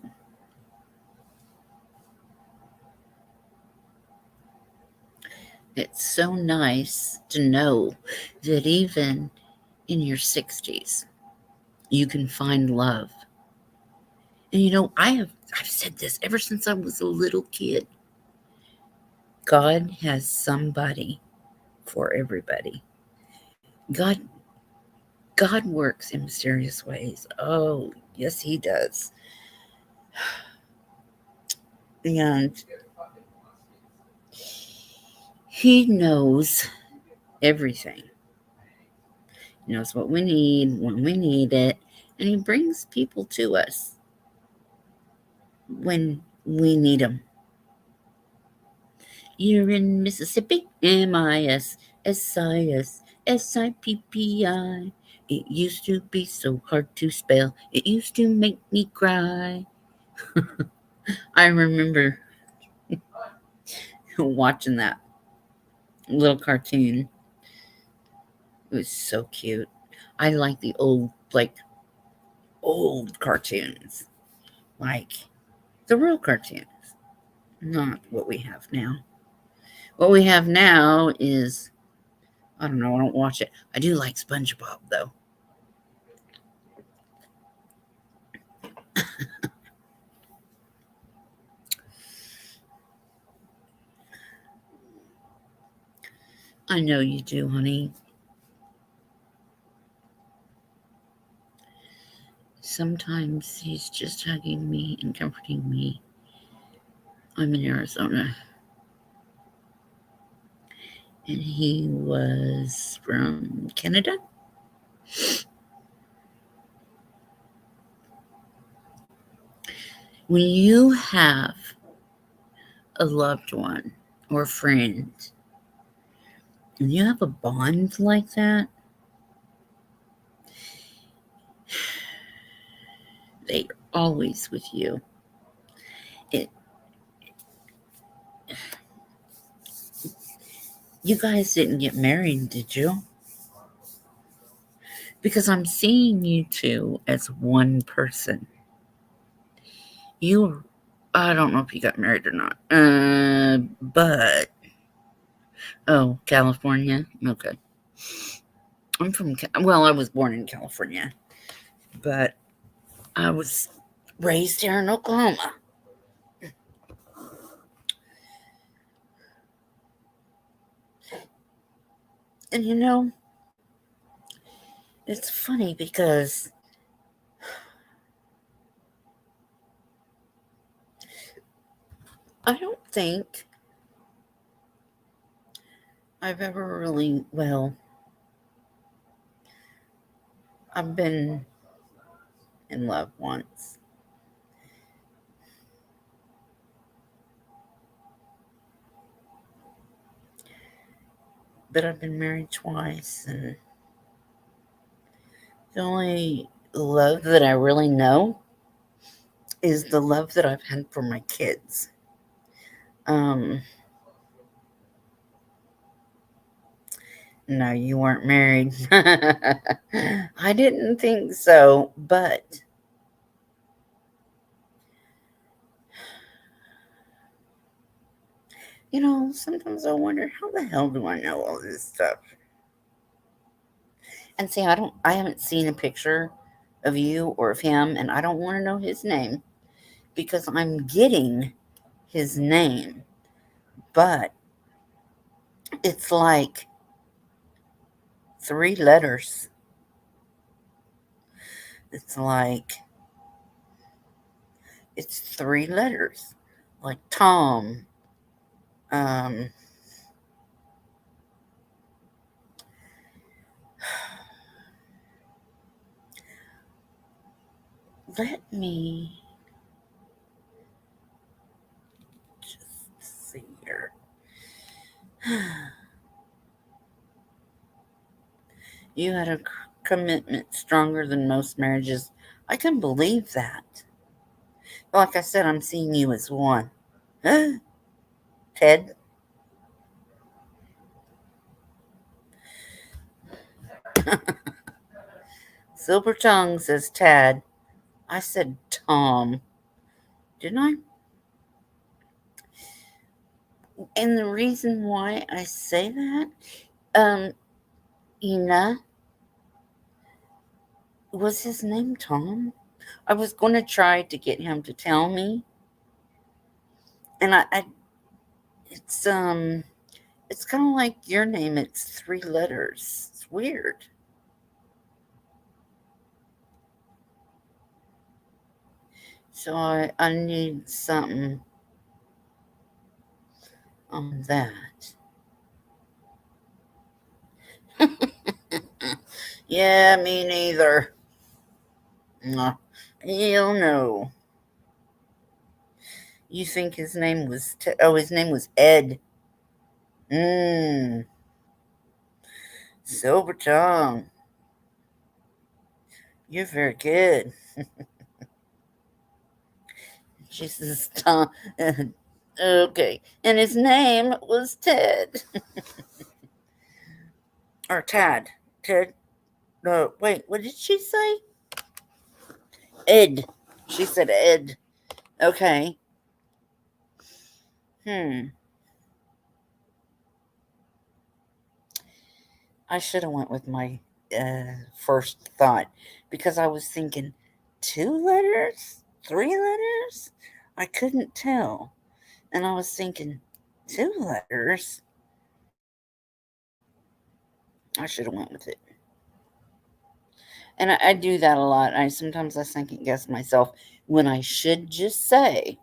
S1: It's so nice to know that even in your 60s, you can find love. And I've said this ever since I was a little kid. God has somebody for everybody. God God works in mysterious ways. Oh, yes, he does. And he knows everything. He knows what we need when we need it. And he brings people to us when we need them. You're in Mississippi, Mississippi. It used to be so hard to spell. It used to make me cry. I remember watching that little cartoon. It was so cute. I like the old cartoons, like the real cartoons, not what we have now. What we have now is, I don't know, I don't watch it. I do like SpongeBob, though. I know you do, honey. Sometimes he's just hugging me and comforting me. I'm in Arizona. And he was from Canada. When you have a loved one or friend, and you have a bond like that, they're always with you. It, you guys didn't get married, did you? Because I'm seeing you two as one person. You, I don't know if you got married or not, but oh, California, okay. I'm from, well, I was born in California, but I was raised here in Oklahoma. And you know, it's funny because I don't think I've ever really, well, I've been in love once, but I've been married twice, and the only love that I really know is the love that I've had for my kids. Um, no, you weren't married. I didn't think so, but you know, sometimes I wonder how the hell do I know all this stuff? And see, I haven't seen a picture of you or of him, and I don't want to know his name because I'm getting his name, but it's like 3 letters. It's like it's 3 letters, like Tom. Um, let me just see here. You had a commitment stronger than most marriages. I can believe that. Like I said, I'm seeing you as one. Ted? Silver tongue says Tad. I said Tom. Didn't I? And the reason why I say that, um, Ina, was his name Tom? I was going to try to get him to tell me. And it's kind of like your name. It's 3 letters. It's weird. So I need something on that. Yeah, me neither. No. Hell no. You think his name was his name was Ed. Mmm. Silver tongue. You're very good. She says, Tom. Okay. And his name was Ted. Or Tad. Ted. No, wait, what did she say? Ed. She said Ed. Okay. Hmm. I should have went with my first thought because I was thinking 2 letters, 3 letters. I couldn't tell, and I was thinking 2 letters. I should have went with it, and I do that a lot. I second guess myself when I should just say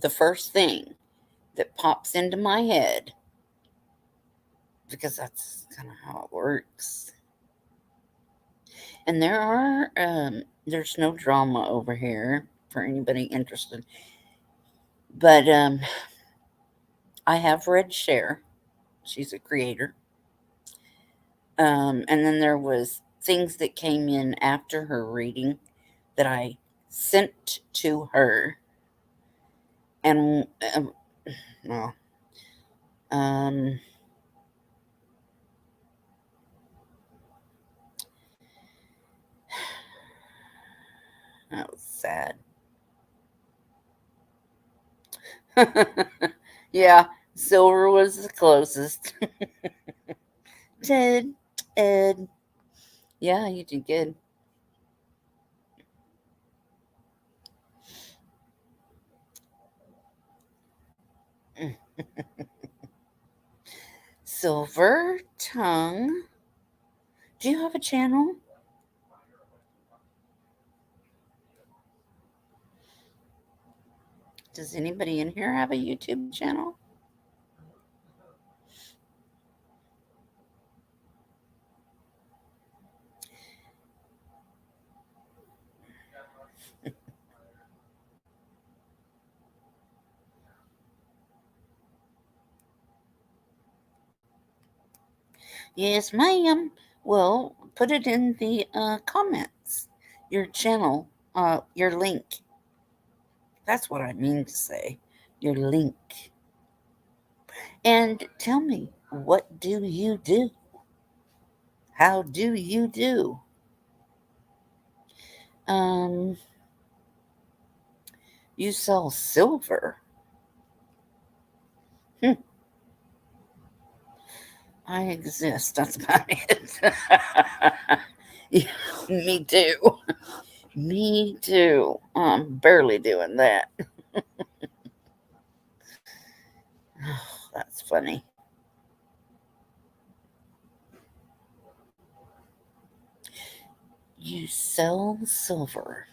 S1: the first thing that pops into my head because that's kind of how it works. And there's no drama over here for anybody interested. But I have read Cher. She's a creator. And then there was things that came in after her reading that I sent to her. And, well, um, that was sad. Yeah, Silver was the closest. Ted, Ed. Yeah, you did good. Mm. Silver tongue. Do you have a channel? Does anybody in here have a YouTube channel? Yes, ma'am. Well, put it in the comments. Your channel, your link. That's what I mean to say. Your link. And tell me, what do you do? How do you do? Um, you sell silver. Hmm, I exist. That's about it. Yeah, me too. Me too. I'm barely doing that. That's funny. You sell silver.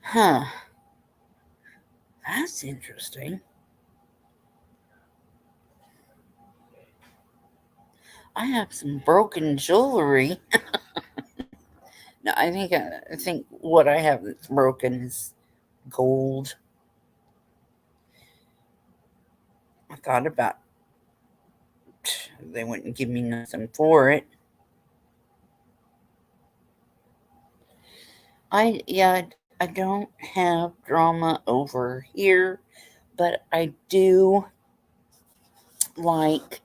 S1: Huh. That's interesting. I have some broken jewelry. No, I think what I have that's broken is gold. I thought about they wouldn't give me nothing for it. I don't have drama over here, but I do like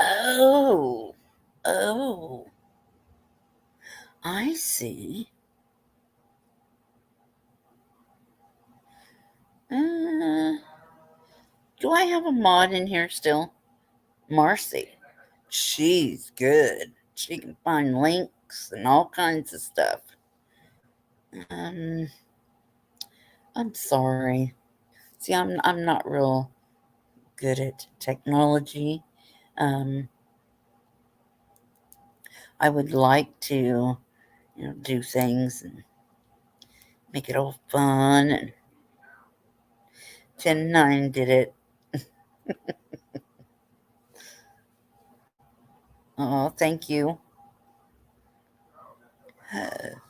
S1: oh, oh, I see. Uh, do I have a mod in here still? Marcy. She's good. She can find links and all kinds of stuff. Um, I'm sorry. See, I'm not real good at technology. Um, I would like to, do things and make it all fun. And 10-9 did it. Oh, thank you.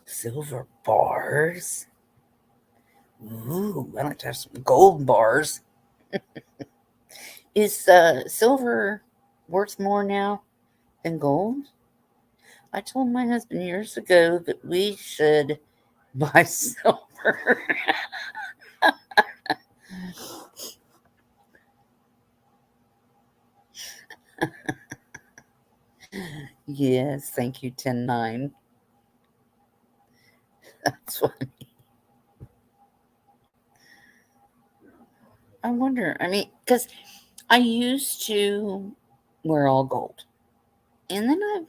S1: Silver bars. Ooh, I like to have some gold bars. Is silver worth more now than gold? I told my husband years ago that we should buy silver. Yes, thank you, 10-9. That's what I wonder. I mean, because I used to wear all gold, and then I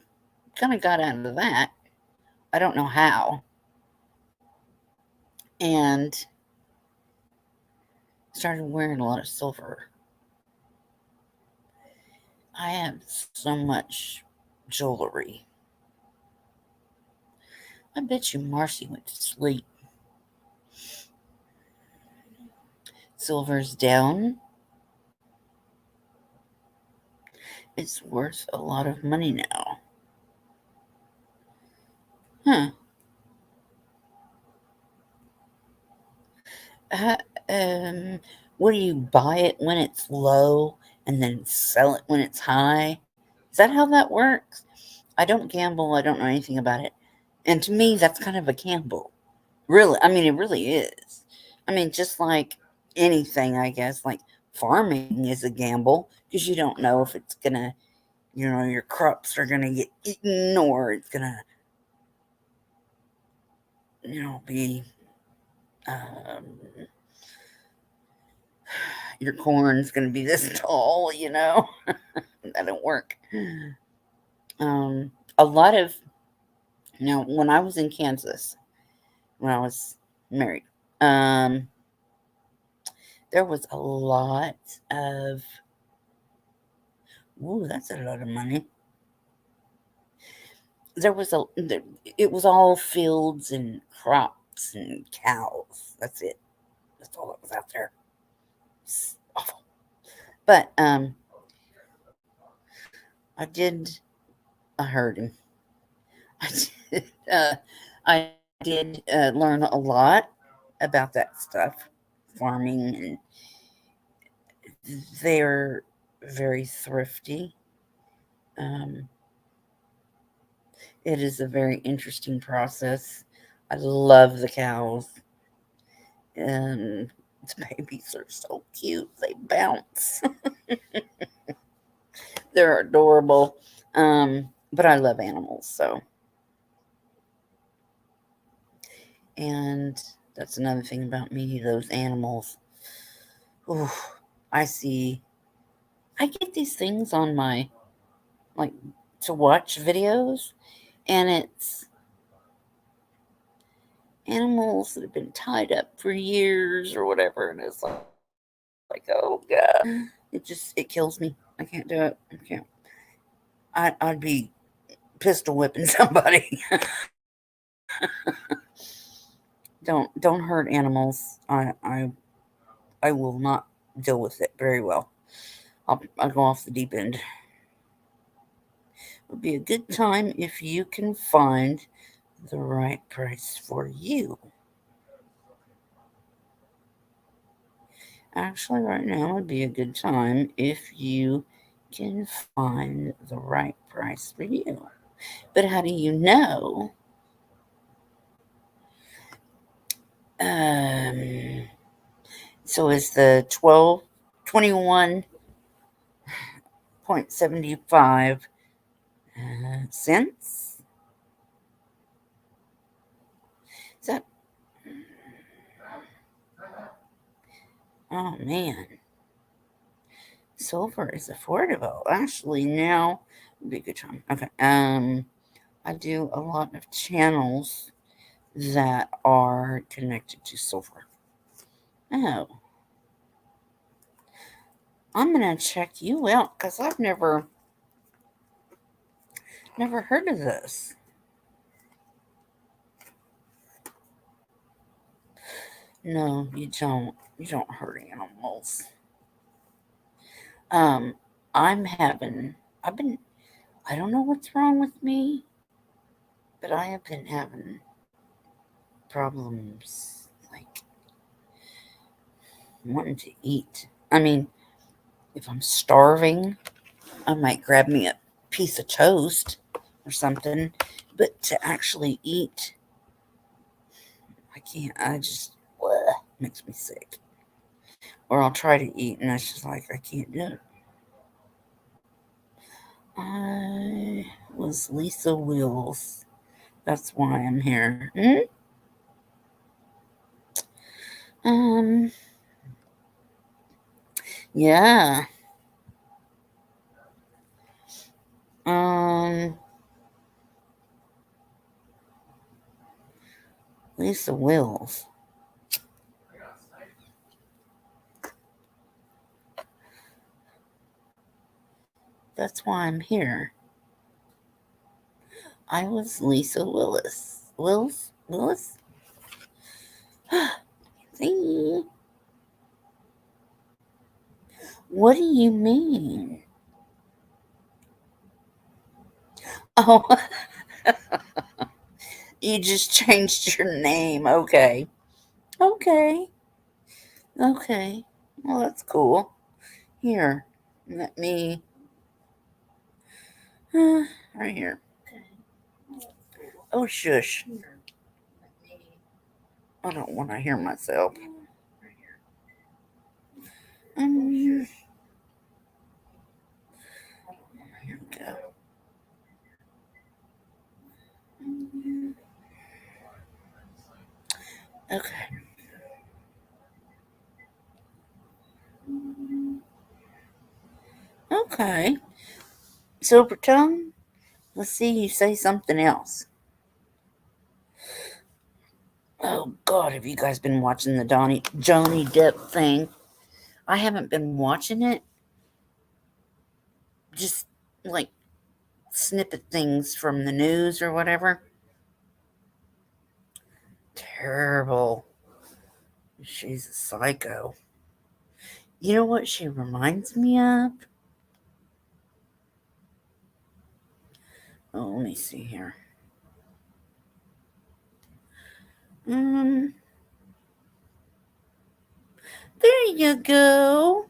S1: kind of got out of that. I don't know how, and started wearing a lot of silver. I have so much jewelry. I bet you Marcy went to sleep. Silver's down. It's worth a lot of money now. Huh. Uh, um, what do you buy it when it's low and then sell it when it's high? Is that how that works? I don't gamble. I don't know anything about it. And to me, that's kind of a gamble. Really, I mean, it really is. I mean, just like anything, I guess, like farming is a gamble because you don't know if it's gonna, your crops are gonna get eaten or it's gonna, be, um, your corn's gonna be this tall. That don't work. A lot of, when I was in Kansas, when I was married, um, there was a lot of, ooh, that's a lot of money. It was all fields and crops and cows. That's it. That's all that was out there. It's awful. But I did. I heard him. I did. I did learn a lot about that stuff, farming, and they're very thrifty. Um, it is a very interesting process. I love the cows, and the babies are so cute. They bounce. They're adorable. But I love animals, so. And that's another thing about me, those animals. Ooh, I see. I get these things on my, like, to watch videos, and it's animals that have been tied up for years or whatever, and it's like, oh god, it kills me. I can't do it. I can't. I'd be pistol whipping somebody. Don't hurt animals. I will not deal with it very well. I'll go off the deep end. It would be a good time if you can find the right price for you. Actually, right now would be a good time if you can find the right price for you. But how do you know? Um, so is the 21.75 cents? Is that? Oh man, silver is affordable. Actually, now would be a good time. Okay. I do a lot of channels that are connected to silver. Oh, I'm gonna check you out because Never heard of this. No, you don't. You don't hurt animals. Um, I'm having. I've been. I don't know what's wrong with me, but I have been having problems like wanting to eat. I mean, if I'm starving, I might grab me a piece of toast or something, but to actually eat, I can't. I just makes me sick. Or I'll try to eat, and it's just like I can't do it. I was Lisa Wills. That's why I'm here. Um, yeah. Um, Lisa Wills. That's why I'm here. I was Lisa Willis. Wills? Willis? See? What do you mean? Oh, you just changed your name. Okay. Okay. Okay. Well, that's cool. Here, let me. Right here. Oh, shush. I don't want to hear myself. Here we go. Okay. Okay. Silver tongue. Let's see you say something else. Oh God, have you guys been watching the Johnny Depp thing? I haven't been watching it. Just like snippet things from the news or whatever. Terrible. She's a psycho. You know what she reminds me of? Oh, let me see here. Um, there you go.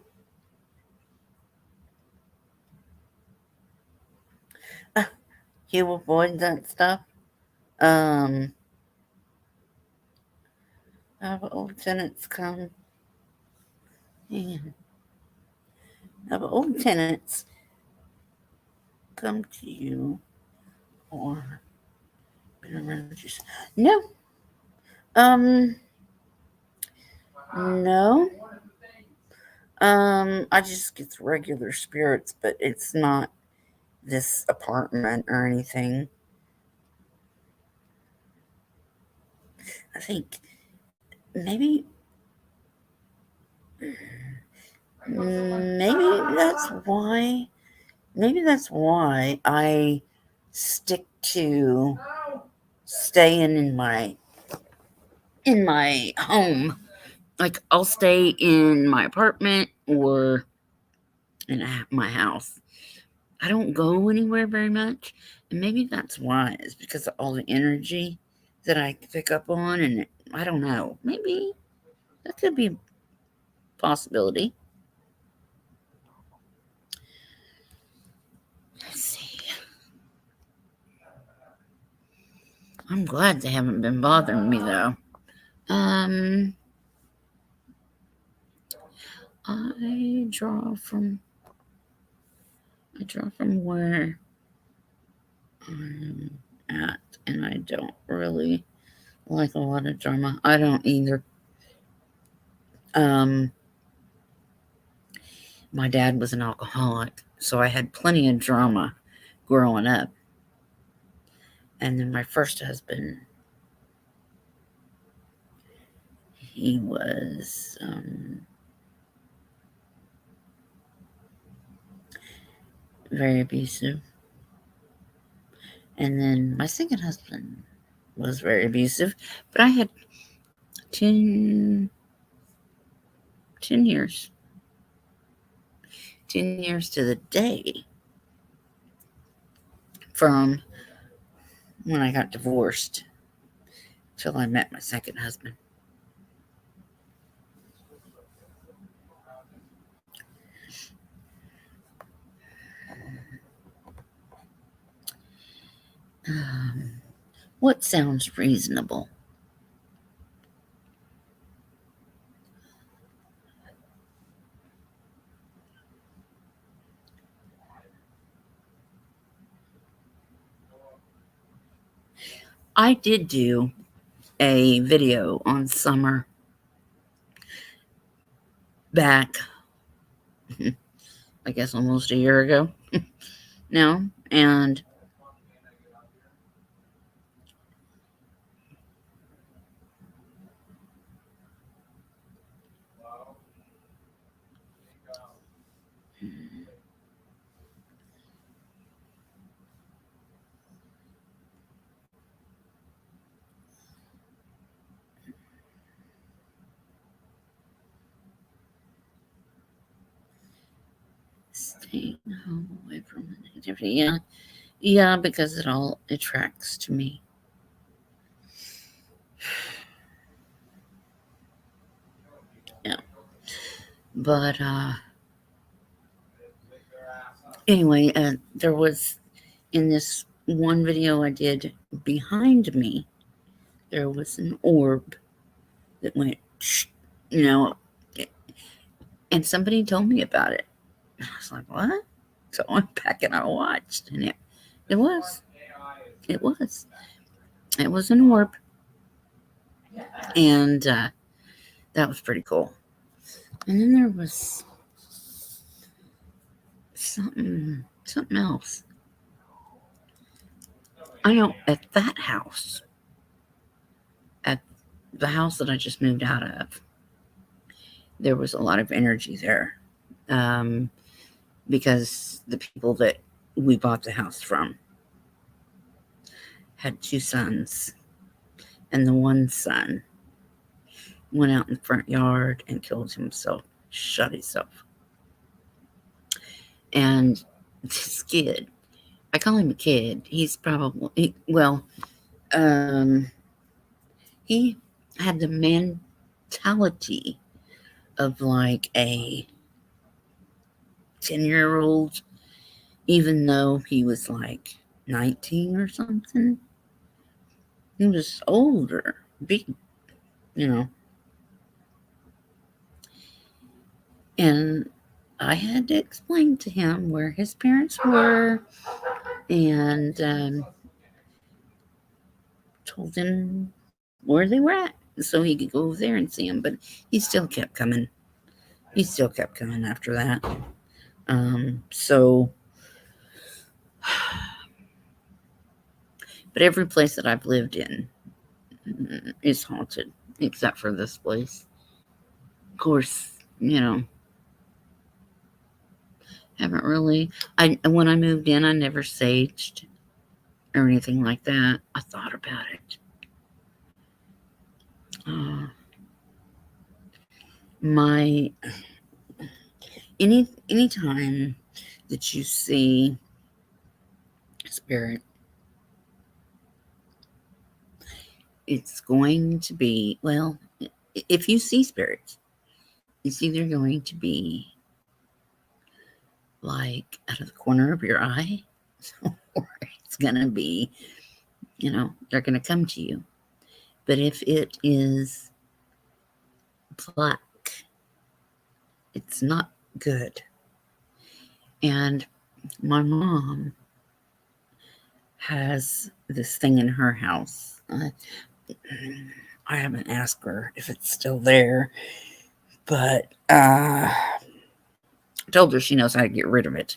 S1: You avoid that stuff. Um, have old tenants come. Yeah. Have old tenants come to you or been around you. No. Um, no. I just get regular spirits, but it's not this apartment or anything. I think maybe maybe that's why I stick to staying in my home. Like I'll stay in my apartment or in my house. I don't go anywhere very much, and maybe that's why. It's because of all the energy that I pick up on, and I don't know. Maybe that could be a possibility. Let's see. I'm glad they haven't been bothering me though. Um, I draw from where I'm at, and I don't really like a lot of drama. I don't either. Um, my dad was an alcoholic, so I had plenty of drama growing up. And then my first husband, he was very abusive. And then my second husband was very abusive, but I had 10, 10 years, 10 years to the day from when I got divorced till I met my second husband. Um, what sounds reasonable? I did do a video on summer back, I guess almost a year ago now, and staying home away from negativity. Yeah, yeah, because it all attracts to me. Yeah, but anyway, there was in this one video I did behind me, there was an orb that went, you know, and somebody told me about it. I was like, what? So I went back and I watched, and it was, it was, it was an orb, and that was pretty cool. And then there was something else. I know at that house, at the house that I just moved out of, there was a lot of energy there, um, because the people that we bought the house from had two sons, and the one son went out in the front yard and killed himself, shot himself. And this kid, I call him a kid. He's probably, well, um, he had the mentality of like a 10-year-old, even though he was like 19 or something. He was older, big, you know. And I had to explain to him where his parents were, and told him where they were at so he could go over there and see them. But he still kept coming. He still kept coming after that. So, but every place that I've lived in is haunted, except for this place. Of course, you know, haven't really. I when I moved in, I never saged or anything like that. I thought about it. Uh, my anytime that you see spirit, it's going to be, well, if you see spirits, it's either going to be like out of the corner of your eye, or it's going to be, they're going to come to you. But if it is black, it's not good. And my mom has this thing in her house. I haven't asked her if it's still there, but I told her she knows how to get rid of it.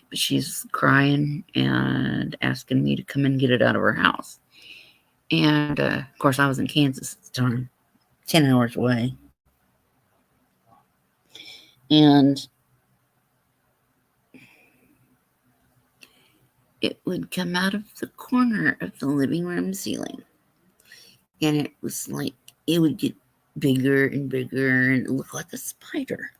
S1: But she's crying and asking me to come and get it out of her house. And of course, I was in Kansas at the time, 10 hours away. And it would come out of the corner of the living room ceiling. And it was like, it would get bigger and bigger, and it looked like a spider.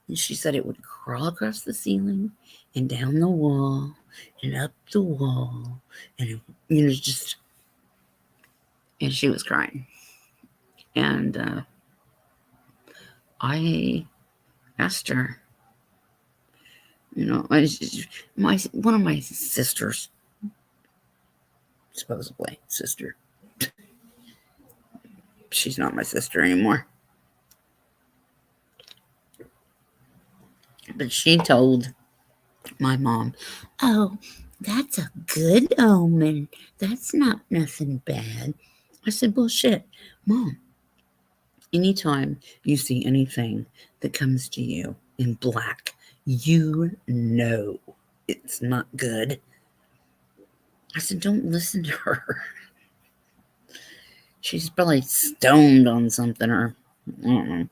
S1: And she said it would crawl across the ceiling and down the wall and up the wall. And it just, and she was crying. And I asked her, one of my sisters, supposedly sister, she's not my sister anymore, but she told my mom, "Oh, that's a good omen. That's not nothing bad." I said, "Bullshit, Mom. Anytime you see anything that comes to you in black, you know it's not good." I said, "Don't listen to her. She's probably stoned on something, or I don't know."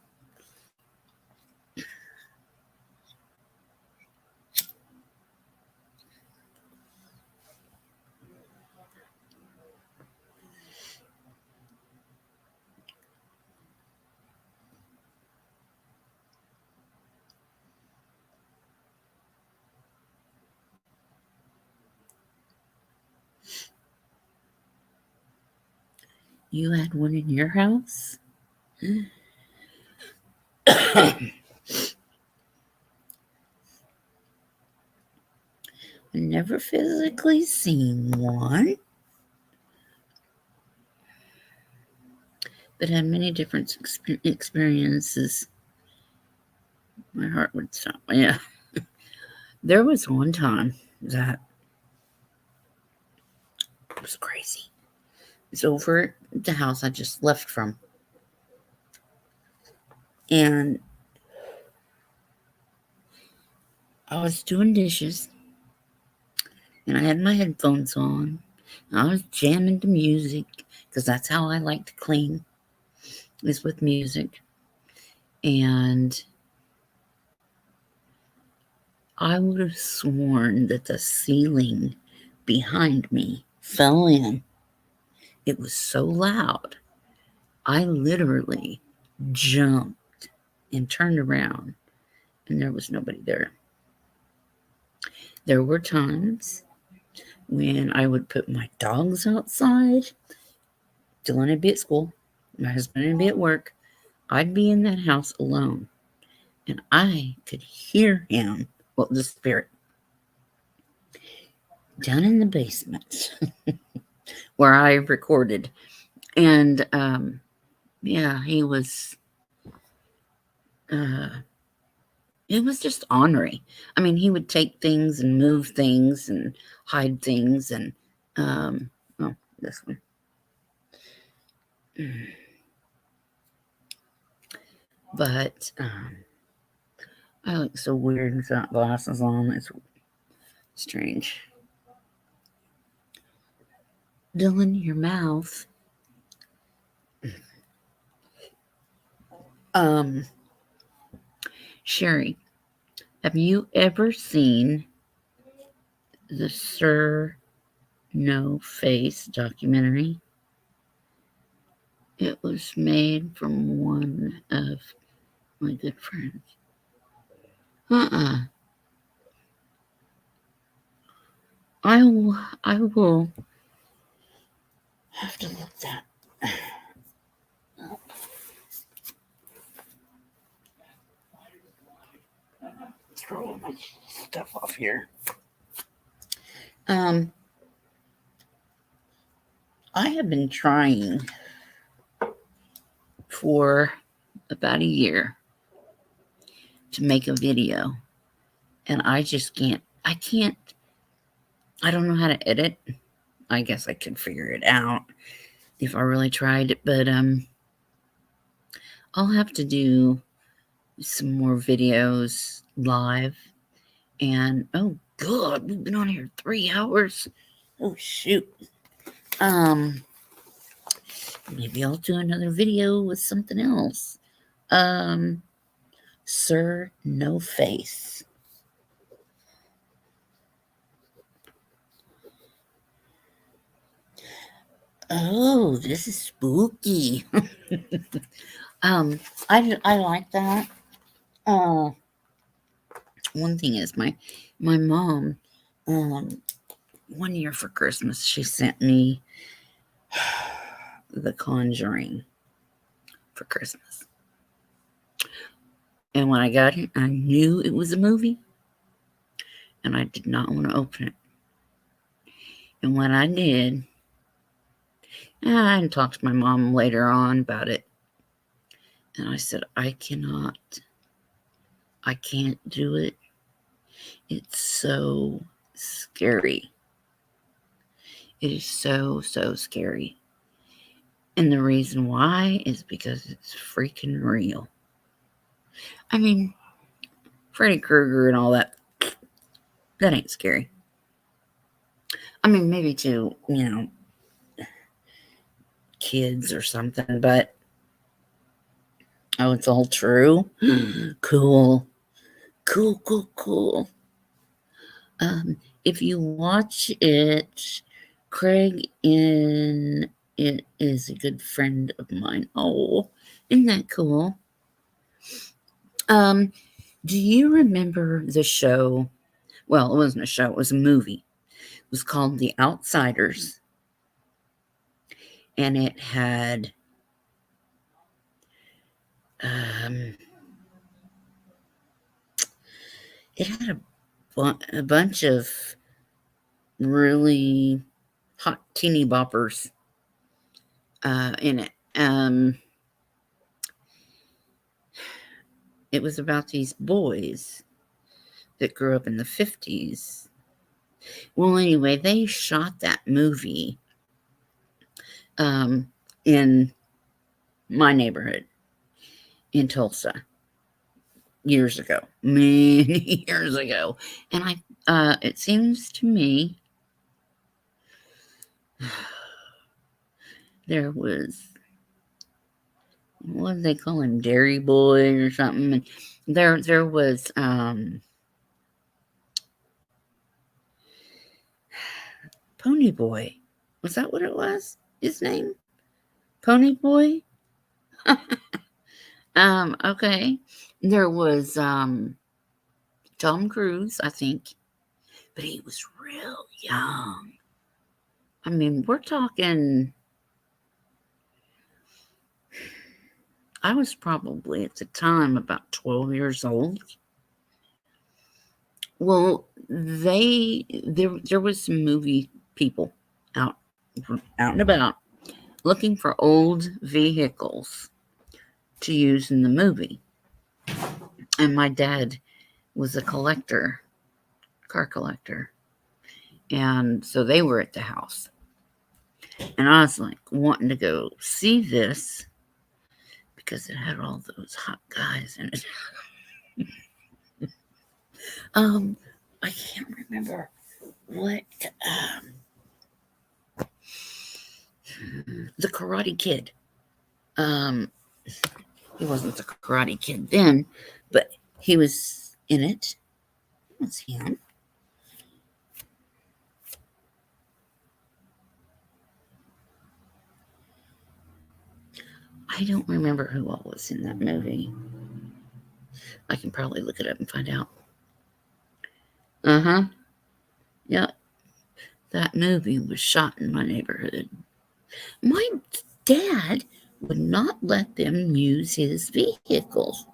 S1: You had one in your house? I've never physically seen one, but had many different experiences. My heart would stop. Yeah. There was one time that was crazy. It's over at the house I just left from. And I was doing dishes, and I had my headphones on. I was jamming to music, because that's how I like to clean, is with music. And I would have sworn that the ceiling behind me fell in. It was so loud. I literally jumped and turned around, and there was nobody there. There were times when I would put my dogs outside. Dylan would be at school, my husband would be at work. I'd be in that house alone, and I could hear him, well, the spirit, down in the basement where I recorded. And yeah, he was, it was just ornery. I mean, he would take things and move things and hide things, and oh, this one. But I look so weird without glasses on. It's strange. Dylan, your mouth. Sherry, have you ever seen the Sir No Face documentary? It was made from one of my good friends. I will have to look that up. Throw all my stuff off here. I have been trying for about a year to make a video, and I just can't. I don't know how to edit. I guess I could figure it out if I really tried, but I'll have to do some more videos live. And oh god, we've been on here 3 hours. Oh shoot. Maybe I'll do another video with something else. Sir No Face. Oh, this is spooky. I like that. Uh, One thing is my mom, um, one year for Christmas, she sent me The Conjuring for Christmas. And when I got it, I knew it was a movie, and I did not want to open it. And when I did, I talked to my mom later on about it, and I said, I can't do it. It's so scary. It is so, so scary. And the reason why is because it's freaking real. I mean, Freddy Krueger and all that ain't scary. I mean, maybe to, kids or something, but oh, it's all true. Cool. Cool. If you watch it, Craig in it is a good friend of mine. Oh, isn't that cool? Do you remember the show? Well, it wasn't a show, it was a movie. It was called The Outsiders. And it had um it had a bunch of really hot teeny boppers in it. It was about these boys that grew up in the 50s. Well, anyway, they shot that movie in my neighborhood in Tulsa years ago, many years ago. And it seems to me there was, what did they call him, Dairy Boy or something? And there was Pony Boy. Was that what it was? His name? Pony Boy? Okay. There was Tom Cruise, I think, but he was real young. I mean, we're talking, I was probably at the time about 12 years old. Well, there was some movie people out and about looking for old vehicles to use in the movie. And my dad was a collector, car collector. And so they were at the house. And I was like wanting to go see this because it had all those hot guys in it. I can't remember what the Karate Kid. He wasn't the Karate Kid then, but he was in it. It was him. I don't remember who all was in that movie. I can probably look it up and find out. Yep. That movie was shot in my neighborhood. My dad would not let them use his vehicles.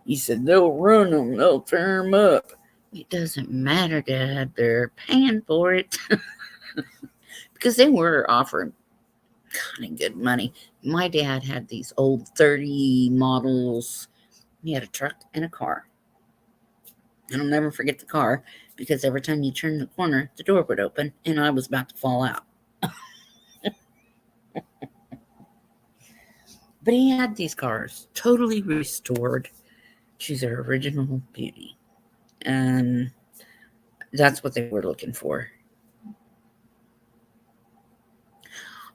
S1: He said, they'll run them, they'll tear them up. It doesn't matter, Dad. They're paying for it. Because they were offering kind of good money. My dad had these old 30 models. He had a truck and a car. And I'll never forget the car because every time you turned the corner, the door would open and I was about to fall out. But he had these cars totally restored to their original beauty. And that's what they were looking for.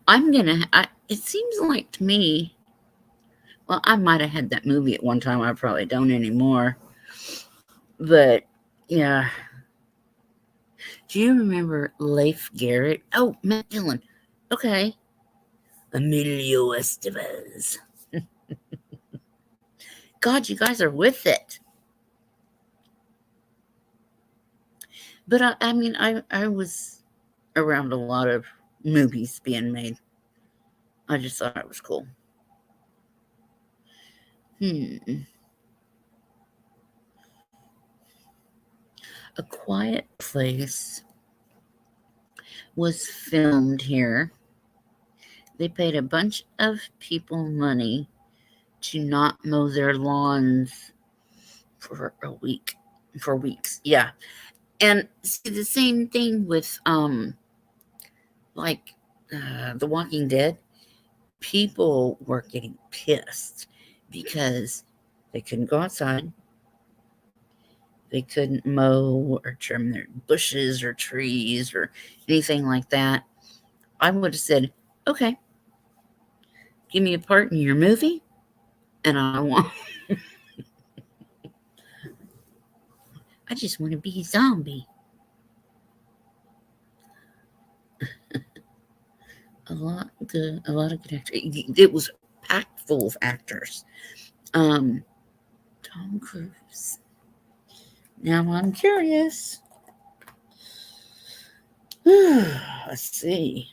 S1: It seems like to me, well, I might have had that movie at one time. I probably don't anymore. But, yeah. Do you remember Leif Garrett? Oh, Matt Dillon. Okay. Emilio Estevez. God, you guys are with it. But I mean, I was around a lot of movies being made. I just thought it was cool. A Quiet Place was filmed here. They paid a bunch of people money to not mow their lawns for a week, for weeks. Yeah. And see the same thing with like The Walking Dead. People were getting pissed because they couldn't go outside. They couldn't mow or trim their bushes or trees or anything like that. I would have said, okay, give me a part in your movie, and I want. I just want to be a zombie. A lot good actors. It was packed full of actors. Tom Cruise. Now I'm curious. Let's see.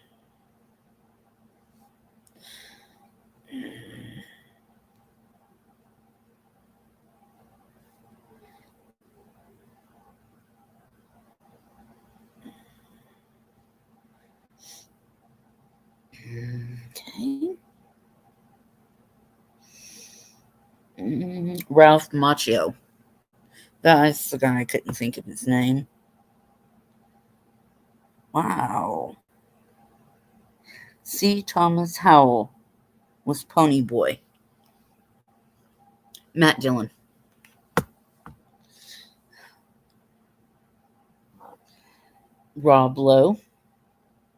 S1: Okay. Ralph Macchio. That's the guy I couldn't think of his name. Wow. C. Thomas Howell was Pony Boy. Matt Dillon. Rob Lowe.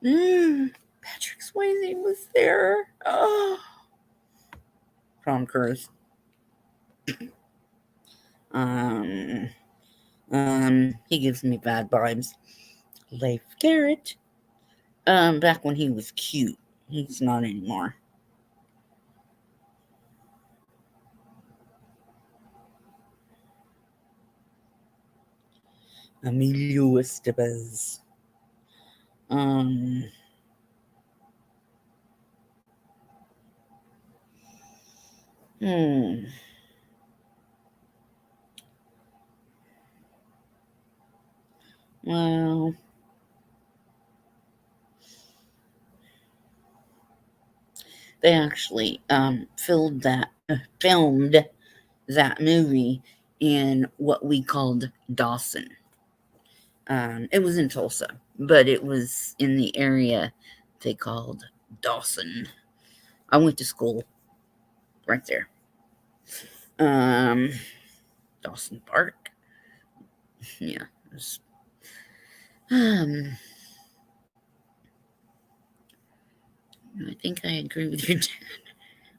S1: Patrick Swayze was there. Oh. Tom Cruise. He gives me bad vibes. Leif Garrett. Back when he was cute. He's not anymore. Emilio Estevez. Hmm. Well, they actually filmed that movie in what we called Dawson. It was in Tulsa, but it was in the area they called Dawson. I went to school right there. Dawson Park. Yeah. Um, I think I agree with your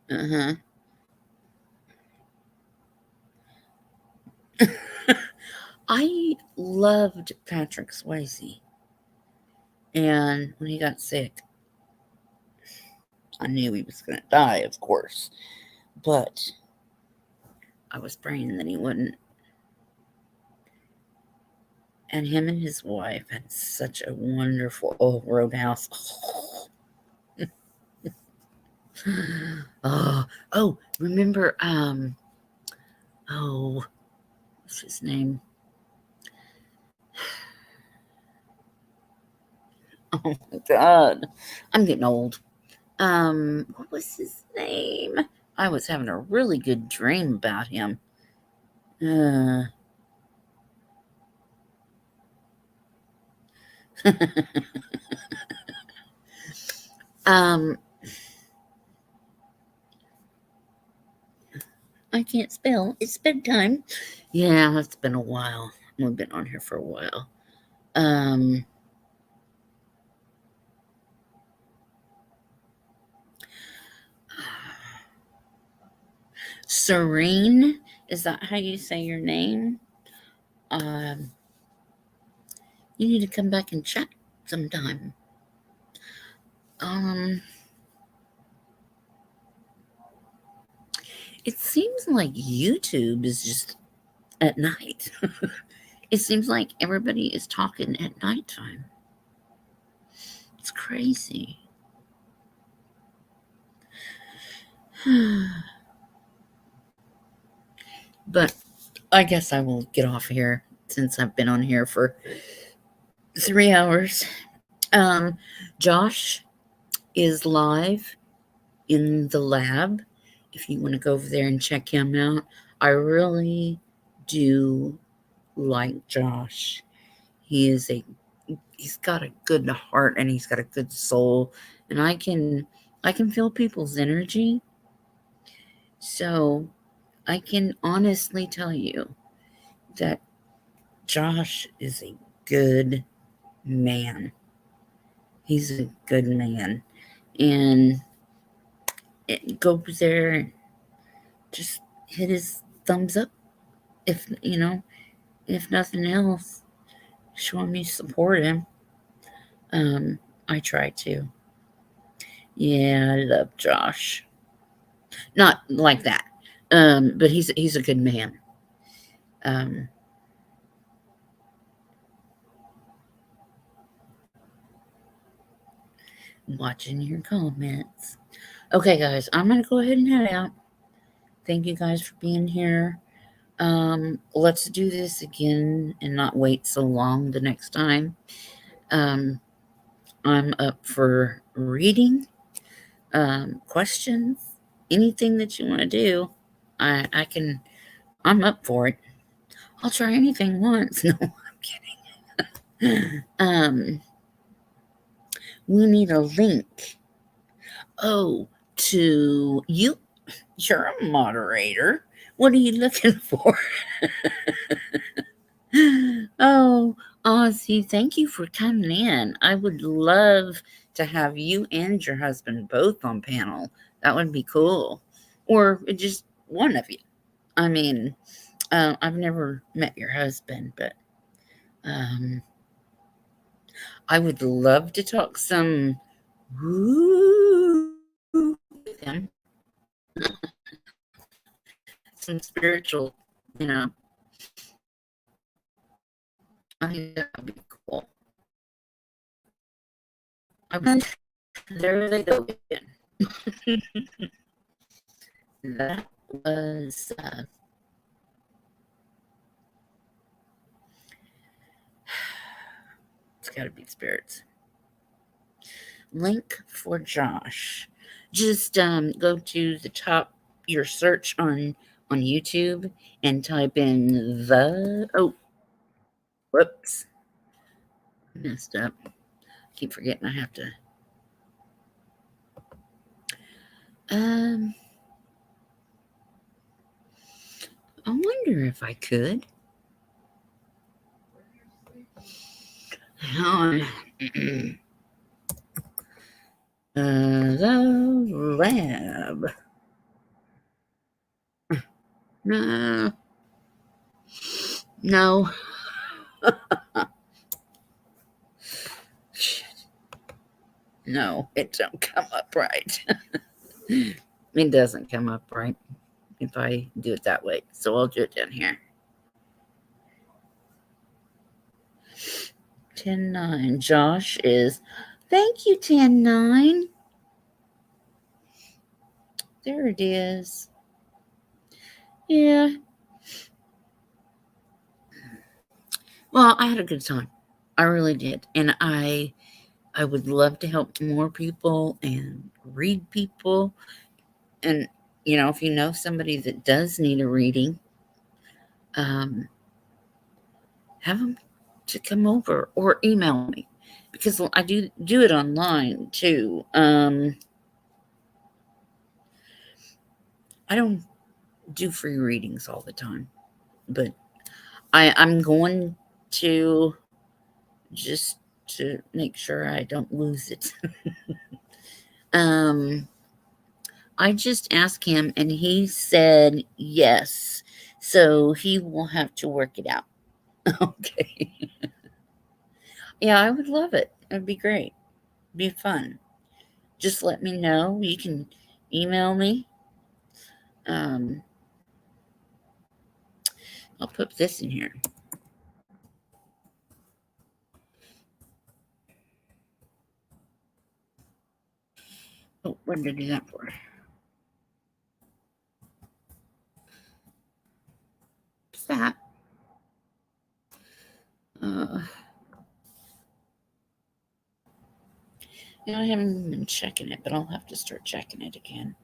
S1: dad. I loved Patrick Swayze. And when he got sick, I knew he was going to die, of course. But I was praying that he wouldn't. And him and his wife had such a wonderful Roadhouse. Oh, remember, what's his name? Oh my God, I'm getting old. What was his name? I was having a really good dream about him. um, I can't spell. It's bedtime. Yeah, it's been a while. We've been on here for a while. Serene, is that how you say your name? You need to come back and chat sometime. It seems like YouTube is just at night. It seems like everybody is talking at nighttime. It's crazy. But I guess I will get off here since I've been on here for 3 hours. Um, Josh is live in the lab if you want to go over there and check him out. I really do like Josh. He is a he's got a good heart and he's got a good soul, and I can feel people's energy. So I can honestly tell you that Josh is a good man. He's a good man. And go there, just hit his thumbs up if if nothing else. Show him you support him. Um, I try to. Yeah, I love Josh. Not like that. But he's a good man. Um, watching your comments. Okay, guys, I'm gonna go ahead and head out. Thank you guys for being here. Let's do this again and not wait so long the next time. Um, I'm up for reading, questions, anything that you want to do. I can. I'm up for it. I'll try anything once. No, I'm kidding. We need a link. Oh, to you. You're a moderator. What are you looking for? Oh, Ozzy, thank you for coming in. I would love to have you and your husband both on panel. That would be cool. Or just one of you. I mean, I've never met your husband, but um, I would love to talk some woo with him, some spiritual, you know. I think that would be cool. There they go again. That was it's got to be spirits. Link for Josh. Just go to the top your search on YouTube and type in the whoops, messed up. Keep forgetting I have to. Um, I wonder if I could. The lab. No, no. Shit. No, it don't come up right. It doesn't come up right if I do it that way. So I'll do it down here. 10-9. Josh is. Thank you, 10-9. There it is. Yeah. Well, I had a good time. I really did. And I would love to help more people and read people. And if you know somebody that does need a reading, um, have them to come over or email me because I do it online too. I don't do free readings all the time, but I'm going to just to make sure I don't lose it. um, I just asked him and he said yes, so he will have to work it out. Okay. Yeah, I would love it. It'd be great. Be fun. Just let me know. You can email me. Um, I'll put this in here. Oh, what did I do that for? What's that? Uh, I haven't been checking it, but I'll have to start checking it again.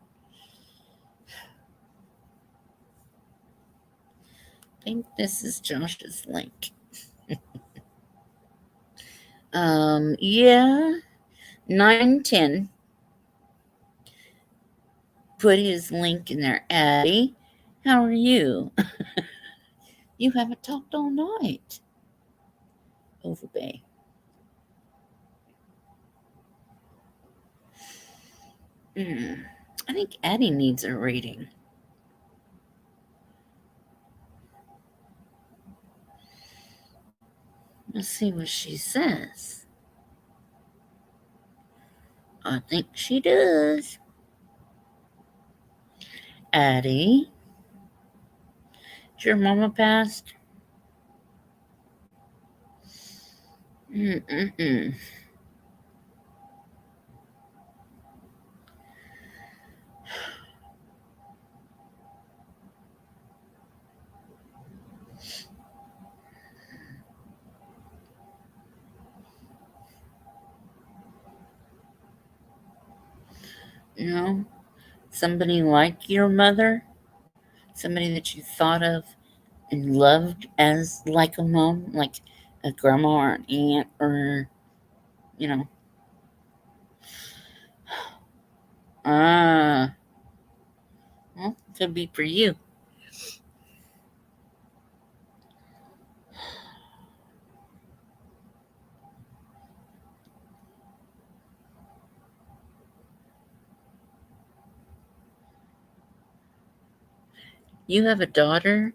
S1: I think this is Josh's link. Yeah, 910. Put his link in there. Addie, how are you? You haven't talked all night. Overbay. I think Addie needs a reading. Let's see what she says. I think she does. Addie, did your mama passed? Mm-mm-mm. You know, somebody like your mother, somebody that you thought of and loved as like a mom, like a grandma or an aunt, or, you know, ah, well, could be for you. You have a daughter?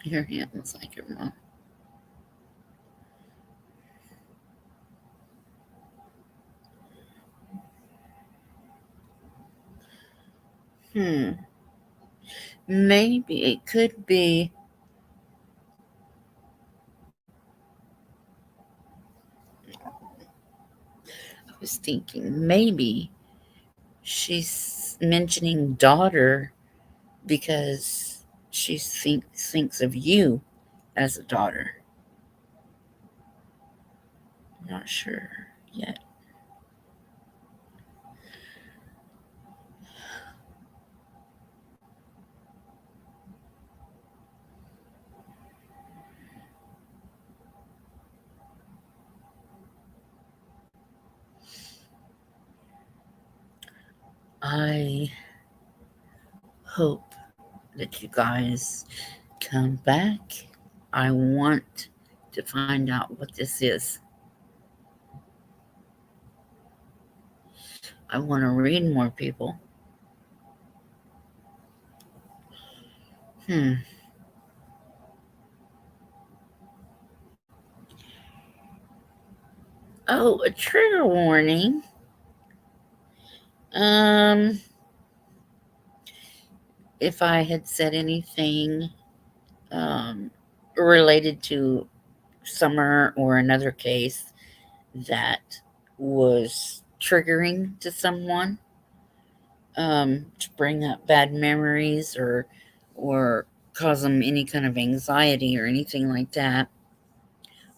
S1: Your aunt looks like your mom. Maybe it could be. I was thinking maybe she's mentioning daughter because she thinks of you as a daughter. I'm not sure yet. I hope that you guys come back. I want to find out what this is. I want to read more people. Hmm. Oh, a trigger warning. Um, if I had said anything um, related to Summer or another case that was triggering to someone, to bring up bad memories or cause them any kind of anxiety or anything like that.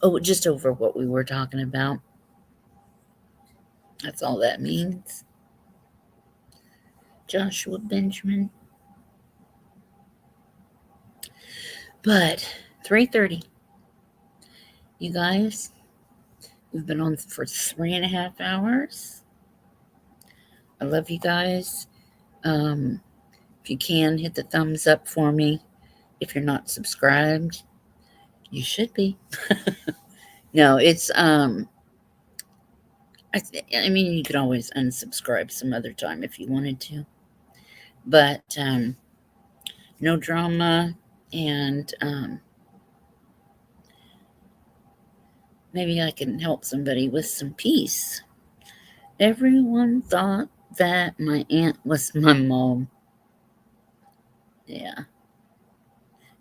S1: Oh, just over what we were talking about. That's all that means. Joshua Benjamin. But 3:30. You guys, we've been on for 3.5 hours. I love you guys. Um, If you can, hit the thumbs up for me. If you're not subscribed, you should be. No, it's I mean, you could always unsubscribe some other time if you wanted to, but no drama, and maybe I can help somebody with some peace. Everyone thought that my aunt was my mom. Yeah,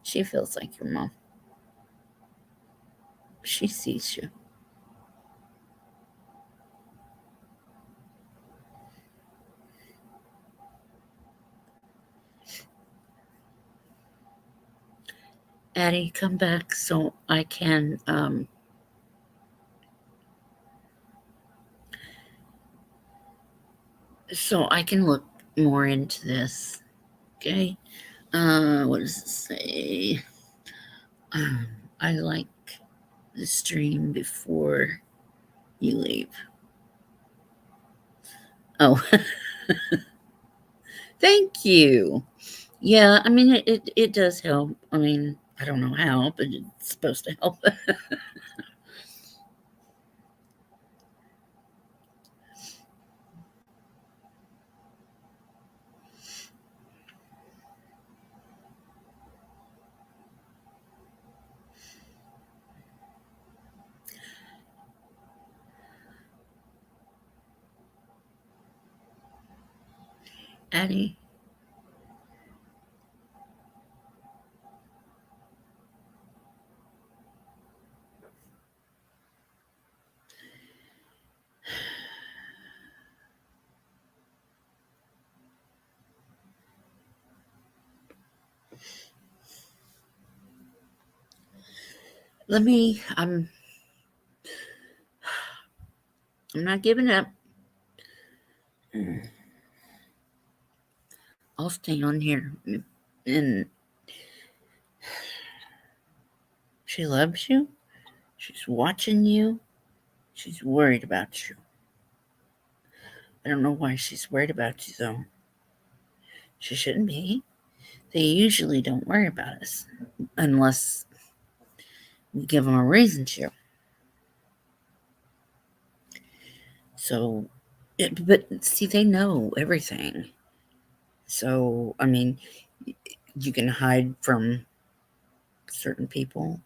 S1: she feels like your mom. She sees you. Addie, come back so I can look more into this. Okay. What does it say? Um, I like the stream before you leave. Oh, thank you. Yeah, I mean, it does help. I mean, I don't know how, but it's supposed to help. Addie, let me. I'm not giving up. I'll stay on here, and she loves you. She's watching you. She's worried about you. I don't know why she's worried about you though. She shouldn't be. They usually don't worry about us unless we give them a reason to. So, but see, they know everything. So, I mean, you can hide from certain people,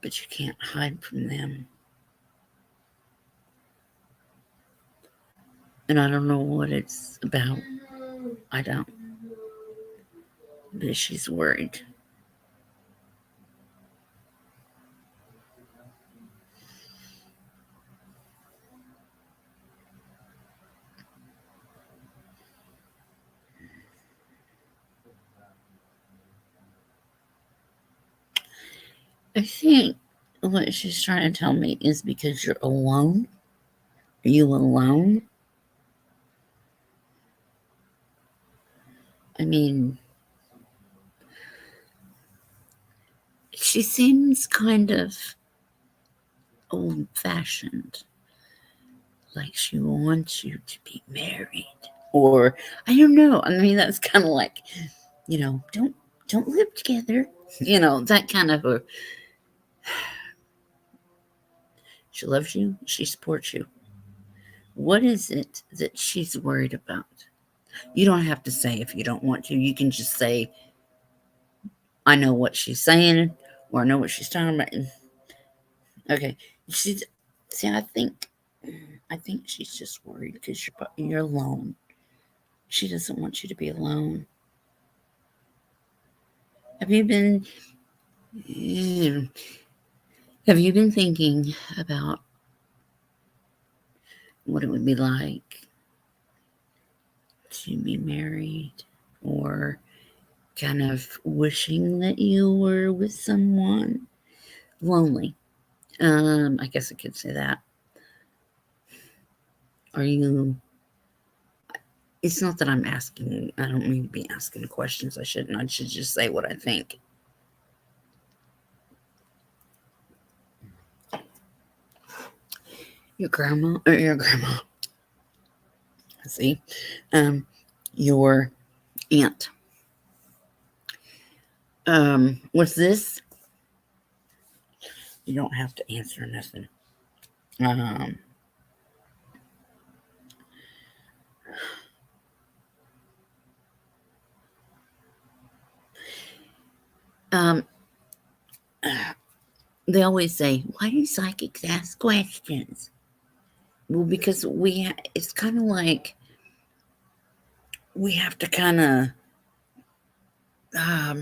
S1: but you can't hide from them. And I don't know what it's about. I don't. But she's worried. I think what she's trying to tell me is because you're alone. Are you alone? I mean, she seems kind of old fashioned. Like she wants you to be married. Or I don't know. I mean, that's kind of like, don't live together. That kind of a she loves you, she supports you. What is it that she's worried about? You don't have to say if you don't want to. You can just say, I know what she's saying, or I know what she's talking about. Okay. She's see, I think she's just worried because you're alone. She doesn't want you to be alone. Have you been have you been thinking about what it would be like to be married, or kind of wishing that you were with someone lonely? I guess I could say that. Are you It's not that I'm asking, I don't mean to be asking questions I shouldn't. I should just say what I think. Your grandma, see, um, your aunt. Was this? You don't have to answer nothing. Um, um, they always say, "Why do psychics ask questions?" Well, because it's kind of like we have to kind of, I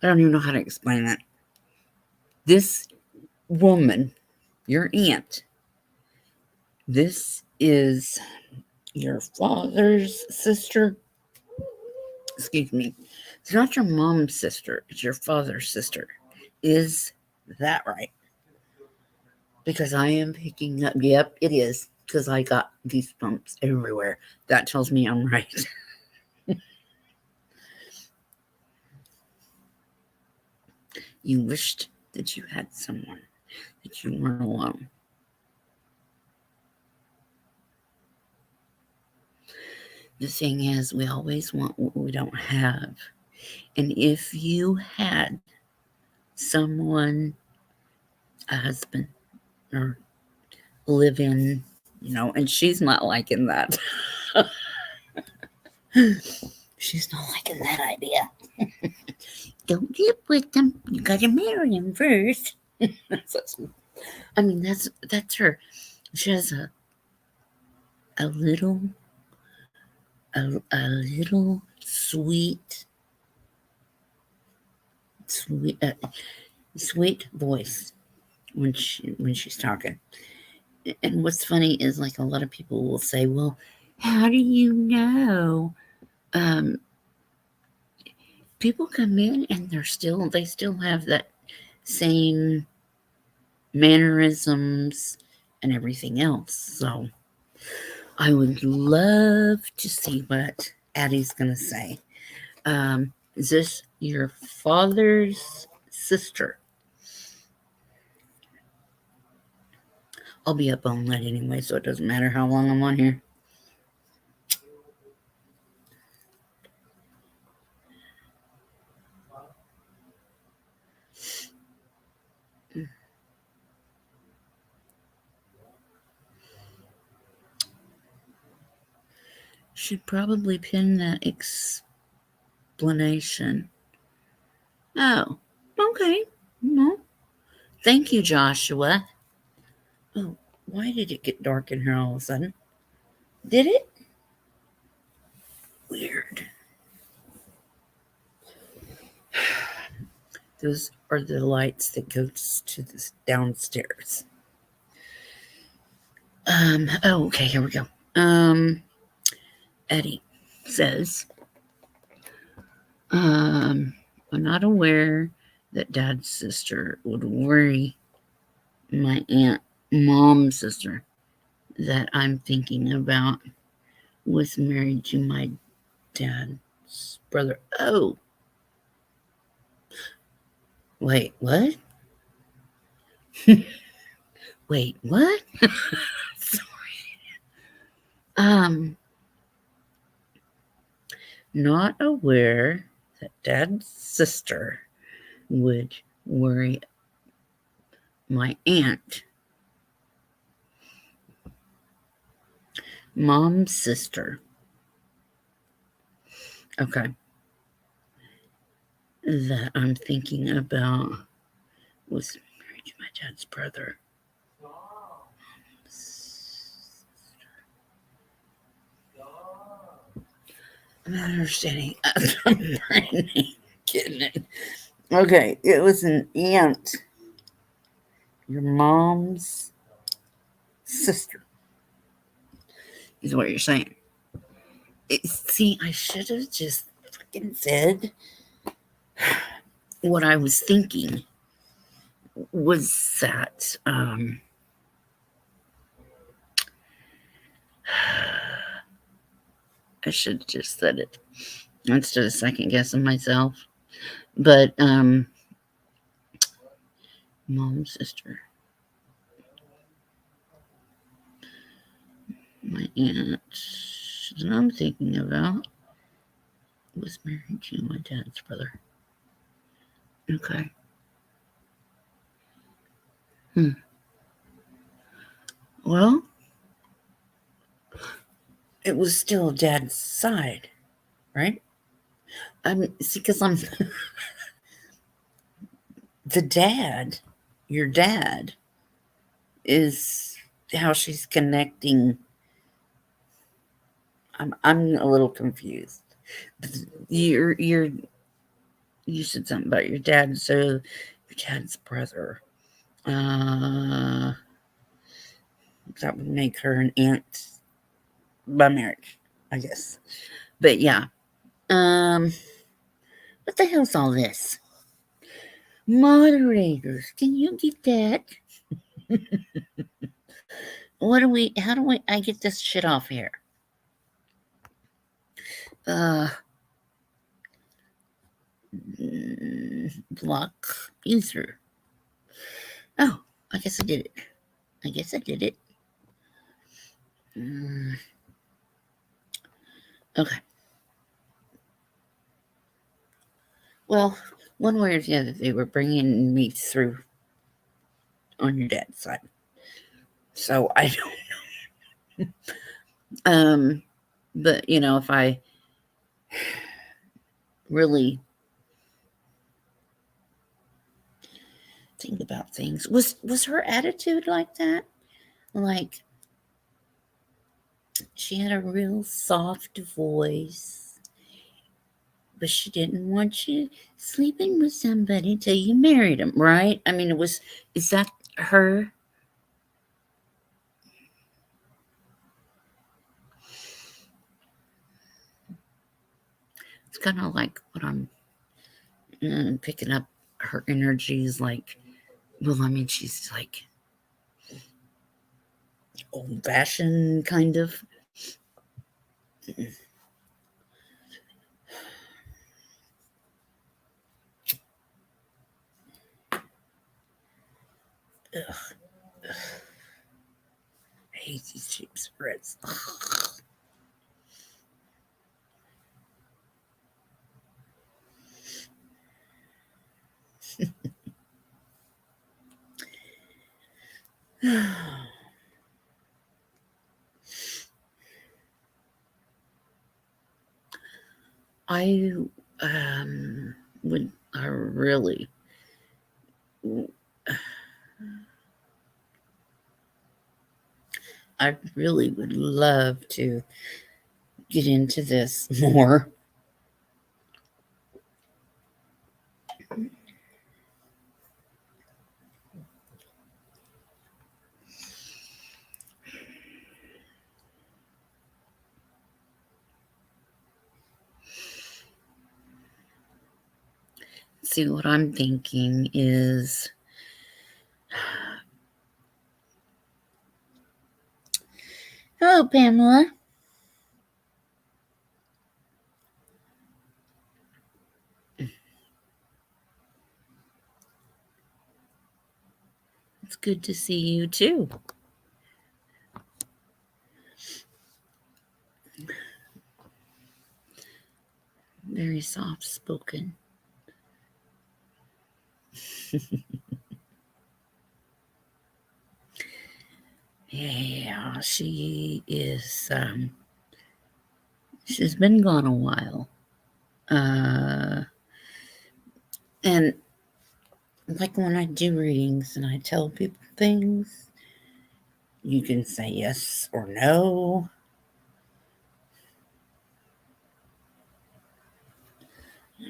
S1: don't even know how to explain that. This woman, your aunt, this is your father's sister. Excuse me. It's not your mom's sister, it's your father's sister. Is that right? Because I am picking up, yep, it is. Because I got these bumps everywhere. That tells me I'm right. You wished that you had someone, that you weren't alone. The thing is, we always want what we don't have. And if you had someone, a husband, or live in, and she's not liking that. She's not liking that idea. Don't live with them. You gotta marry him first. I mean, that's her. She has a little a little sweet sweet voice when she's talking. And what's funny is, like, a lot of people will say, "Well, how do you know?" Um, People come in and they still have that same mannerisms and everything else. So I would love to see what Addie's gonna say. Is this your father's sister? I'll be up all night anyway, so it doesn't matter how long I'm on here. Should probably pin that explanation. Oh, okay. No. Thank you, Joshua. Oh, why did it get dark in here all of a sudden? Did it? Weird. Those are the lights that goes to this downstairs. Oh, okay, here we go. Eddie says, I'm not aware that dad's sister would worry my mom's sister that I'm thinking about was married to my dad's brother. Oh, wait, what? Wait, what? um, Not aware that dad's sister would worry my aunt, mom's sister. Okay. That I'm thinking about was married to my dad's brother. I'm not understanding. I'm kidding it. Okay, it was an aunt, your mom's sister, is what you're saying. See, I should have just freaking said what I was thinking was that I should have just said it instead of second guessing myself. But mom's sister, my aunt that I'm thinking about was married to my dad's brother. Okay. Hmm. Well, it was still dad's side, right? See, because I'm the dad, your dad, is how she's connecting. I'm a little confused. You're you said something about your dad, so your dad's brother. Uh, that would make her an aunt by marriage, I guess. But yeah. Um, what the hell's all this? Moderators, can you get that? What do we? How do we? I get this shit off here. Uh, block user. Oh, I guess I did it. I guess I did it. Mm, okay. Well, one way or the other, they were bringing me through on your dad's side. So I don't. But if I really think about things, was her attitude like that? Like she had a real soft voice, but she didn't want you sleeping with somebody till you married him, right? I mean, is that her? It's kind of like what I'm picking up her energies like, well, I mean, she's like old fashioned kind of. Ugh, I hate these cheap cigarettes. I would I really I really would love to get into this more. See, what I'm thinking is, hello, Pamela. It's good to see you too. Very soft spoken. Yeah, she is. She's been gone a while. Uh, and like when I do readings and I tell people things, you can say yes or no.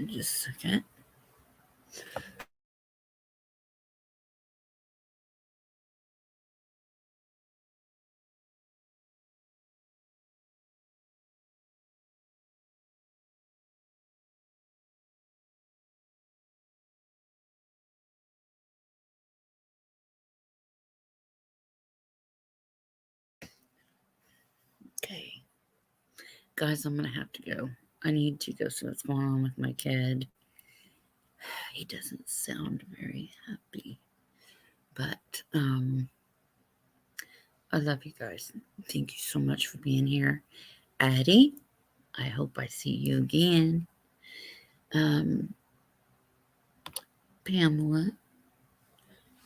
S1: Just a second. Okay, guys, I'm gonna have to go. I need to go see what's going on with my kid. He doesn't sound very happy, but I love you guys. Thank you so much for being here. Addie, I hope I see you again. Um, Pamela,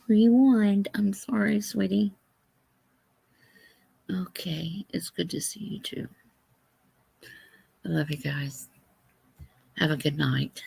S1: rewind. I'm sorry, sweetie. Okay, it's good to see you too. I love you guys. Have a good night.